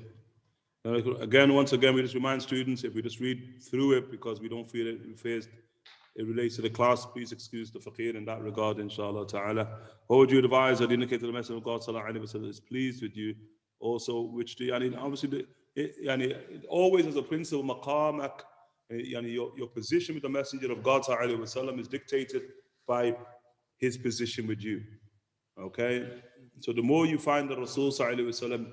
again, we just remind students, if we just read through it because we don't feel it relates to the class, please excuse the faqir in that regard, inshallah ta'ala. What would you advise? I'd indicate to the Messenger of God, sallallahu alayhi wa sallam, is pleased with you. Also, which obviously, always as a principle, maqamak, your position with the Messenger of God, sallallahu alayhi wa sallam, is dictated by his position with you. Okay? So the more you find the Rasul, sallallahu alayhi wa sallam,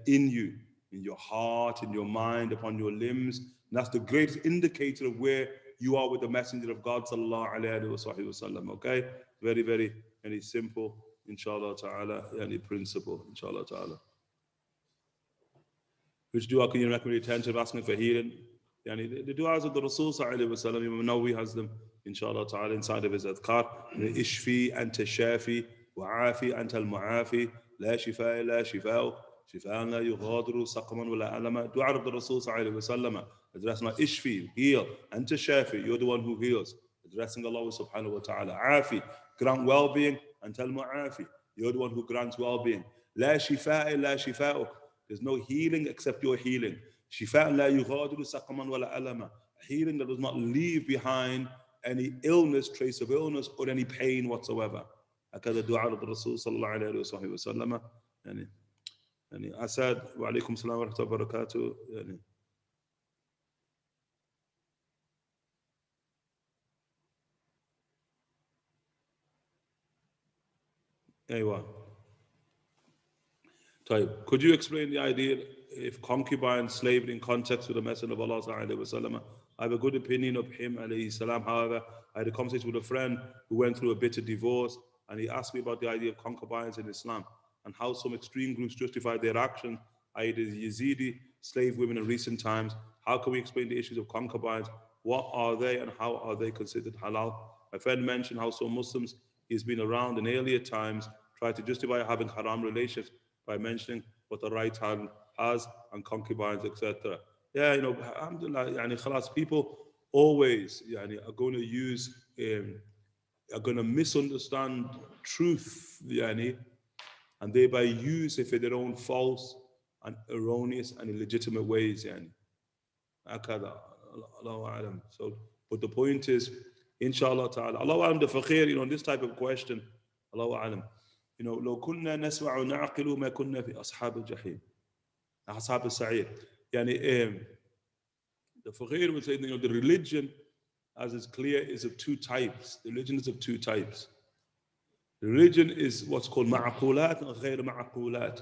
in you, in your heart, in your mind, upon your limbs, and that's the greatest indicator of where you are with the Messenger of God, sallallahu alayhi wa sallam. Okay? Very, very, very simple, inshallah ta'ala, principle, inshallah ta'ala. Which dua can you recommend attention asking for healing? The du'as of the Rasul sallallahu alayhi wa sallam, Imam Nawawi has them, inshallah ta'ala, inside of his adhkar. Ishfi anta shafi wa afi anta al-mu'afi la shifa illa shifa'u shifa'an la yughadiru saqaman wa la alama. Dua of the Rasul sallallahu alayhi wa sallam, addressing ishfi, heal, anta shafi, you're the one who heals, addressing Allah subhanahu wa ta'ala. Afi, grant well-being, anta al-mu'afi, you're the one who grants well-being. La shifa illa shifa'u, There's no healing except your healing. شفاء لا يغادر سقما ولا ألما. Healing that does not leave behind any illness, trace of illness, or any pain whatsoever. هكذا دعاء الرسول صلى الله عليه وصحبه وسلم. يعني أسد وعليكم السلام ورحمة الله وبركاته. يعني أيوة. طيب, could you explain the idea if concubine slavery in context with the Messenger of Allah sallallahu alaihi wasallam? I have a good opinion of him alayhi salam. However, I had a conversation with a friend who went through a bitter divorce, and he asked me about the idea of concubines in Islam and how some extreme groups justify their action, i.e. the Yazidi slave women in recent times. How can we explain the issues of concubines? What are they and how are they considered halal? My friend mentioned how some Muslims he's been around in earlier times tried to justify having haram relations by mentioning what the right hand has and concubines, etc. Yeah, you know, alhamdulillah, yani khalas, people always yani, are going to use, are going to misunderstand truth, yani, and thereby use it for their own false and erroneous and illegitimate ways. Yani. So, but the point is, inshallah ta'ala, Allahu alam, the faqir, you know, this type of question, Allahu alam, you know, لو كنا نسمع ونعقل ما كنا في أصحاب الجحيم أصحاب السعير. يعني the faqir would say, you know, the religion, as is clear, is of two types. The religion is of two types. The religion is what's called ma'qulat and غير ma'qulat.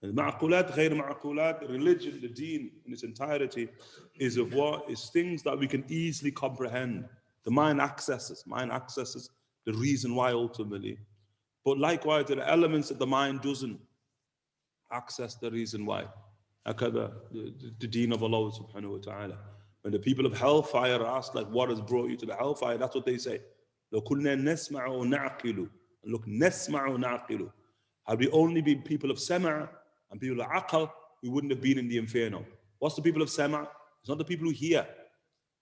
And ma'qulat, غير ma'qulat, the religion, the deen in its entirety is of what? Is things that we can easily comprehend. The mind accesses the reason why ultimately. But likewise, there are elements that the mind doesn't access the reason why. The deen of Allah subhanahu wa ta'ala. When the people of hellfire are asked, like, what has brought you to the hellfire? That's what they say. لو كنا نسمع ونعقل. Look, نسمع ونعقل. Had we only been people of sama' and people of aql, we wouldn't have been in the inferno. What's the people of sama'? It's not the people who hear.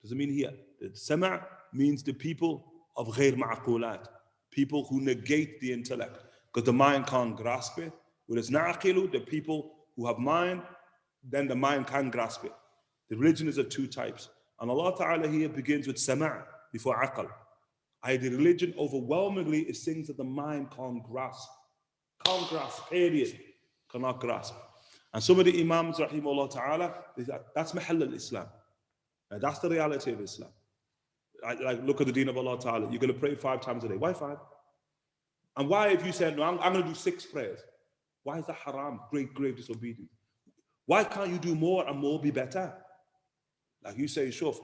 Doesn't mean hear. The sama' means the people of غير معقولات. People who negate the intellect, because the mind can't grasp it. Whereas na'aqilu, the people who have mind, then the mind can grasp it. The religion is of two types. And Allah Ta'ala here begins with sama' before aql. The religion overwhelmingly is things that the mind can't grasp. Can't grasp, period. Cannot grasp. And some of the Imams, rahimahullah Ta'ala, that's mahal al-Islam. That's the reality of Islam. Like, look at the deen of Allah Ta'ala. You're going to pray 5 times a day. Why 5? And why, if you said, no, I'm going to do 6 prayers? Why is that haram? Great, grave disobedience. Why can't you do more and more be better? Like you say, Shuf,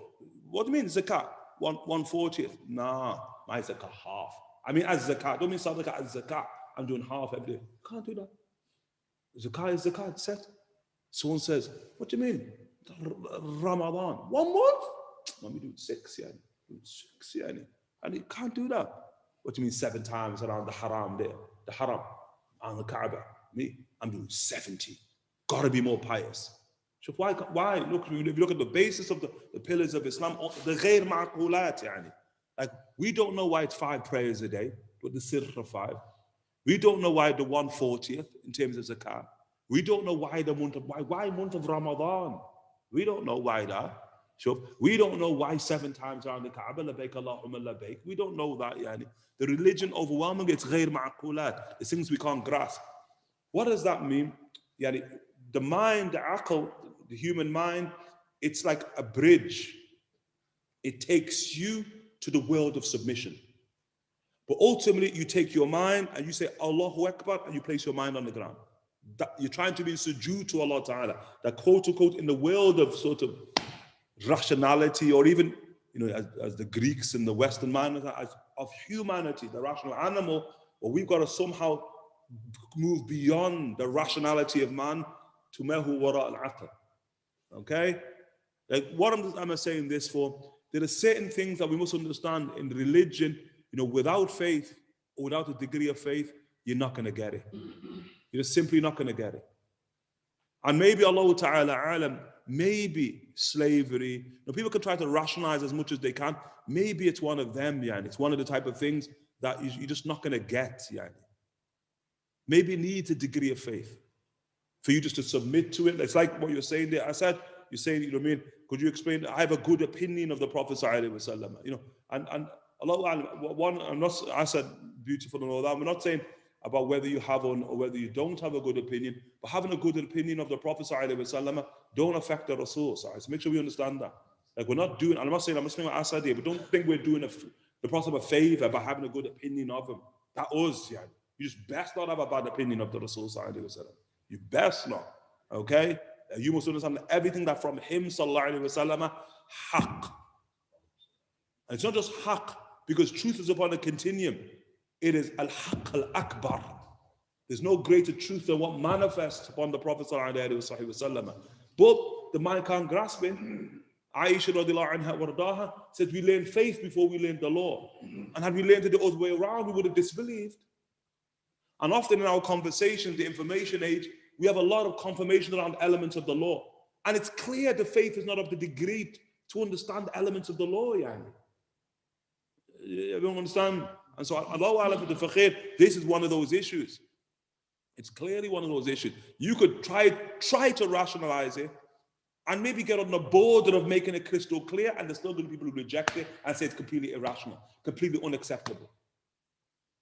what do you mean zakat? 1/40th? Nah, my zakat half. I mean, as zakat. Don't mean sadaqah as zakat. I'm doing half every day. Can't do that. Zakat is zakat, set. Someone says, what do you mean? Ramadan. 1 month? Let me do 6, yeah. 6, yeah. And you can't do that. What do you mean 7 times around the haram there? The haram on the Kaaba. Me, I'm doing 70. Gotta be more pious. So why? Look, if you look at the basis of the pillars of Islam, the غير معقولات, يعني. Like, we don't know why it's 5 prayers a day, but the sirr of 5. We don't know why the 1/40th in terms of zakat. We don't know why the month of why month of Ramadan. We don't know why that. So we don't know why 7 times around the Kaaba, labayk Allahumma labayk. We don't know that, yani. The religion overwhelmingly, it's غير معقولات. It's things we can't grasp. What does that mean? Yani, the mind, the aql, the human mind, it's like a bridge. It takes you to the world of submission. But ultimately, you take your mind and you say, Allahu Akbar, and you place your mind on the ground. You're trying to be sujood to Allah Ta'ala. That quote unquote, in the world of sort of rationality, or even, you know, as the Greeks in the Western mind, of humanity, the rational animal, well, we've got to somehow move beyond the rationality of man to mehu wara al-aql. Okay? Like, what am I saying this for? There are certain things that we must understand in religion. You know, without faith, or without a degree of faith, you're not going to get it. You're simply not going to get it. And maybe Allah Ta'ala alam, maybe slavery. You know, people can try to rationalize as much as they can. Maybe it's one of them, yani. It's one of the type of things that you're just not going to get, yani. Maybe it needs a degree of faith. for you just to submit to it. It's like what you're saying there. I said, you're saying, you know what I mean? Could you explain? I have a good opinion of the Prophet sallallahu alaihi wasallam. You know, and one, I'm not, I said beautiful and all that. We're not saying about whether you have one or whether you don't have a good opinion, but having a good opinion of the Prophet sallallahu alaihi wasallam don't affect the Rasul. So make sure we understand that. Like we're not doing, I'm not saying what I said here, but don't think we're doing the Prophet a favor by having a good opinion of him. That us, yeah. You just best not have a bad opinion of the Rasul sallallahu alaihi wasallam. You best not. Okay? You must understand that everything that from him sallallahu alaihi wasallam, haqq. And it's not just haqq, because truth is upon a continuum. It is al-haqq al-akbar. There's no greater truth than what manifests upon the Prophet sallallahu alaihi wasallam. But the mind can't grasp it. Aisha radiallahu anha wardaha said we learned faith before we learned the law. And had we learned it the other way around, we would have disbelieved. And often in our conversations, the information age, we have a lot of confirmation around elements of the law. And it's clear the faith is not of the degree to understand the elements of the law. Everyone understand? And so, Allahu Alam with the Fakir, this is one of those issues. It's clearly one of those issues. You could try to rationalize it and maybe get on the border of making it crystal clear, and there's still going to be people who reject it and say it's completely irrational, completely unacceptable.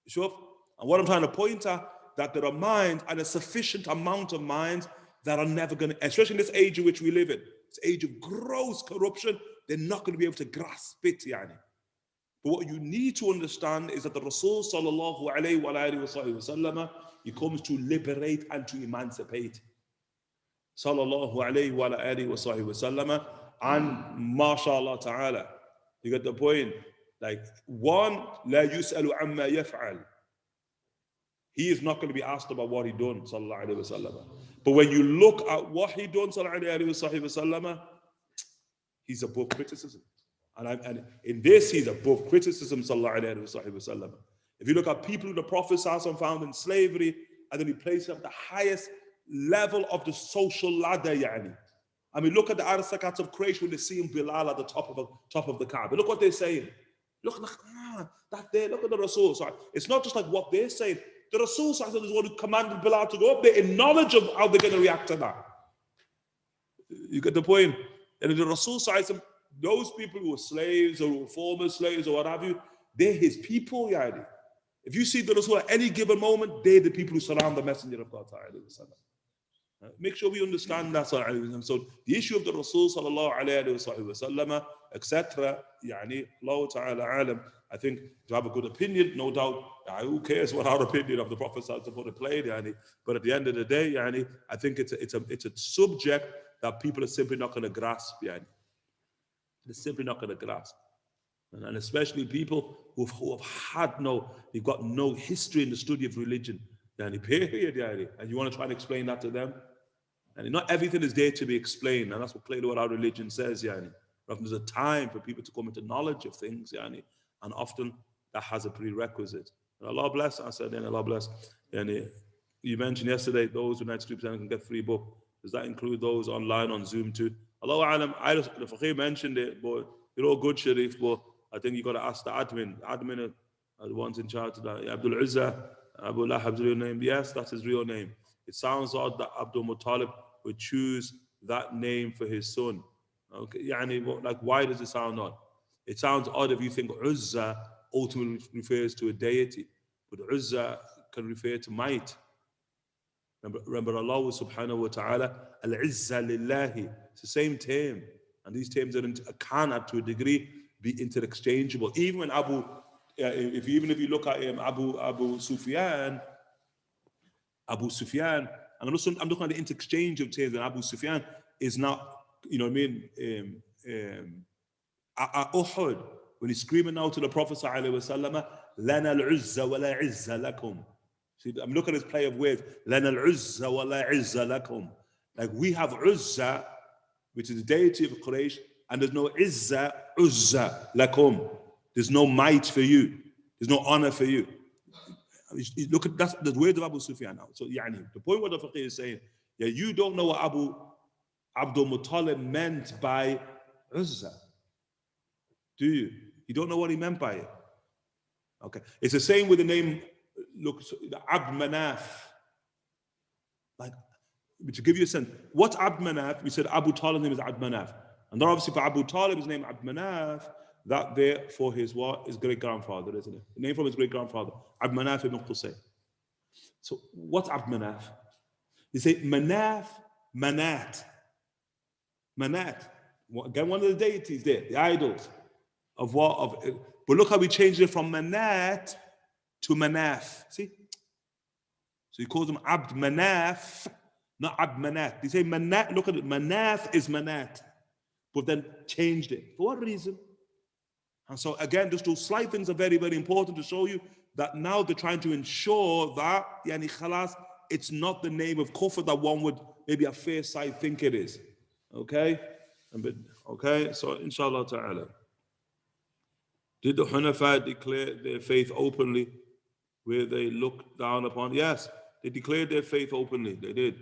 Sure? And what I'm trying to point at, that there are minds, and a sufficient amount of minds, that are never going to, especially in this age in which we live in, this age of gross corruption, they're not going to be able to grasp it. But what you need to understand is that the Rasul sallallahu alayhi wa sallam, he comes to liberate and to emancipate. Sallallahu alayhi wa sallam, and mashallah ta'ala. You get the point? Like, one, la yus'alu amma yaf'al. He is not going to be asked about what he done, sallallahu alayhi wa sallam. But when you look at what he done, sallallahu alayhi wa sallam, he's above criticism. And in this, he's above criticism, sallallahu alayhi wa sallam. If you look at people who the Prophet found in slavery, and then he placed them at the highest level of the social ladder, I mean, look at the aristocrats of Quraysh when they see him Bilal at the top of the Kaaba. Look what they're saying. Look at the Rasul. Sorry. It's not just like what they're saying. The Rasul is the one who commanded Bilal to go up there in knowledge of how they're going to react to that. You get the point? And the Rasul, those people who were slaves or who were former slaves or what have you, they're his people. If you see the Rasul at any given moment, they're the people who surround the Messenger of God. Make sure we understand that. So the issue of the Rasul sallallahu alayhi wa sallam, etc. Allah ta'ala alam. I think to have a good opinion, no doubt. Who cares what our opinion of the Prophet sallallahu played? But at the end of the day, I think it's a subject that people are simply not going to grasp. They're simply not going to grasp. And especially people they've got no history in the study of religion. Period. And you want to try and explain that to them? And not everything is there to be explained. And that's clearly what our religion says. Often there's a time for people to come into knowledge of things. And often that has a prerequisite. And Allah bless, I said, Allah bless. You mentioned yesterday those who 93% can get free book. Does that include those online on Zoom too? Allah alam, the Fakir mentioned it, but you're all good, Sharif, but I think you got to ask the admin. Admin are the ones in charge of that. Abdul Izzah, Abu Lahab's real name. Yes, that's his real name. It sounds odd that Abdul-Muttalib would choose that name for his son. Okay, like why does it sound odd? It sounds odd if you think Uzza ultimately refers to a deity, but Uzza can refer to might. Remember Allah subhanahu wa ta'ala, al-Izza lillahi. It's the same term. And these terms can, to a degree, be interchangeable. Even when if you look at Abu Sufyan, and I'm looking at the interchange of terms, and Abu Sufyan is not, at Uhud, when he's screaming out to the Prophet sallallahu alaihi wasallam, lana al-Uzza wa la izza lakum. See, I'm looking at this play of words. Lana al-Uzza wa la izza lakum. Like we have Uzza, which is the deity of Quraysh, and there's no Izza lakum. There's no might for you. There's no honor for you. Look at that's the word of Abu Sufyan now. So the point what the Fakir is saying, you don't know what Abu Abdul-Muttalib meant by Uzza. Do you? You don't know what he meant by it. Okay. It's the same with the name, look, Abd Manaf. Like, to give you a sense, what's Abd Manaf? We said Abu Talib's name is Abd Manaf. And then obviously for Abu Talib, his name Abd Manaf, that there for his what? His great-grandfather, isn't it? The name from his great-grandfather, Abd Manaf ibn Qusay. So what's Abd Manaf? You say Manaf, Manat. Manat. Again, one of the deities there, the idols of what? But look how we changed it from Manat to Manaf. See? So he calls him Abd Manaf, not Abd Manat. They say Manat, look at it, Manaf is Manat. But then changed it. For what reason? And so again, just those slight things are very, very important to show you that now they're trying to ensure that, yani khalas, it's not the name of kufr that one would maybe at first sight think it is. Okay? Okay, so inshallah ta'ala. Did the Hunafa declare their faith openly where they looked down upon? Yes, they declared their faith openly. They did.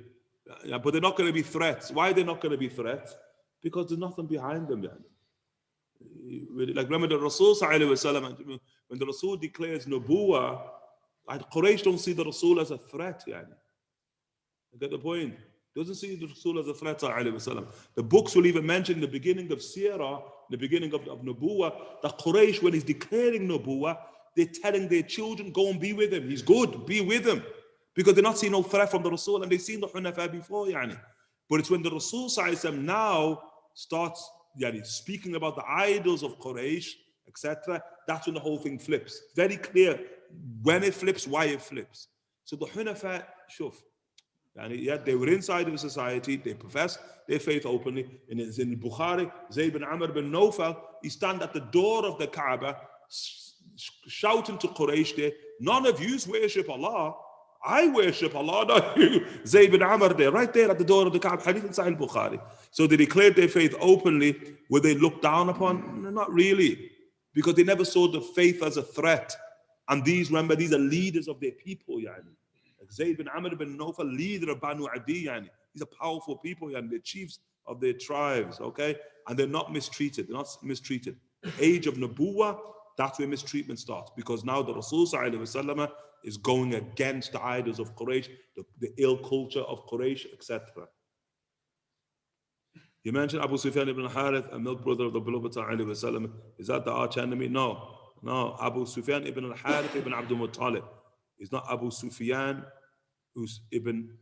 Yeah, but they're not going to be threats. Why are they not going to be threats? Because there's nothing behind them. Like remember the Rasul when the Rasul declares Nubuwah, Quraysh don't see the Rasul as a threat. You get the point? Doesn't see the Rasul as a threat. The books will even mention in the beginning of Sirah, the beginning of Nubuwah, that Quraysh, when he's declaring Nubuwah, they're telling their children, go and be with him. He's good, be with him. Because they're not seeing no threat from the Rasul, and they've seen the Hunafa before. But it's when the Rasul now starts speaking about the idols of Quraysh, etc., that's when the whole thing flips. Very clear when it flips, why it flips. So the Hunafa, shuf, they were inside of the society, they professed their faith openly. And it's in Bukhari, Zayd ibn Amr ibn Nawfal, he stand at the door of the Kaaba, shouting to Quraysh there, none of you worship Allah. I worship Allah, not you. Zayd ibn Amr there, right there at the door of the Kaaba, hadith in Sahih Bukhari. So they declared their faith openly. Were they looked down upon? No, not really. Because they never saw the faith as a threat. And these are leaders of their people, Like Zayd ibn Amr ibn Nawfal, leader of Banu Adi, These are powerful people, They're chiefs of their tribes, okay? And they're not mistreated. They're not mistreated. The age of Nubuwah, that's where mistreatment starts. Because now the Rasul ﷺ is going against the idols of Quraysh, the ill culture of Quraysh, etc. You mentioned Abu Sufyan ibn Harith, a milk brother of the beloved ﷺ. Is that the arch enemy? No. Abu Sufyan ibn al-Harith ibn Abdul-Muttalib. He's not Abu Sufyan who's ibn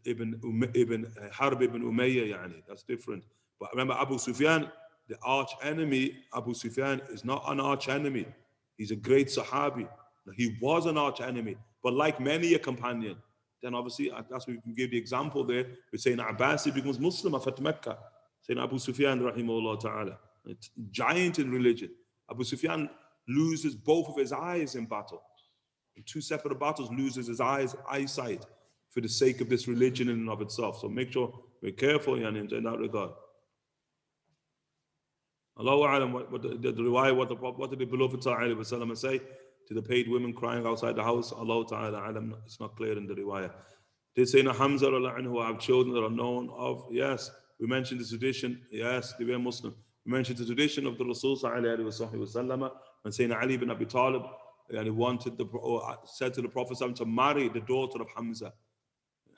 Harb ibn Umayyah, That's different. But remember, Abu Sufyan, the arch enemy, Abu Sufyan is not an arch enemy. He's a great Sahabi. He was an arch enemy, but like many a companion, then obviously that's why we can give the example there with saying Abbas, he becomes Muslim at Mecca. Saying Abu Sufyan, rahimahullah ta'ala, giant in religion. Abu Sufyan loses both of his eyes in battle. In two separate battles, loses his eyesight for the sake of this religion in and of itself. So make sure we're careful in that regard. Allahu A'lam, what did the beloved Sallallahu Alaihi Wasallam say to the paid women crying outside the house? Allah Ta'ala A'lam, it's not clear in the riwayah. Did Sayyidina Hamza who have children that are known of? Yes. We mentioned the tradition. Yes, they were Muslim. We mentioned the tradition of the Rasul Sallallahu Alaihi Wasallam when Sayyidina Ali ibn Abi Talib said to the Prophet to marry the daughter of Hamza.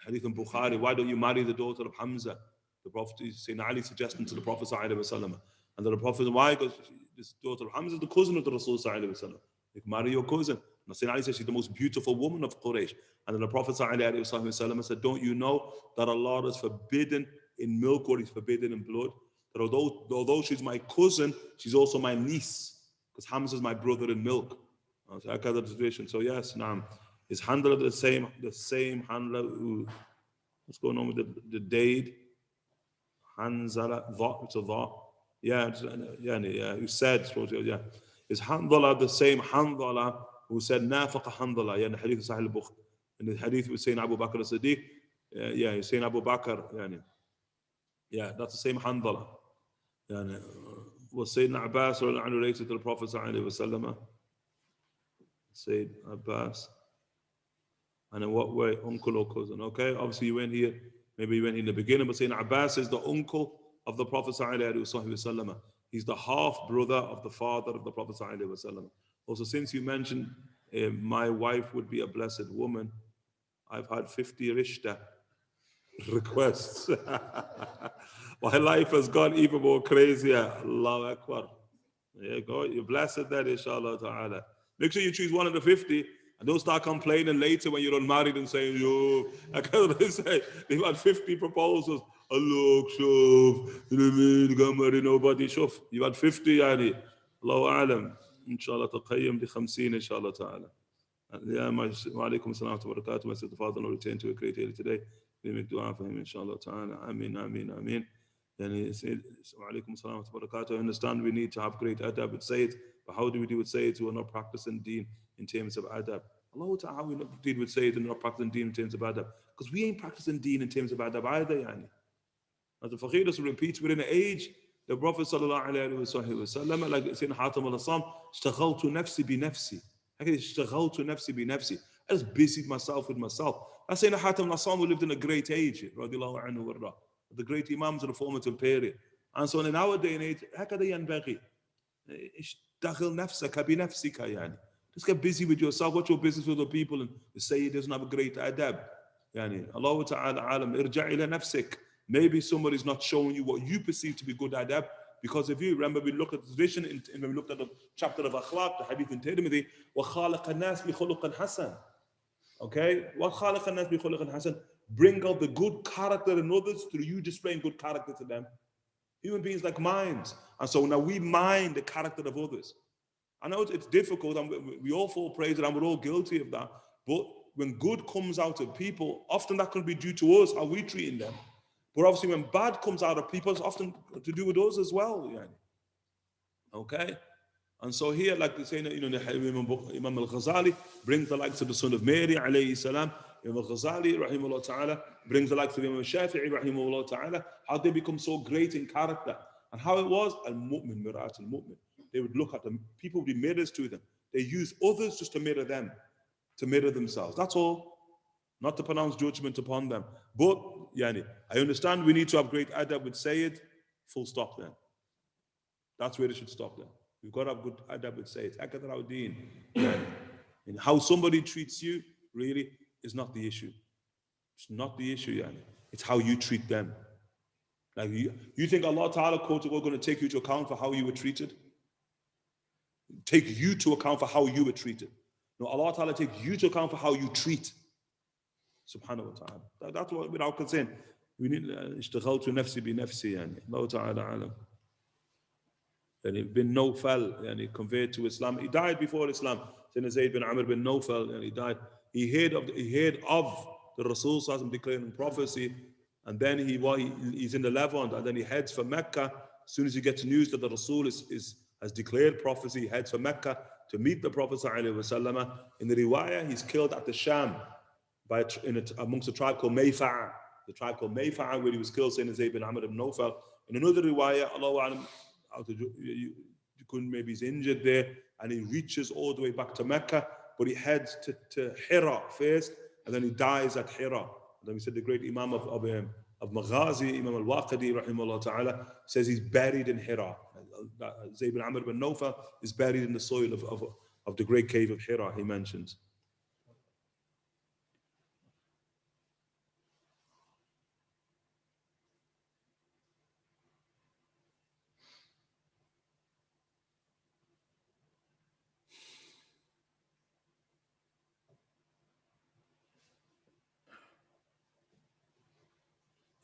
Hadith in Bukhari, why don't you marry the daughter of Hamza? The Prophet, Sayyidina Ali suggesting to the Prophet Sallallahu Alaihi Wasallam. And then the Prophet, why? Because this daughter of Hamza is the cousin of the Rasul Sallallahu Alaihi Wasallam. You can marry your cousin. And Sayyidina Ali said she's the most beautiful woman of Quraysh. And then the Prophet Sallallahu Alaihi Wasallam said, don't you know that Allah is forbidden in milk or He's forbidden in blood? That although she's my cousin, she's also my niece. Because Hamza is my brother in milk. So I got the tradition. So yes, Naam. Is handler the same handler who, what's going on with the Daid? Hanzala, it's a dha. Yeah, who said, yeah. Is Handala the same Handala who said Nafaqa Handala? Yeah, in the hadith of Sahih al-Bukhari. In the hadith with Sayyidina Abu Bakr as-Siddiq, Sayyidina Abu Bakr, yeah, that's the same Handala. Was Sayyidina Abbas related to the Prophet sallallahu alaihi wasallam? Sayyid Abbas. And in what way? Uncle or cousin? Okay, obviously you went here, maybe you went in the beginning, but Sayyidina Abbas is the uncle of the Prophet sallallahu alaihi wasallam. He's the half brother of the father of the Prophet sallallahu alaihi wasallam. Also, since you mentioned my wife would be a blessed woman, I've had 50 rishta. requests. My life has gone even more crazier. Allahu Akbar. Yeah, go. You're blessed that, inshallah ta'ala. Make sure you choose one of the 50 and don't start complaining later when you're unmarried and saying, yo, I can't say they've had 50 proposals. Allah, shuf. You know what I mean? You got married, nobody, shuf. You've had 50, yani. Allahu alam. Inshallah, taqayyam bi 50, inshallah ta'ala. Yeah, wa alaikum assalam wa barakatuh. My sister Father, Lord, return to a great day today. We make dua for him, inshallah ta'ala. Ameen, ameen, ameen. Yani, wa alaikum assalam wa barakatuh. I understand we need to have great adab with Zayd, but how do we do with Zayd who are not practicing deen in terms of adab? Allah ta'ala, how we not deal with Zayd and not practicing deen in terms of adab? Because we ain't practicing deen in terms of adab either, yani. As the Faqir repeats, we're in an age, the Prophet sallallahu alayhi wa sallam, like Sayyidina Hatim al-Assam, اشتغلت نفسي بنفسي. I just busied myself with myself. That's saying Hatim al-Assam who lived in a great age, radiallahu anhu warra, the great imams of the formative period. And so in our day and age, هكذا ينبغي. اشتغل نفسك بنفسك يعني. Just get busy with yourself. What's your business with the people? And say it doesn't have a great adab. Yani, Allah ta'ala alam, irja' ila nafsik. Maybe somebody's not showing you what you perceive to be good adab. Because if you remember, we looked at the tradition, and when we looked at the chapter of Akhlaq, the hadith in Tirmidhi, وَخَالَقَ النَّاسِ بِخُلُقٍ حَسَنٍ. Okay? وَخَالَقَ النَّاسِ بِخُلُقٍ حَسَنٍ. Bring out the good character in others through you displaying good character to them. Human beings like minds. And so now we mind the character of others. I know it's difficult, and we all fall prey to that, and we're all guilty of that. But when good comes out of people, often that can be due to us, how we treating them. But obviously when bad comes out of people, it's often to do with us as well. Yani. Okay? And so here, like they say, you know, Imam al-Ghazali brings the likes of the son of Mary, alayhi salam. Imam al-Ghazali, rahimahullah ta'ala, brings the likes of Imam al-Shafi'i, rahimahullah ta'ala, how they become so great in character. And how it was, al-mu'min, mirat al-mu'min. They would look at them, people would be mirrors to them. They use others just to mirror them, to mirror themselves. That's all. Not to pronounce judgment upon them. But, yani, I understand we need to have great adab with Sayyid, full stop then. That's where it should stop then. We've got to have good adab with Sayyid. Akadar al-Deen. And how somebody treats you, really, is not the issue. It's not the issue, yani. It's how you treat them. Like you think Allah Ta'ala, quote, we're going to take you to account for how you were treated? Take you to account for how you were treated. No, Allah Ta'ala take you to account for how you treat. Subhanahu wa ta'ala. That's what without consent. We need اشتغلت نفسي بنفسي يعني. Allah Ta'ala alam. And bin Nawfal, yani, converted to Islam. He died before Islam. Sayyidina Zayd bin Amr bin Nawfal, and he died. He heard of the Rasul declaring prophecy, and then he's in the Levant, and then he heads for Mecca. As soon as he gets news that the Rasul has declared prophecy, he heads for Mecca to meet the Prophet ﷺ. In the riwayah, he's killed at the Sham amongst a tribe called Mayfa'a. The tribe called Mayfa'a, where he was killed, Sayyidina Zayd bin Amr ibn Nawfal. In another riwayah, maybe he's injured there, and he reaches all the way back to Mecca, but he heads to Hira first, and then he dies at Hira. And then we said the great Imam of Maghazi, Imam al-Waqidi, rahimahullah ta'ala, says he's buried in Hira. Zayd bin Amr ibn Nawfal is buried in the soil of the great cave of Hira, he mentions.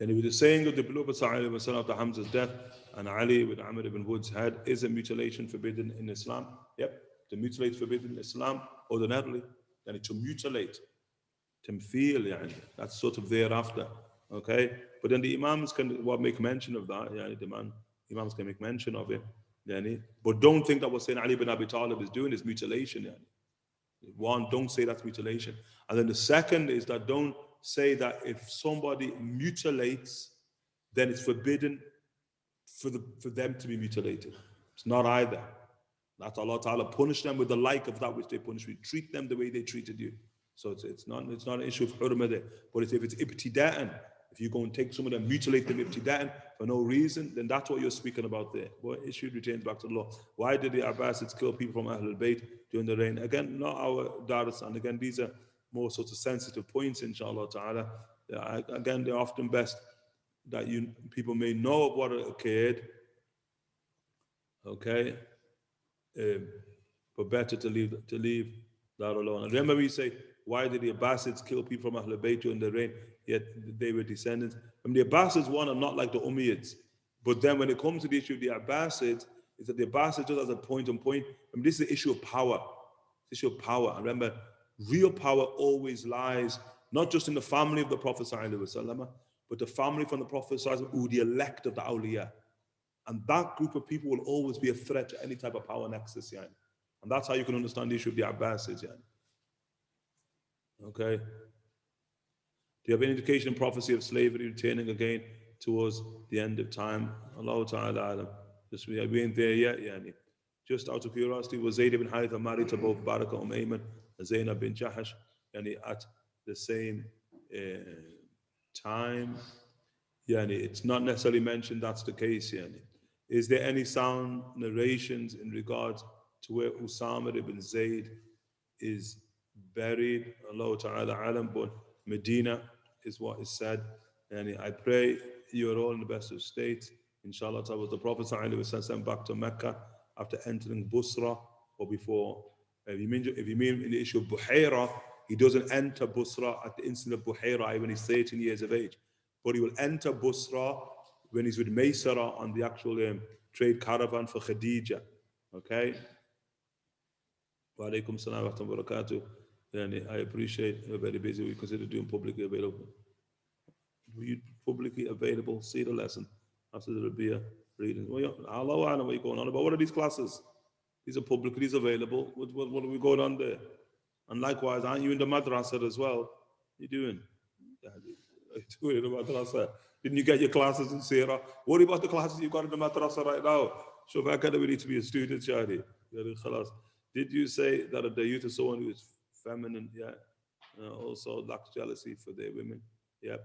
And with the saying of the Prophet ﷺ after Hamza's death, and Ali with Amr ibn Wood's head, is a mutilation forbidden in Islam? Yep, to mutilate forbidden in Islam ordinarily. And to mutilate, tamthil, yani, that's sort of thereafter. Okay? But then the Imams can make mention of that. Yani, Imams can make mention of it. Yani. But don't think that what Sayyidina Ali ibn Abi Talib is doing is mutilation. Yani. One, don't say that's mutilation. And then the second is that don't say that if somebody mutilates, then it's forbidden for them to be mutilated. It's not either. That's Allah Ta'ala punish them with the like of that which they punish you. Treat them the way they treated you. So it's not an issue of hurmah there. But if it's ibtida'an, if you go and take someone and mutilate them ibtida'an for no reason, then that's what you're speaking about there. But it should return back to the law. Why did the Abbasids kill people from Ahlul Bayt during the reign? Again, not our daras, and again, these are more sort of sensitive points, inshallah ta'ala. again, they're often best that people may know of what occurred, okay, but better to leave that alone. And remember, we say, why did the Abbasids kill people from Ahlul Bayt during the reign? Yet they were descendants. I mean, the Abbasids, one, are not like the Umayyads. But then when it comes to the issue of the Abbasids, it's that the Abbasids, just as a point on point, I mean, this is the issue of power. This issue of power. And remember, real power always lies not just in the family of the Prophet ﷺ, but the family from the Prophet ﷺ, who the elect of the awliya. And that group of people will always be a threat to any type of power nexus. Yani. And that's how you can understand the issue of the Abbasids. Yani. Okay. Do you have any indication in prophecy of slavery returning again towards the end of time? Allah Ta'ala. Just we ain't there yet. Yani. Just out of curiosity, was Zayd ibn Harithah married to both Barakah Ayman and Zainab bin Jahash yani, at the same time? Yani, it's not necessarily mentioned that's the case. Yani. Is there any sound narrations in regards to where Usama ibn Zayd is buried? Allah Ta'ala alam, but Medina is what is said. Yani, I pray you are all in the best of states. Inshallah, was the Prophet was sent back to Mecca after entering Busra or before. If you mean in the issue of Buhaira, he doesn't enter Busra at the instant of Buhaira when he's 13 years of age. But he will enter Busra when he's with Maysara on the actual trade caravan for Khadija. Okay? Wa alaikum salam wa barakatuh. I appreciate you're very busy. We consider doing publicly available. Publicly available, see the lesson after the Rabī reading. Well, Allah Alam, what are you going on about? What are these classes? These are publicly available. What are we going on there? And likewise, aren't you in the madrasa as well? What are you doing? In the madrasa. Didn't you get your classes in Sirah? What about the classes you've got in the madrasa right now? So if I can't need to be a student, Shadi. Did you say that the youth is someone who is feminine? Yeah. Also lacks jealousy for their women. Yep.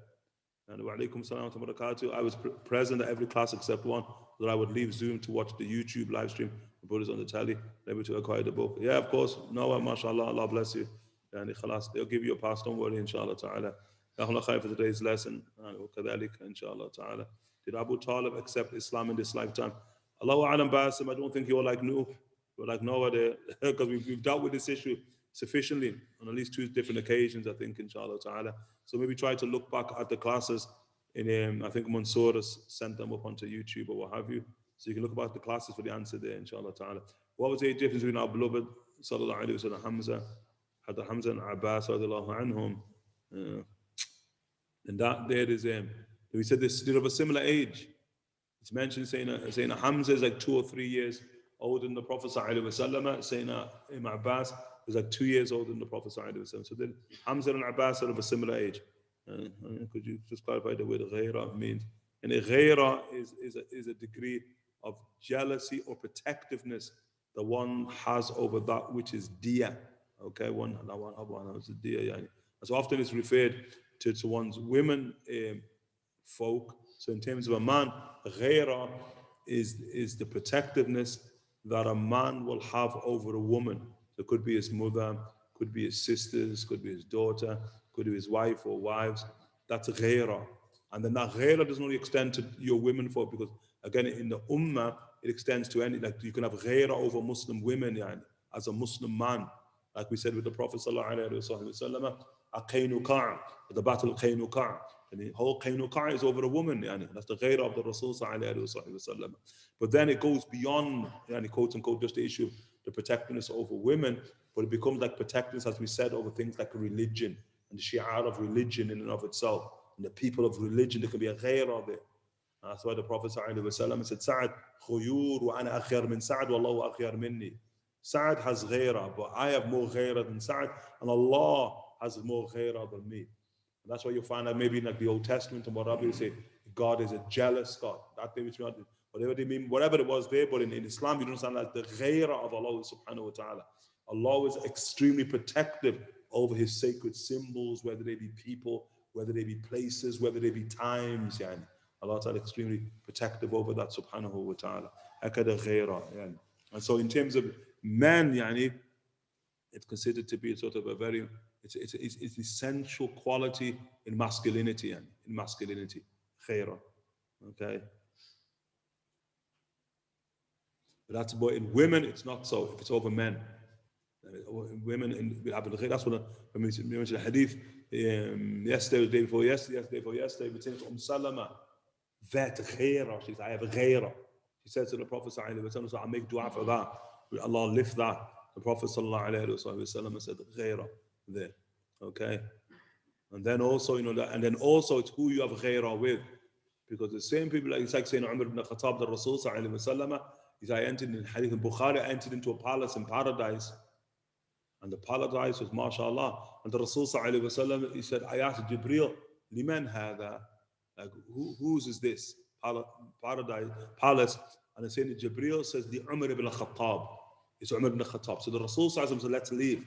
And wa alaikum salam wa barakatuh. I was present at every class except one, that I would leave Zoom to watch the YouTube live stream. The brothers on the telly, maybe to acquire the book. Yeah, of course. No, mashallah, Allah bless you. And they'll give you a pass, don't worry, inshallah ta'ala. For today's lesson. Inshallah ta'ala. Did Abu Talib accept Islam in this lifetime? Allahu Alam Basim, I don't think you're like Nuh. You're like Noah there. Because we've dealt with this issue sufficiently on at least 2 different occasions, I think, inshallah ta'ala. So maybe try to look back at the classes in, I think Mansour has sent them up onto YouTube or what have you. So you can look back at the classes for the answer there, inshallah ta'ala. What was the difference between our beloved, sallallahu alayhi wa sallam, Hamza and Abbas, radiallahu anhum? And that there is, we said they're of a similar age. It's mentioned saying Hamza is like 2 or 3 years older than the Prophet sallallahu alaihi wasallam. Saying Abbas is like 2 years older than the Prophet sallallahu alaihi wasallam. So then Hamza and Abbas are of a similar age. Could you just clarify the word ghaira means? And ghaira is a degree of jealousy or protectiveness that one has over that which is dear. Okay, one has a dear. Yani. So often it's referred to one's women folk. So in terms of a man, ghaira is the protectiveness that a man will have over a woman. So it could be his mother, could be his sisters, could be his daughter, could be his wife or wives. That's ghaira. And then that ghaira doesn't only extend to your women folk, because again, in the ummah, it extends to any, like you can have ghaira over Muslim women, yani, as a Muslim man. Like we said with the Prophet sallallahu alaihi wasallam, Qaynuqa', the battle of Qaynuqa'. And the whole Qaynuqa' is over a woman. Yani. That's the ghaira of the Rasul sallallahu alaihi wasallam. But then it goes beyond, yani, quote unquote, just the issue of the protectiveness over women, but it becomes like protectiveness, as we said, over things like religion and the shi'ar of religion in and of itself. And the people of religion, there can be a ghaira of it. That's why the Prophet sallallahu alaihi wasallam said, Sa'ad khuyur wa ana akhyar min Sa'ad wallahu akhyar minni. Sa'ad has ghaira, but I have more ghaira than Sa'ad, and Allah has more ghaira than me. And that's why you find out maybe in like the Old Testament and what Rabī say, God is a jealous God. That thing which whatever they mean, whatever it was there, but in Islam you don't understand that the ghaira of Allah subhanahu wa ta'ala. Allah is extremely protective over his sacred symbols, whether they be people, whether they be places, whether they be times. Yani. Allah is extremely protective over that subhanahu wa ta'ala. Akada ghaira. And so in terms of men, yani, it's considered to be sort of It's essential quality in masculinity and in masculinity. Khaira. Okay. But in women, it's not so. If it's over men, women we have that's what we mentioned the hadith yesterday, the day before yesterday. We said Salama, that ghaira. She said, I have a ghaira. She said to the Prophet sallallahu alaihi wasallam, I make dua for that. Allah lift that. The Prophet sallallahu alaihi wasallam said, ghaira there. Okay. And then also, and then also it's who you have ghaira with. Because the same people, like it's like saying Umar ibn Khattab, the Rasul sallallahu alaihi wasallam, I entered in Hadith in Bukhari, I entered into a palace in paradise. And the paradise was mashallah. And the Rasul sallallahu alaihi wasallam, he said, I asked Jibreel, liman hadha? Like, whose is this? Paradise, palace. And I said, Jibreel says, the Umar ibn Khattab. It's Umar ibn Khattab. So the Rasul sallallahu alaihi wasallam said, let's leave.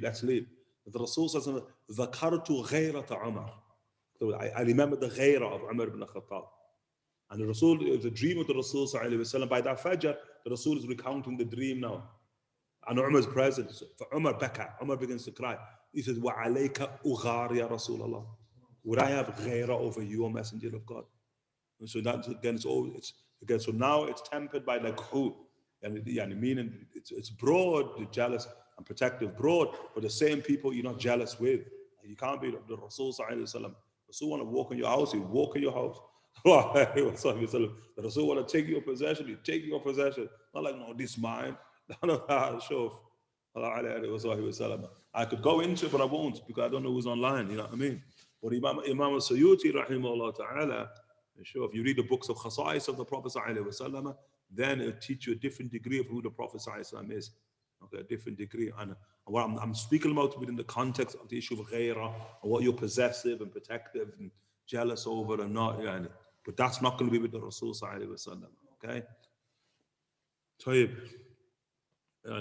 Let's leave. But the Rasul sallallahu alaihi wasallam, ذَكَرْتُ غَيْرَةَ عُمَرَ. So I remember the ghaira of Umar ibn Khattab. And the Rasul, it was a dream of the Rasul sallallahu alaihi wasallam. By that fajr, the Rasul is recounting the dream now. And Umar's present. So for Umar baka, Umar begins to cry. He says, "Wa alayka ughar ya Rasulullah." Would I have ghaira over you, O Messenger of God? And so that again, so now it's tempered by like who, and meaning it's broad, the jealous and protective, broad, but the same people you're not jealous with. You can't be the Rasul sallallahu alaihi wasallam. Rasul want to walk in your house, you walk in your house. The Rasul want to take your possession, you take your possession. Not like, no, this mine. I could go into it, but I won't because I don't know who's online. You know what I mean? But Imam Suyuti, rahimahullah ta'ala, sure, if you read the books of Khasa'is of the Prophet sallallahu alaihi wasallam, then it'll teach you a different degree of who the Prophet sallallahu alaihi wasallam is. Okay, a different degree. And what I'm speaking about within the context of the issue of ghaira, and what you're possessive and protective and jealous over and not. But that's not going to be with the Rasul sallallahu alaihi wasallam. Okay? طيب. Wa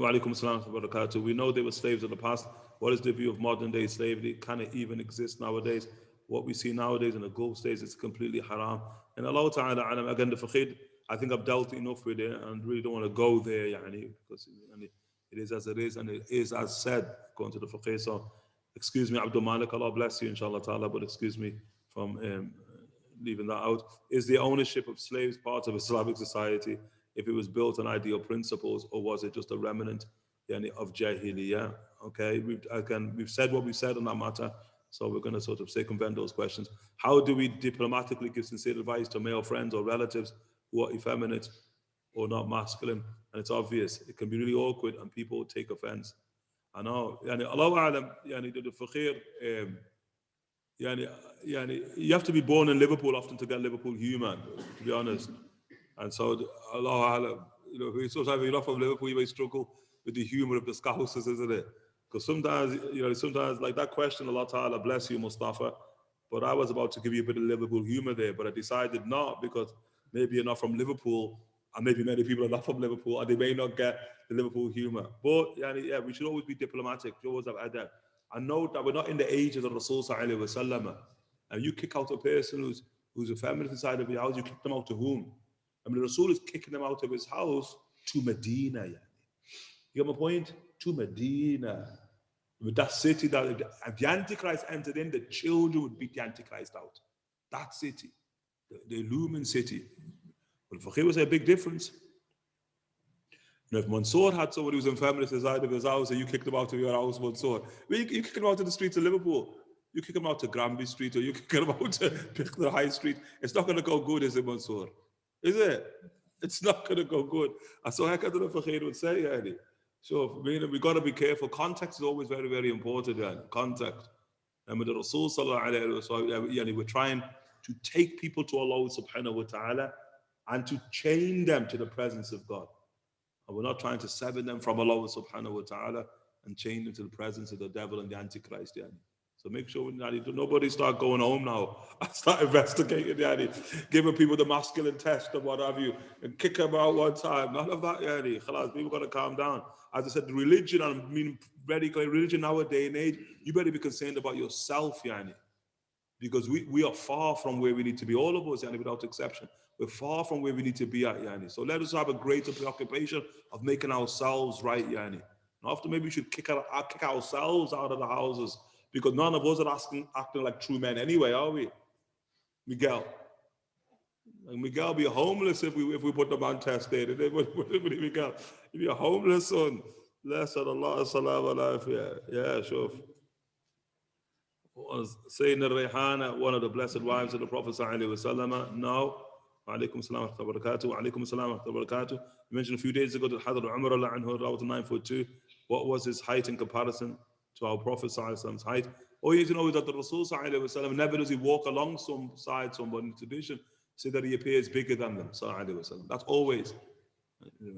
alaikum assalam wa barakatuh. We know they were slaves in the past. What is the view of modern day slavery? Can it even exist nowadays? What we see nowadays in the Gulf states is completely haram. And Allah Ta'ala, again, the faqid, I think I've dealt enough with it and really don't want to go there, because it is as it is and it is as said, according to the faqih. So, excuse me, Abdul Malik, Allah bless you, inshallah ta'ala, but excuse me from leaving that out. Is the ownership of slaves part of Islamic society if it was built on ideal principles, or was it just a remnant of Jahiliyyah? Okay, we've said what we said on that matter, so we're going to sort of circumvent those questions. How do we diplomatically give sincere advice to male friends or relatives who are effeminate or not masculine? And it's obvious, it can be really awkward and people take offense. I know, Allah Alam, the Fakir, you have to be born in Liverpool often to get Liverpool humor, to be honest. And so, Allah Alam, sometimes you're not from Liverpool, you may struggle with the humor of the Scousers, isn't it? Because sometimes, like that question, Allah Ta'ala, bless you, Mustafa, but I was about to give you a bit of Liverpool humor there, but I decided not, because maybe you're not from Liverpool, and maybe many people are not from Liverpool, and they may not get the Liverpool humor. But we should always be diplomatic. We always have adab. And note that we're not in the age of the Rasul sallallahu alaihi wasallam. And you kick out a person who's a feminist inside of your house, you kick them out to whom? I mean, the Rasul is kicking them out of his house to Medina. You get my point? To Medina. With that city that if the Antichrist entered in, the children would beat the Antichrist out. That city, the illumined city. But Fakir was a big difference. If Mansour had somebody who's in feminist inside of his house and you kicked him out of your house, Mansour, you kick him out to the streets of Liverpool. You kick him out to Granby Street, or you kick him out to Pickler High Street. It's not going to go good, is it, Mansour? Is it? It's not going to go good. And so I don't know if Fakir would say, So we got to be careful. Context is always very, very important. Context. And with the Rasul sallallahu alaihi wasallam, we're trying to take people to Allah subhanahu wa ta'ala and to chain them to the presence of God. And we're not trying to sever them from Allah subhanahu wa ta'ala and chain them to the presence of the devil and the Antichrist. So make sure nobody start going home now and start investigating, giving people the masculine test and what have you, and kick them out one time. None of that, Khalas, people got to calm down. As I said, religion, I mean very clear, religion nowadays and age, you better be concerned about yourself, because we are far from where we need to be, all of us, without exception. We're far from where we need to be at, So let us have a greater preoccupation of making ourselves right, And often maybe we should kick ourselves out of the houses because none of us are acting like true men anyway, are we? Miguel. Like Miguel be homeless if we put them on test day. Miguel, if you're homeless, son. Blessed Allah, salam alaikum. Yeah, sure. Was Sayyidina Rayhana one of the blessed wives of the Prophet sallallahu alaihi wasallam? No. Alaikum salam wa barakatuh. Alaikum salam wa barakatuh. You mentioned a few days ago that Hadr Umar anhu, Rawat 942. What was his height in comparison to our Prophet sallallahu alaihi wasallam's height? All you need to know is that the Rasul sallallahu alaihi wasallam never does he walk alongside somebody in tradition, say that he appears bigger than them sallallahu alaihi wasallam. That's always.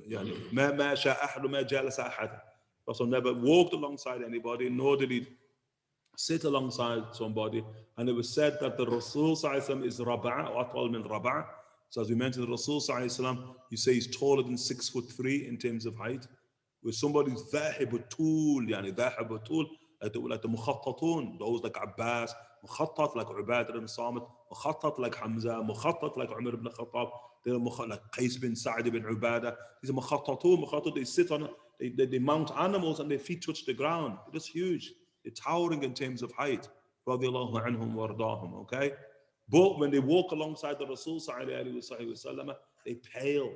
يعني ما شاء أحد ما جالس أحد. Rasul never walked alongside anybody, nor did he sit alongside somebody. And it was said that the Rasul sallallahu is Rabā, or atwal min Rabā. So as we mentioned, the Rasul sallallahu, you say he's taller than 6'3" in terms of height. With somebody who's ذاهب الطول, يعني ذاهب الطول, like the مخططون, those like Abbas, مخطط like Ubadah ibn Samit, مخطط like Hamza, مخطط like Umar ibn Khattab, they're like Qais bin Sa'd ibn Ubadah. These are مخططون, they sit on, they mount animals and their feet touch the ground. It's huge. They're towering in terms of height. Radiallahu anhum wa ardahum, okay? But when they walk alongside the Rasul sallallahu alaihi wasallam, they pale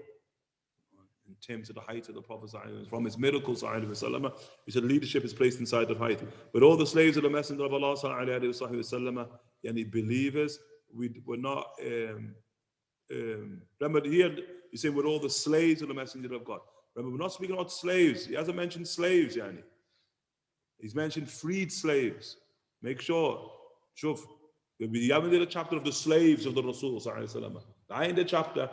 in terms of the height of the Prophet from his miracles sallallahu alaihi wasallam. He said leadership is placed inside of height. But all the slaves of the Messenger of Allah sallallahu alaihi wasallam, yani believers, we're not. Remember here, you say with all the slaves of the Messenger of God. Remember, we're not speaking about slaves. He hasn't mentioned slaves, yani. He's mentioned freed slaves. Make sure. Shuf. We haven't did a chapter of the slaves of the Rasul sallallahu alaihi wasallam. I in the chapter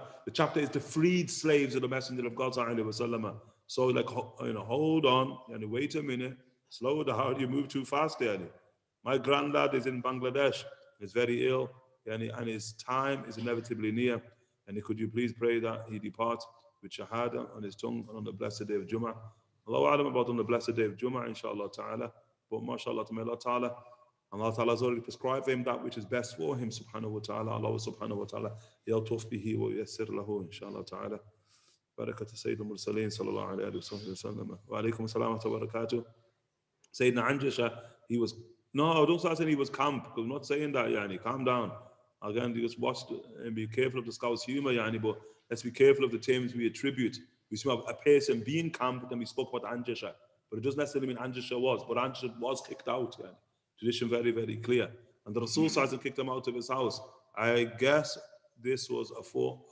is the freed slaves of the Messenger of God sallallahu alaihi wasallam. So like, hold on, and wait a minute, slow down. You move too fast, yani. My granddad is in Bangladesh. He's very ill, and his time is inevitably near. And could you please pray that he departs with shahada on his tongue on the blessed day of Jummah. Allahu Alam about on the blessed day of Jummah, inshallah ta'ala. But mashallah ta'ala, Allah ta'ala has already prescribed for him that which is best for him, subhanahu wa ta'ala. Allah subhanahu wa ta'ala yaltuf bihi wa yassir lahu, inshallah ta'ala. Barakat Sayyid al-Mursaleen, sallallahu alayhi wa sallam. Wa alaikum assalam wa barakatuh. Sayyidina Anjasha, don't start saying he was camp, because I'm not saying that, yani. Calm down. Again, you just watch and be careful of the scouts' humor, yani, but let's be careful of the terms we attribute. We see a person being camp, and we spoke about Anjasha, but it doesn't necessarily mean Anjasha was, but Anjasha was kicked out. Yani. Tradition very, very clear. And the Rasul hasn't kicked him out of his house. I guess this was a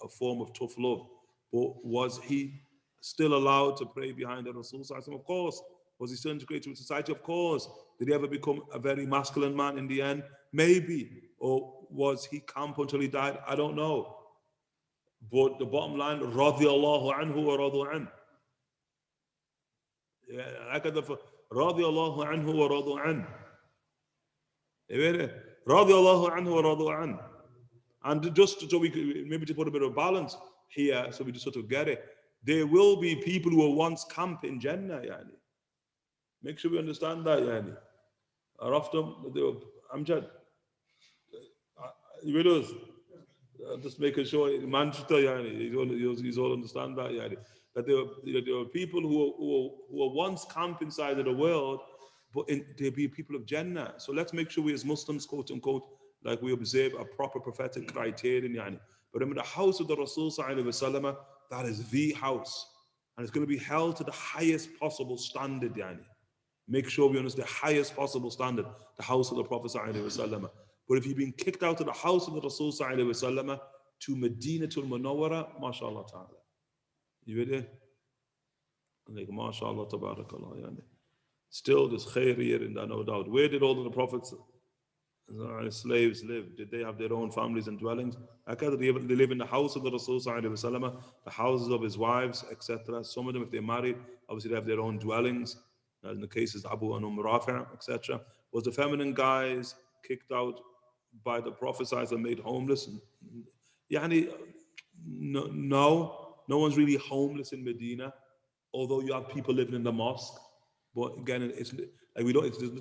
form of tough love. But was he still allowed to pray behind the Rasul? Of course. Was he still integrated with society? Of course. Did he ever become a very masculine man in the end? Maybe. Or was he camp until he died? I don't know. But the bottom line, radiyallahu anhu wa radu an. Radiyallahu anhu wa radu an. Radiyallahu anhu wa radu an. And just so we could maybe to put a bit of balance here, so we just sort of get it. There will be people who were once camp in Jannah, yani. Make sure we understand that, yani. Amjad, you with us? Just making sure Manchester, yani, he's all understand that, yani. That there were people who were once camp inside of the world, but there be people of Jannah. So let's make sure we as Muslims, quote unquote, like we observe a proper prophetic criterion, yani. But remember, the house of the Rasul sallallahu alaihi wasallam, that is the house, and it's going to be held to the highest possible standard, yani. Make sure we understand the highest possible standard, the house of the Prophet sallallahu alaihi wasallam. But if you've been kicked out of the house of the Rasul sallallahu alaihi wasallam to Madinatul Munawwara, mashallah ta'ala. You with it? Like, mashallah tabarakallah, yani. Still, there's khair here in that, no doubt. Where did all of the Prophets' slaves live? Did they have their own families and dwellings? They live in the house of the Rasul sallallahu alaihi wasallam, the houses of his wives, etc. Some of them, if they're married, obviously they have their own dwellings. In the cases Abu and Rafi', etc. Was the feminine guys kicked out by the Prophet and made homeless? Yani, no one's really homeless in Medina, although you have people living in the mosque. But again, it's like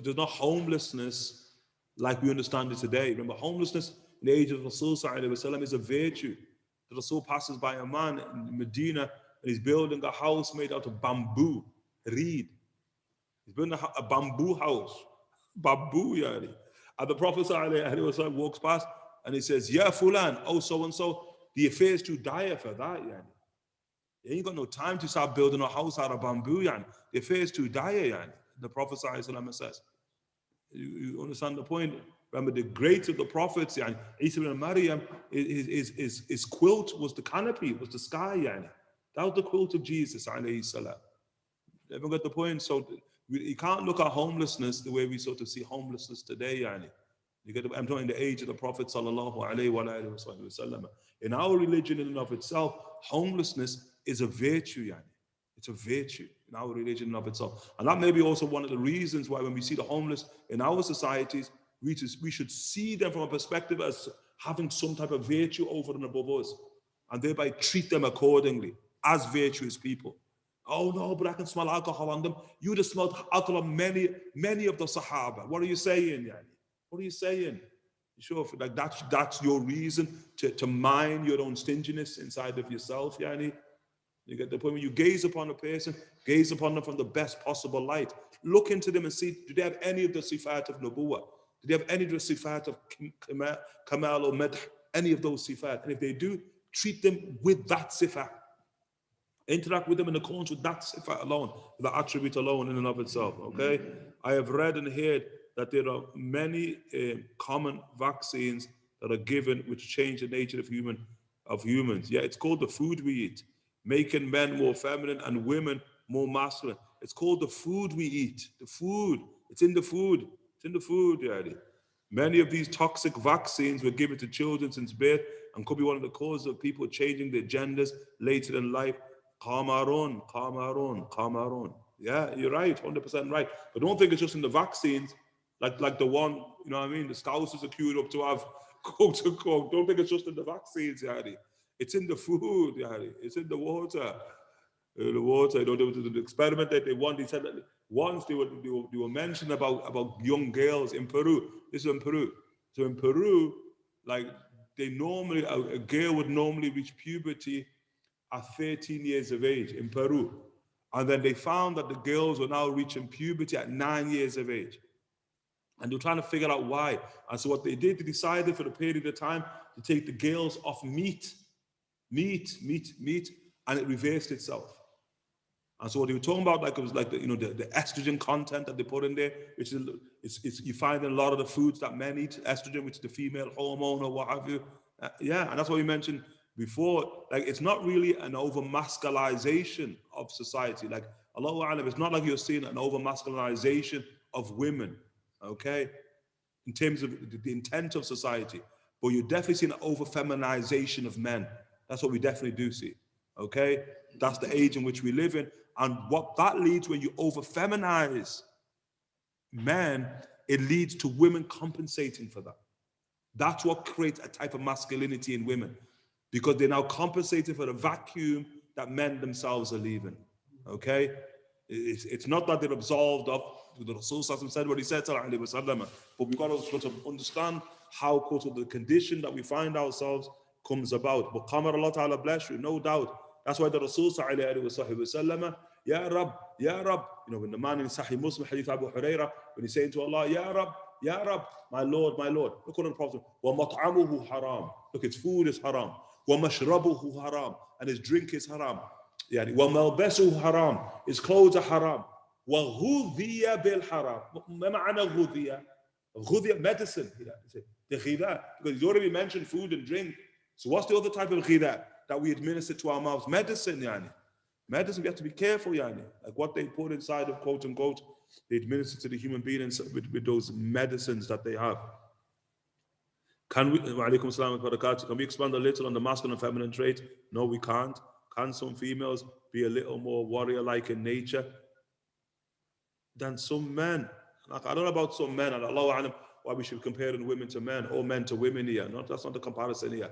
there's not homelessness like we understand it today. Remember, homelessness in the age of Rasul sallallahu alaihi wasallam is a virtue. The Rasul passes by a man in Medina and he's building a house made out of bamboo, reed. He's building a bamboo house. Bamboo, yani. And the Prophet ﷺ walks past and he says, "Ya Fulan, oh so and so, the affair is too dire for that, yani. You ain't got no time to start building a house out of bamboo, yani. The affair is too dire, yani." The Prophet ﷺ says. You understand the point? Remember, the great of the prophets, yani, Isa ibn Maryam, his quilt was the canopy, was the sky, yani. That was the quilt of Jesus, alayhi salam. Everyone got the point? So you can't look at homelessness the way we sort of see homelessness today, yani. I'm talking the age of the Prophet sallallahu alaihi wasallam. In our religion in and of itself, homelessness is a virtue, yani. It's a virtue in our religion in and of itself. And that may be also one of the reasons why when we see the homeless in our societies, we should see them from a perspective as having some type of virtue over and above us, and thereby treat them accordingly as virtuous people. Oh no, but I can smell alcohol on them. You just smelled alcohol on many of the Sahaba. What are you saying, yani? What are you saying? Sure, like that's your reason to mind your own stinginess inside of yourself, yani. You get the point? When you gaze upon a person, gaze upon them from the best possible light. Look into them and see, do they have any of the sifat of nubuwwah? Do they have any of the sifat of kamal or madh? Any of those sifat? And if they do, treat them with that sifat. Interact with them in accordance with that sifat alone, the attribute alone in and of itself. Okay, I have read and heard that there are many common vaccines that are given which change the nature of humans. Yeah, it's called the food we eat, making men more feminine and women more masculine. It's called the food we eat. The food. It's in the food. It's in the food, yeah. Many of these toxic vaccines were given to children since birth and could be one of the causes of people changing their genders later in life. Qamarun. Yeah, you're right, 100% right. But don't think it's just in the vaccines, like the one, you know what I mean? The Scousers are queued up to have quote unquote. Don't think it's just in the vaccines, yeah. It's in the food, yeah. It's in the water. The water, you know, the experiment that they wanted. He said that once they were mentioning about young girls in Peru. This is in Peru. So in Peru, like they normally, a girl would normally reach puberty at 13 years of age in Peru. And then they found that the girls were now reaching puberty at 9 years of age. And they were trying to figure out why. And so what they did, they decided for a period of time to take the girls off meat, and it reversed itself. And so what they were talking about, like it was like the estrogen content that they put in there, which is you find in a lot of the foods that men eat, estrogen, which is the female hormone or what have you. Yeah, and that's what we mentioned before. Like it's not really an over-masculization of society. Like Allahu A'lam, it's not like you're seeing an over-masculization of women, okay, in terms of the intent of society. But you're definitely seeing an over-feminization of men. That's what we definitely do see, okay? That's the age in which we live in. And what that leads, when you over-feminize men, it leads to women compensating for that. That's what creates a type of masculinity in women, because they're now compensating for the vacuum that men themselves are leaving. Okay? It's not that they're absolved of, the Rasul said what he said, but we've got to sort of understand how the condition that we find ourselves comes about. But Qamar, Allah Ta'ala bless you, no doubt. That's why the Rasul sallallahu Ya Rab, Ya Rab, you know, when the man in Sahih Muslim, Hadith Abu Hurairah, when he's saying to Allah, Ya Rab, my Lord, look what the Prophet, وَمَطْعَمُهُ haram. Look, his food is haram. وَمَشْرَبُهُ haram. And his drink is haram. Yani, وَمَلْبَسُهُ haram. His clothes are haram. وَغُذِيَ بِالْحَرَامِ. ما معنى غُذِيَ? غُذِيَ, medicine. The ghidha, because he's already mentioned food and drink. So what's the other type of ghidha that we administer to our mouths? Medicine, yani. Medicine, we have to be careful, yani. Like what they put inside of quote unquote, they administer to the human being with those medicines that they have. Can we expand a little on the masculine and feminine trait? No, we can't. Can some females be a little more warrior-like in nature than some men? Like, I don't know about some men, and Allah, why we should be comparing women to men or men to women here. No, that's not the comparison here.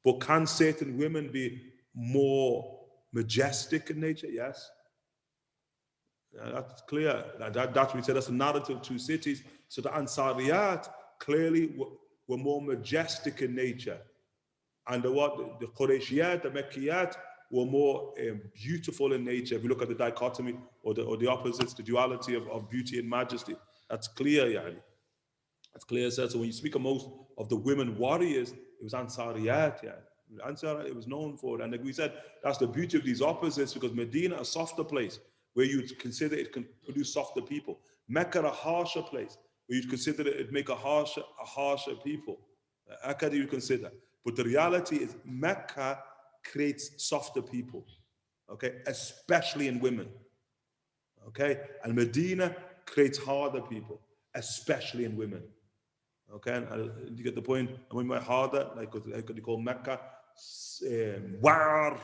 But can certain women be more majestic in nature? Yes. That's clear. That's we said that's a narrative of two cities. So the Ansariyat clearly were more majestic in nature. And the Qurayshiyat, the Mekkiyat, were more beautiful in nature. If you look at the dichotomy or the opposites, the duality of beauty and majesty, that's clear, yani. That's clear. So when you speak of most of the women warriors, it was Ansariyat, yeah. Ansar, it was known for it. And like we said, that's the beauty of these opposites, because Medina, a softer place where you'd consider it can produce softer people. Mecca, a harsher place where you'd consider it make a harsher people. Akkad you consider. But the reality is Mecca creates softer people, okay, especially in women, okay? And Medina creates harder people, especially in women. Okay, and you get the point. And when we're harder, like they call Mecca war,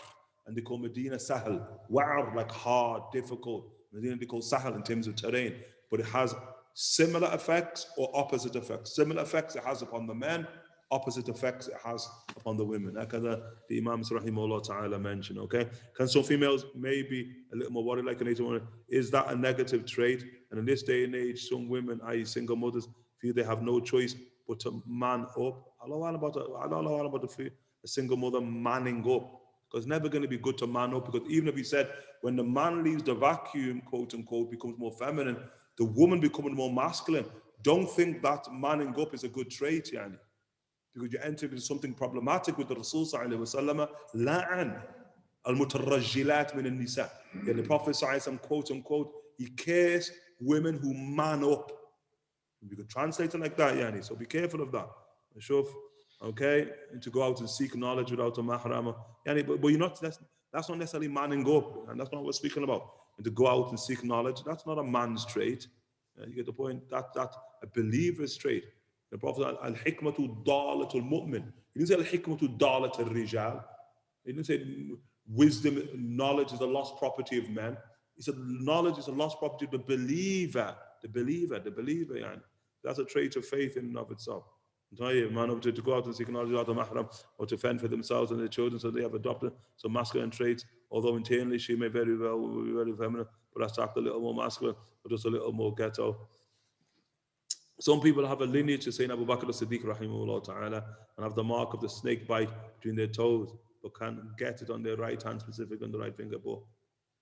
and they call Medina sahal. War, like hard, difficult. Medina they call sahal in terms of terrain, but it has similar effects or opposite effects. Similar effects it has upon the men, opposite effects it has upon the women. Like the Imams rahimahullah ta'ala mentioned. Okay, can some females maybe a little more worried like an 81? Is that a negative trait? And in this day and age, some women, i.e. single mothers, feel they have no choice but to man up. I don't know about a single mother manning up, because it's never going to be good to man up, because even if he said when the man leaves the vacuum, quote unquote, becomes more feminine, the woman becoming more masculine, don't think that manning up is a good trait, yani, because you enter into something problematic with the Rasul sallallahu alaihi wasallam. La'an al-mutarajjilat min al-nisa. The Prophet sallallahu alaihi wasallam, quote unquote, he cares women who man up. You could translate it like that, yani. So be careful of that. Okay, and to go out and seek knowledge without a mahrama, yani. But you're not. That's not necessarily manning up, and that's not what we're speaking about. And to go out and seek knowledge, that's not a man's trait. You get the point. That a believer's trait. The Prophet al hikmatu dalatul mu'min. He didn't say al hikmatu dalatul rijal. He didn't say wisdom, knowledge is a lost property of men. He said knowledge is a lost property of the believer. The believer, yani. That's a trait of faith in and of itself. Man, to go out and seek knowledge without a mahram, or to fend for themselves and their children, so they have adopted some masculine traits, although internally she may very well be very feminine, but has to act a little more masculine, or just a little more ghetto. Some people have a lineage to Sayyidina Abu Bakr as-Siddiq rahimahullah ta'ala, and have the mark of the snake bite between their toes, but can't get it on their right hand, specifically on the right finger. But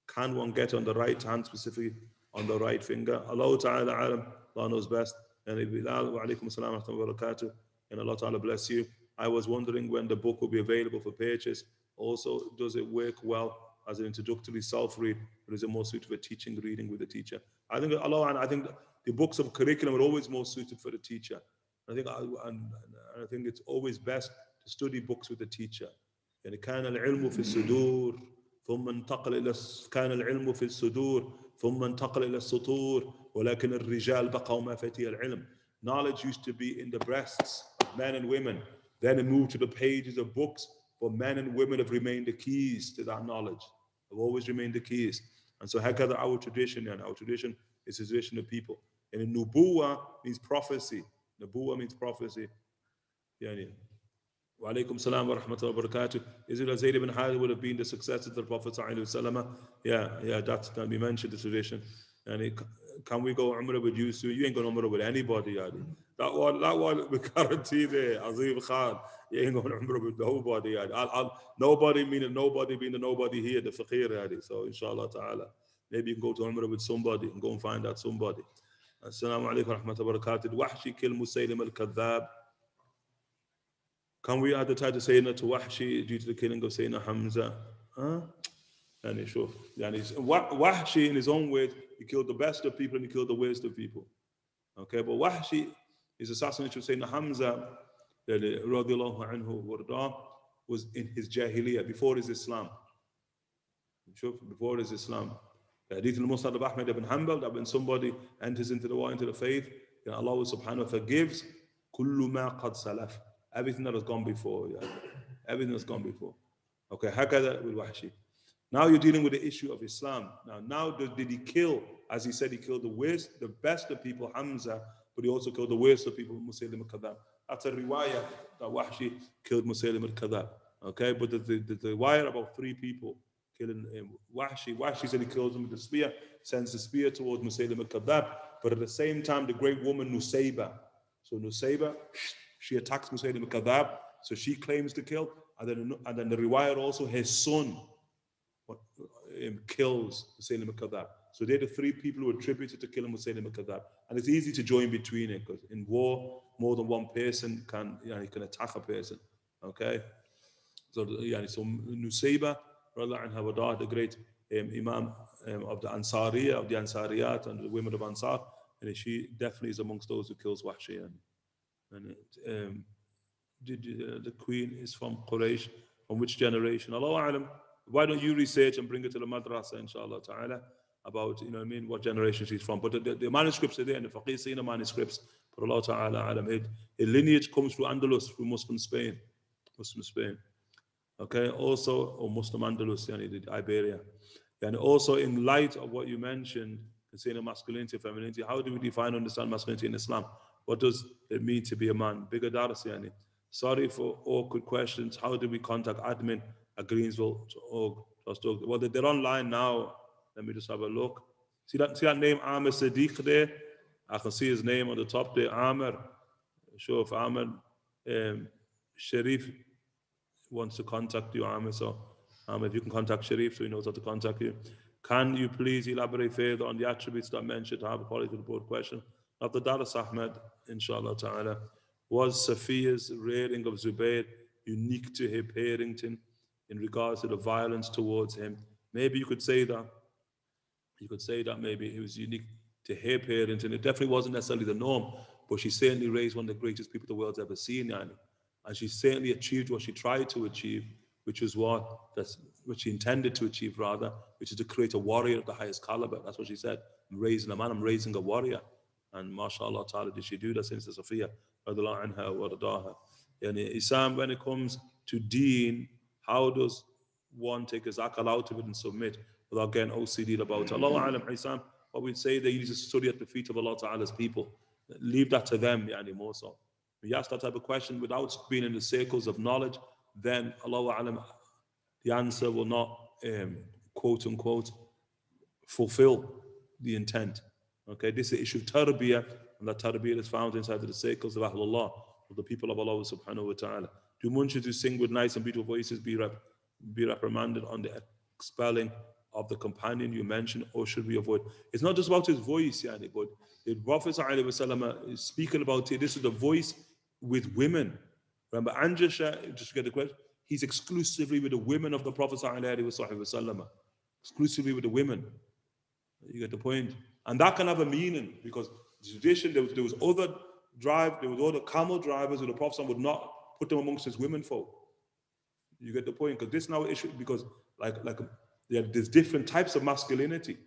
can one get on the right hand, specifically on the right finger? Allah ta'ala alam, Allah knows best. And Bilal, wa alaikum assalam wa rahmatullahi wa barakatuh, and Allah ta'ala bless you. I was wondering when the book will be available for purchase. Also, does it work well as an introductory self-read, or is it more suited for teaching, reading with the teacher? I think the books of curriculum are always more suited for the teacher. I think it's always best to study books with the teacher. يعني كان العلم في الصدور ثم انتقل إلى كان العلم في الصدور ثم انتقل إلى السطور ولكن الرجال بقوا مفاتيح العلم. Knowledge used to be in the breasts of men and women. Then it moved to the pages of books, but men and women have remained the keys to that knowledge. Have always remained the keys. And so hakada our tradition, and our tradition is the tradition of people. And nubuwa means prophecy. Nubuwa means prophecy. Yani. Wa alaikum salam wa rahmatullahi wa barakatuh. Is it that Zayd ibn Harithah would have been the successor to the Prophet sallallahu alaihi wasallam? Yeah, that's going to be mentioned, the tradition. And can we go Umrah with you soon? You ain't going Umrah with anybody, Yadi. That one we guarantee there, Azim Khan. You ain't going Umrah with nobody, Yadi. Nobody meaning nobody being the nobody here, the Fakir, Yadi. So inshallah ta'ala, maybe you can go to Umrah with somebody and go and find out somebody. Assalamu alaikum wa rahmatullahi wa barakatuh. Wahshi kill Musaylim al-Kadhab. Can we add the title Sayyidina to Wahshi due to the killing of Sayyidina Hamza? Yani, sure. Yani, Wahshi, in his own way, he killed the best of people and he killed the worst of people. Okay, but Wahshi, his assassination of Sayyidina Hamza, radiallahu anhu warda, was in his Jahiliyyah, before his Islam. Before his Islam. The Hadith al-Musnad of Ahmad ibn Hanbal, that when somebody enters into the war, into the faith, Allah subhanahu wa ta'ala forgives kullu ma qad salaf. Everything that has gone before. Yeah. Everything that's gone before. Okay, hakada with Wahshi. Now you're dealing with the issue of Islam. Now did he kill, as he said, he killed the best of people, Hamza, but he also killed the worst of people, Musaylim al-Kadhab. That's a riwayah that Wahshi killed Musaylim al-Kadhab. Okay, but the riwayah about 3 people killing Wahshi. Wahshi said he kills him with the spear, sends the spear towards Musaylim al-Kadhab, but at the same time, the great woman Nusayba. So Nusayba, she attacks Musaylim al-Kadhab, so she claims to kill, and then the riwayah also, his son kills Musaylim al-Kadhab. So they're the three people who are attributed to killing Musaylim al-Kadhab. And it's easy to join between it because in war, more than one person can attack a person. Okay? So Nusayba, the great Imam of the Ansariya, of the Ansariyat and the women of Ansar, and she definitely is amongst those who kills Wahshi. And the queen is from Quraysh. From which generation? Allahu Alam. Why don't you research and bring it to the madrasa, inshallah ta'ala, about, what generation she's from. But the manuscripts are there, and the faqih manuscripts. But Allah ta'ala alam, the lineage comes through Andalus, through Muslim Spain. Okay, also, or Muslim Andalus, the Iberia. And also, in light of what you mentioned, concerning masculinity, femininity, how do we define and understand masculinity in Islam? What does it mean to be a man? Bigger dars, Sorry for awkward questions. How do we contact admin at Greensville.org? Well, they're online now. Let me just have a look. See that name, Amir Siddiq there? I can see his name on the top there, Amir. Sure, if Amir Sharif wants to contact you, Amir. So, Amir, if you can contact Sharif so he knows how to contact you. Can you please elaborate further on the attributes that mentioned to have a quality to the board question? Dr. Daras Ahmed, inshallah ta'ala. Was Sophia's rearing of Zubair unique to her parenting in regards to the violence towards him? Maybe you could say that. You could say that maybe it was unique to her parenting. It definitely wasn't necessarily the norm, but she certainly raised one of the greatest people the world's ever seen, and she certainly achieved what she tried to achieve, which was what she intended to achieve, rather, which is to create a warrior of the highest caliber. That's what she said. I'm raising a man, I'm raising a warrior. And mashallah ta'ala, did she do that since the Sophiya? And Islam, when it comes to deen, how does one take his akal out of it and submit without getting OCD about it? Allahu alam, Islam, what we'd say, that you need to study at the feet of Allah Ta'ala's people. Leave that to them, more so. If you ask that type of question without being in the circles of knowledge, then Allahu alam, the answer will not, quote unquote, fulfill the intent. Okay, this is the issue of tarbiyah, and that tarbiyah is found inside of the circles of Ahlullah, of the people of Allah subhanahu wa ta'ala. Do munshid who sing with nice and beautiful voices be reprimanded on the expelling of the companion you mentioned, or should we avoid? It's not just about his voice, but the Prophet is speaking about it. This is the voice with women. Remember, Anjasha, just to get the question, he's exclusively with the women of the Prophet exclusively with the women. You get the point? And that can have a meaning, because the tradition, there was other camel drivers who the Prophet would not put them amongst his women folk. You get the point? Because this now issue, because there's different types of masculinity.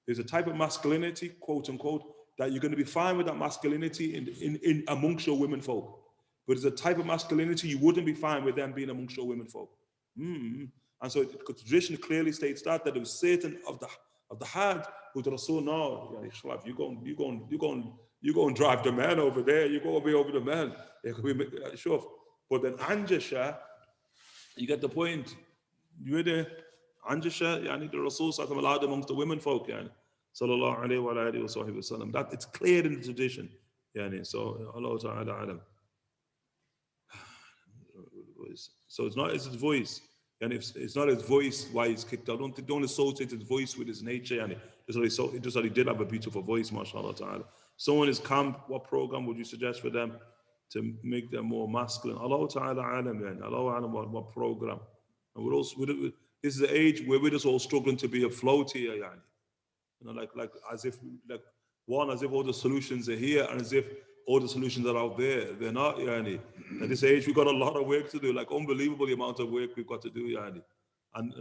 There's a type of masculinity, quote unquote, that you're going to be fine with that masculinity in amongst your women folk. But there's a type of masculinity you wouldn't be fine with them being amongst your women folk. And so the tradition clearly states that there was certain of the Hajj who the Rasul, no, you go and drive the man over there, you go over the man. Sure. But then Anjasha, you get the point. You're there. Anjasha, the Rasul allowed amongst the women folk, sallallahu alayhi wa alihi wa sallam. That it's clear in the tradition. So Allah Ta'ala alam. So it's not his voice. And if it's not his voice, why he's kicked out? Don't associate his voice with his nature. Just that he did have a beautiful voice, mashallah ta'ala. Someone is camp, what program would you suggest for them to make them more masculine? Allah ta'ala alam, Allah alam, what program? And this is the age where we're just all struggling to be afloat here, as if all the solutions are here, and as if all the solutions are out there. They're not, At this age, we've got a lot of work to do, unbelievable amount of work we've got to do, And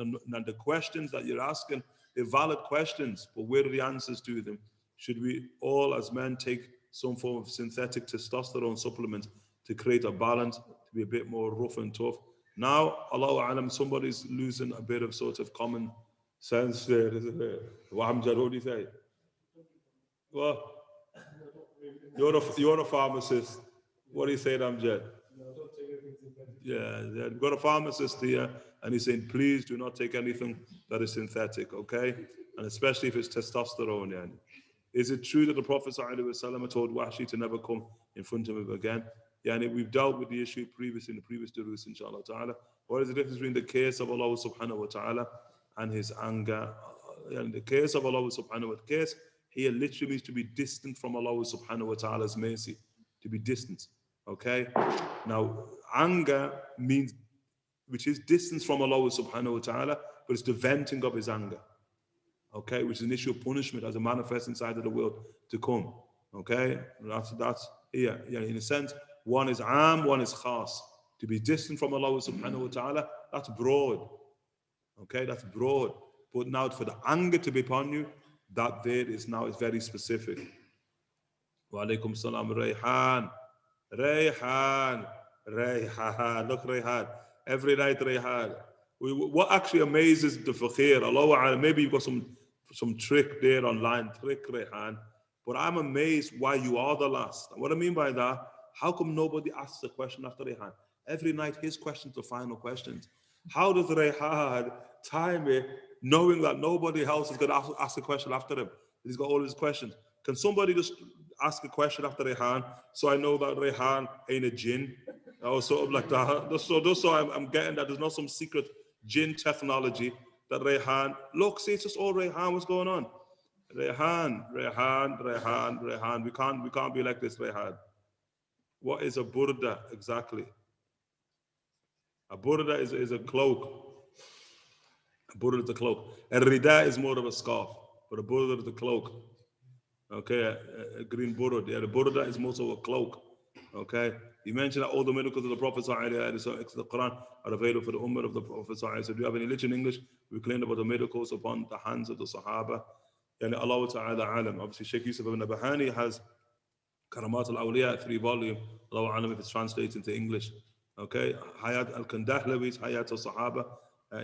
the questions that you're asking, they're valid questions, but where are the answers to them? Should we all, as men, take some form of synthetic testosterone supplement to create a balance, to be a bit more rough and tough? Now, Allahu Alam, somebody's losing a bit of sort of common sense there, isn't it? What do you say? Well, you're a pharmacist. What do you say, Amjad? Yeah, we've got a pharmacist here, and he's saying, please do not take anything that is synthetic, okay? And especially if it's testosterone. Is it true that the Prophet ﷺ told Wahshi to never come in front of him again? We've dealt with the issue previously in the previous durus, inshallah ta'ala. What is the difference between the case of Allah subhanahu wa ta'ala and his anger. In the case of Allah subhanahu wa ta'ala, case here literally means to be distant from Allah subhanahu wa ta'ala's mercy, to be distant. Okay? Now, anger means, which is distance from Allah subhanahu wa ta'ala, but it's the venting of his anger. Okay? Which is an issue of punishment as a manifest inside of the world to come. Okay? That's here. Yeah, in a sense, one is am, one is khas. To be distant from Allah subhanahu wa ta'ala, that's broad. Okay? That's broad. But now for the anger to be upon you, that there is now is very specific. Wa alaikum salam. Rayhan. Rayhan. Rayhan. Look, Rayhan. Every night, Rayhan. What actually amazes the fakir, Allah, maybe you've got some trick there online, trick, Rayhan. But I'm amazed why you are the last. What I mean by that, how come nobody asks a question after Rayhan? Every night, his questions are final questions. How does Rayhan time it, knowing that nobody else is going to ask a question after him? He's got all his questions. Can somebody just ask a question after Rayhan so I know that Rayhan ain't a jinn? Or sort of like that. Just so I'm getting that there's not some secret jinn technology that Rayhan, look, see, it's just all Rayhan, what's going on? Rayhan. We can't be like this, Rayhan. What is a burda exactly? A burda is a cloak. A burda is a cloak. A rida is more of a scarf, but a burda is a cloak. Okay, a green burda. Yeah, the burda is more so a cloak. Okay, you mentioned that all the miracles of the Prophet the Quran are available for the ummah of the Prophet. So do you have any literature in English? We claimed about the miracles upon the hands of the Sahaba. And Allah Ta'ala alam. Obviously, Shaykh Yusuf ibn Nabahani has Karamat al-Awliya, 3 volume. Allah alam if it's translated into English. Okay, Hayat al-Kandahlawi's Hayat al-Sahaba.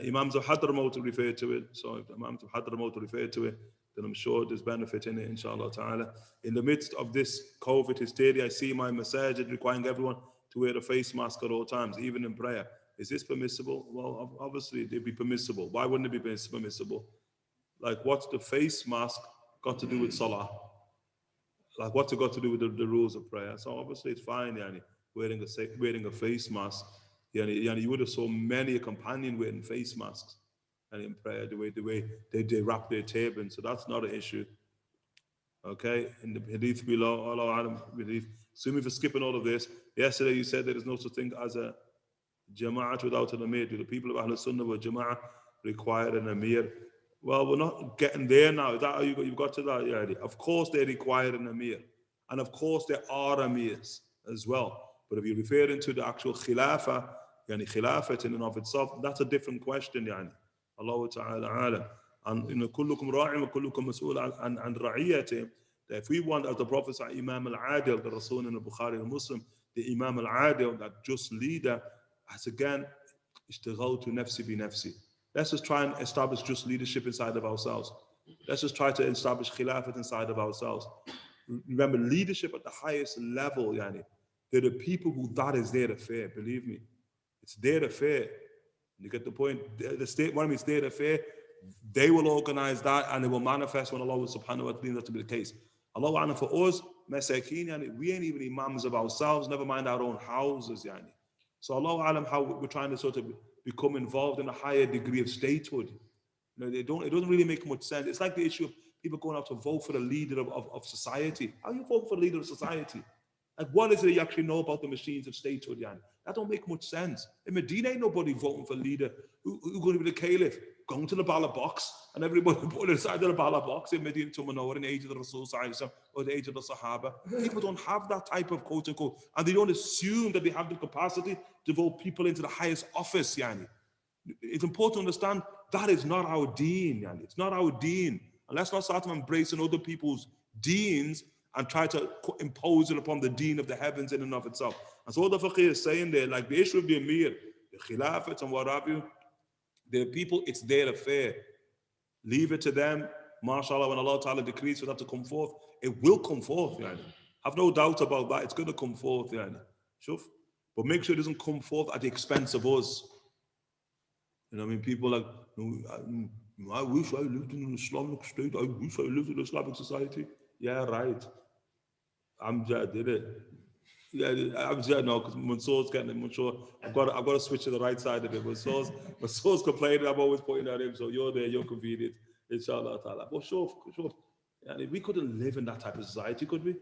Imams of Hadramaut refer to it. So if Imams of Hadramaut refer to it, then I'm sure there's benefit in it, inshallah ta'ala. In the midst of this COVID hysteria, I see my masajid requiring everyone to wear a face mask at all times, even in prayer. Is this permissible? Well, obviously it'd be permissible. Why wouldn't it be permissible? Like, what's the face mask got to do with salah? Like, what's it got to do with the rules of prayer? So obviously it's fine, yani, wearing a face mask. Yani, you would have saw many a companion wearing face masks and in prayer, the way they wrap their turban. So that's not an issue. Okay, in the hadith below, Allah Alam, assuming for skipping all of this, yesterday you said there is no such thing as a jama'at without an amir. Do the people of Ahlul Sunnah wal Jama'ah require an amir? Well, we're not getting there now. Is that how you've got to that? Yeah, of course they require an amir. And of course there are amirs as well. But if you're referring to the actual khilafah, yani khilafat in and of itself, that's a different question, yani. Allah Ta'ala alam. And in kullukum ra'im wa kullukum mas'ul an ra'iyatih. If we want, as the Prophet Imam al-Adil, the Rasul in the Bukhari and Muslim, the Imam al-Adil, that just leader, as again, ishtighaltu nafsi bi nafsi. Let's just try and establish just leadership inside of ourselves. Let's just try to establish khilafat inside of ourselves. Remember, leadership at the highest level, yani, they're the people who that is their affair, believe me. It's their affair. You get the point? The state, what I mean, it's their affair. They will organize that and it will manifest when Allah subhanahu wa ta'ala deems that to be the case. Allah, for us, masakeen, yani, we ain't even imams of ourselves, never mind our own houses. Yani. So Allah alam, how we're trying to sort of become involved in a higher degree of statehood. You know, it doesn't really make much sense. It's like the issue of people going out to vote for the leader of society. How do you vote for the leader of society? Like, what is it you actually know about the machines of statehood, Yan? That don't make much sense. In Medina, ain't nobody voting for leader. Who's going to be the caliph? Going to the ballot box, and everybody put inside of the ballot box in Medina to Manawar in the age of the Rasul or the age of the Sahaba. People don't have that type of quote unquote, and they don't assume that they have the capacity to vote people into the highest office, Yani. It's important to understand that is not our deen, Yani. It's not our deen. And let's not start embracing other people's deens and try to impose it upon the deen of the heavens in and of itself. And so what the faqih is saying there, like the issue of the emir, the khilafat and what have you, the people, it's their affair. Leave it to them. MashaAllah, when Allah Ta'ala decrees for that to come forth, it will come forth. Yani. Have no doubt about that. It's going to come forth. Yani. Shuf. But make sure it doesn't come forth at the expense of us. You know what I mean? People like, I wish I lived in an Islamic state. I wish I lived in an Islamic society. Yeah, right. Amjad did it. Yeah, no, because Mansour's getting it. Mansour, I've got to switch to the right side of it. Mansour's complaining. I'm always pointing at him. So you're there, you're convenient, inshallah ta'ala. But sure. Yani, we couldn't live in that type of society, could we?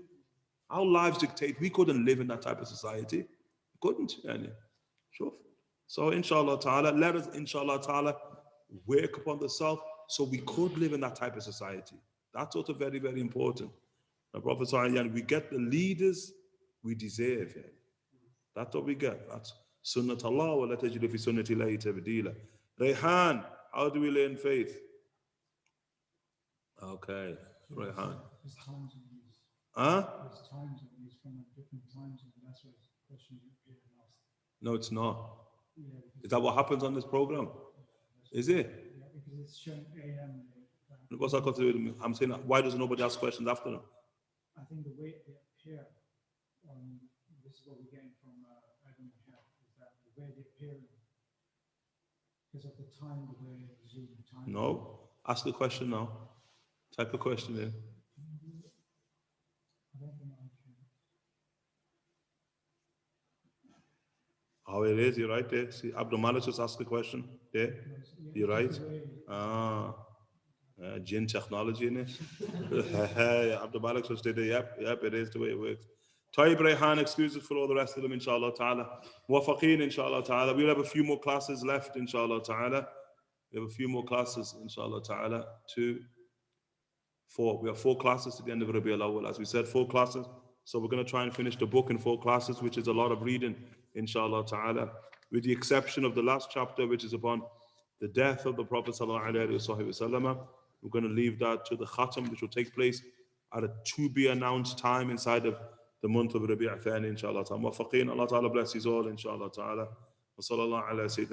Our lives dictate we couldn't live in that type of society. We couldn't. Yani. Sure. So inshallah ta'ala, let us inshallah ta'ala work upon the self so we could live in that type of society. That's also very, very important. The Prophet ﷺ, we get the leaders we deserve. That's what we get. That's sunnat Allah wa la tajidu fi sunnati Allahi tabdila. Rayhan, how do we learn faith? Okay, Rayhan. Huh? There's times at least from different times, and that's what questions you asked. No, it's not. Yeah, is that what happens on this program? Is it? Yeah, because it's showing AM. What's that got to do with me? I'm saying, why doesn't nobody ask questions after them? I think the way they appear, this is what we're getting from Adam and Hell, is that the way they appear, because of the time, the way Zoom time. No, ask the question now. Type a question in. Oh, it is. You're right there. See, Abdul-Malik just asked the question. There. You're right. Gin technology in it. Abdul-Malik just did it. Yep, it is the way it works. Tayyib Rayhan, excuses for all the rest of them, inshallah ta'ala. Muwafaqeen, inshallah ta'ala. We'll have a few more classes left, inshallah ta'ala. We have a few more classes, inshallah ta'ala. 2, 4. We have 4 classes to the end of Rabī al-Awwal. As we said, 4 classes. So we're going to try and finish the book in 4 classes, which is a lot of reading, inshallah ta'ala. With the exception of the last chapter, which is upon the death of the Prophet sallallahu alaihi wasallam. We're going to leave that to the khatam, which will take place at a to-be-announced time inside of the month of Rabī al-Thani, inshallah ta'ala. Muwafaqeen, Allah ta'ala bless you all, inshallah ta'ala. Wa sallallahu ala sayyidina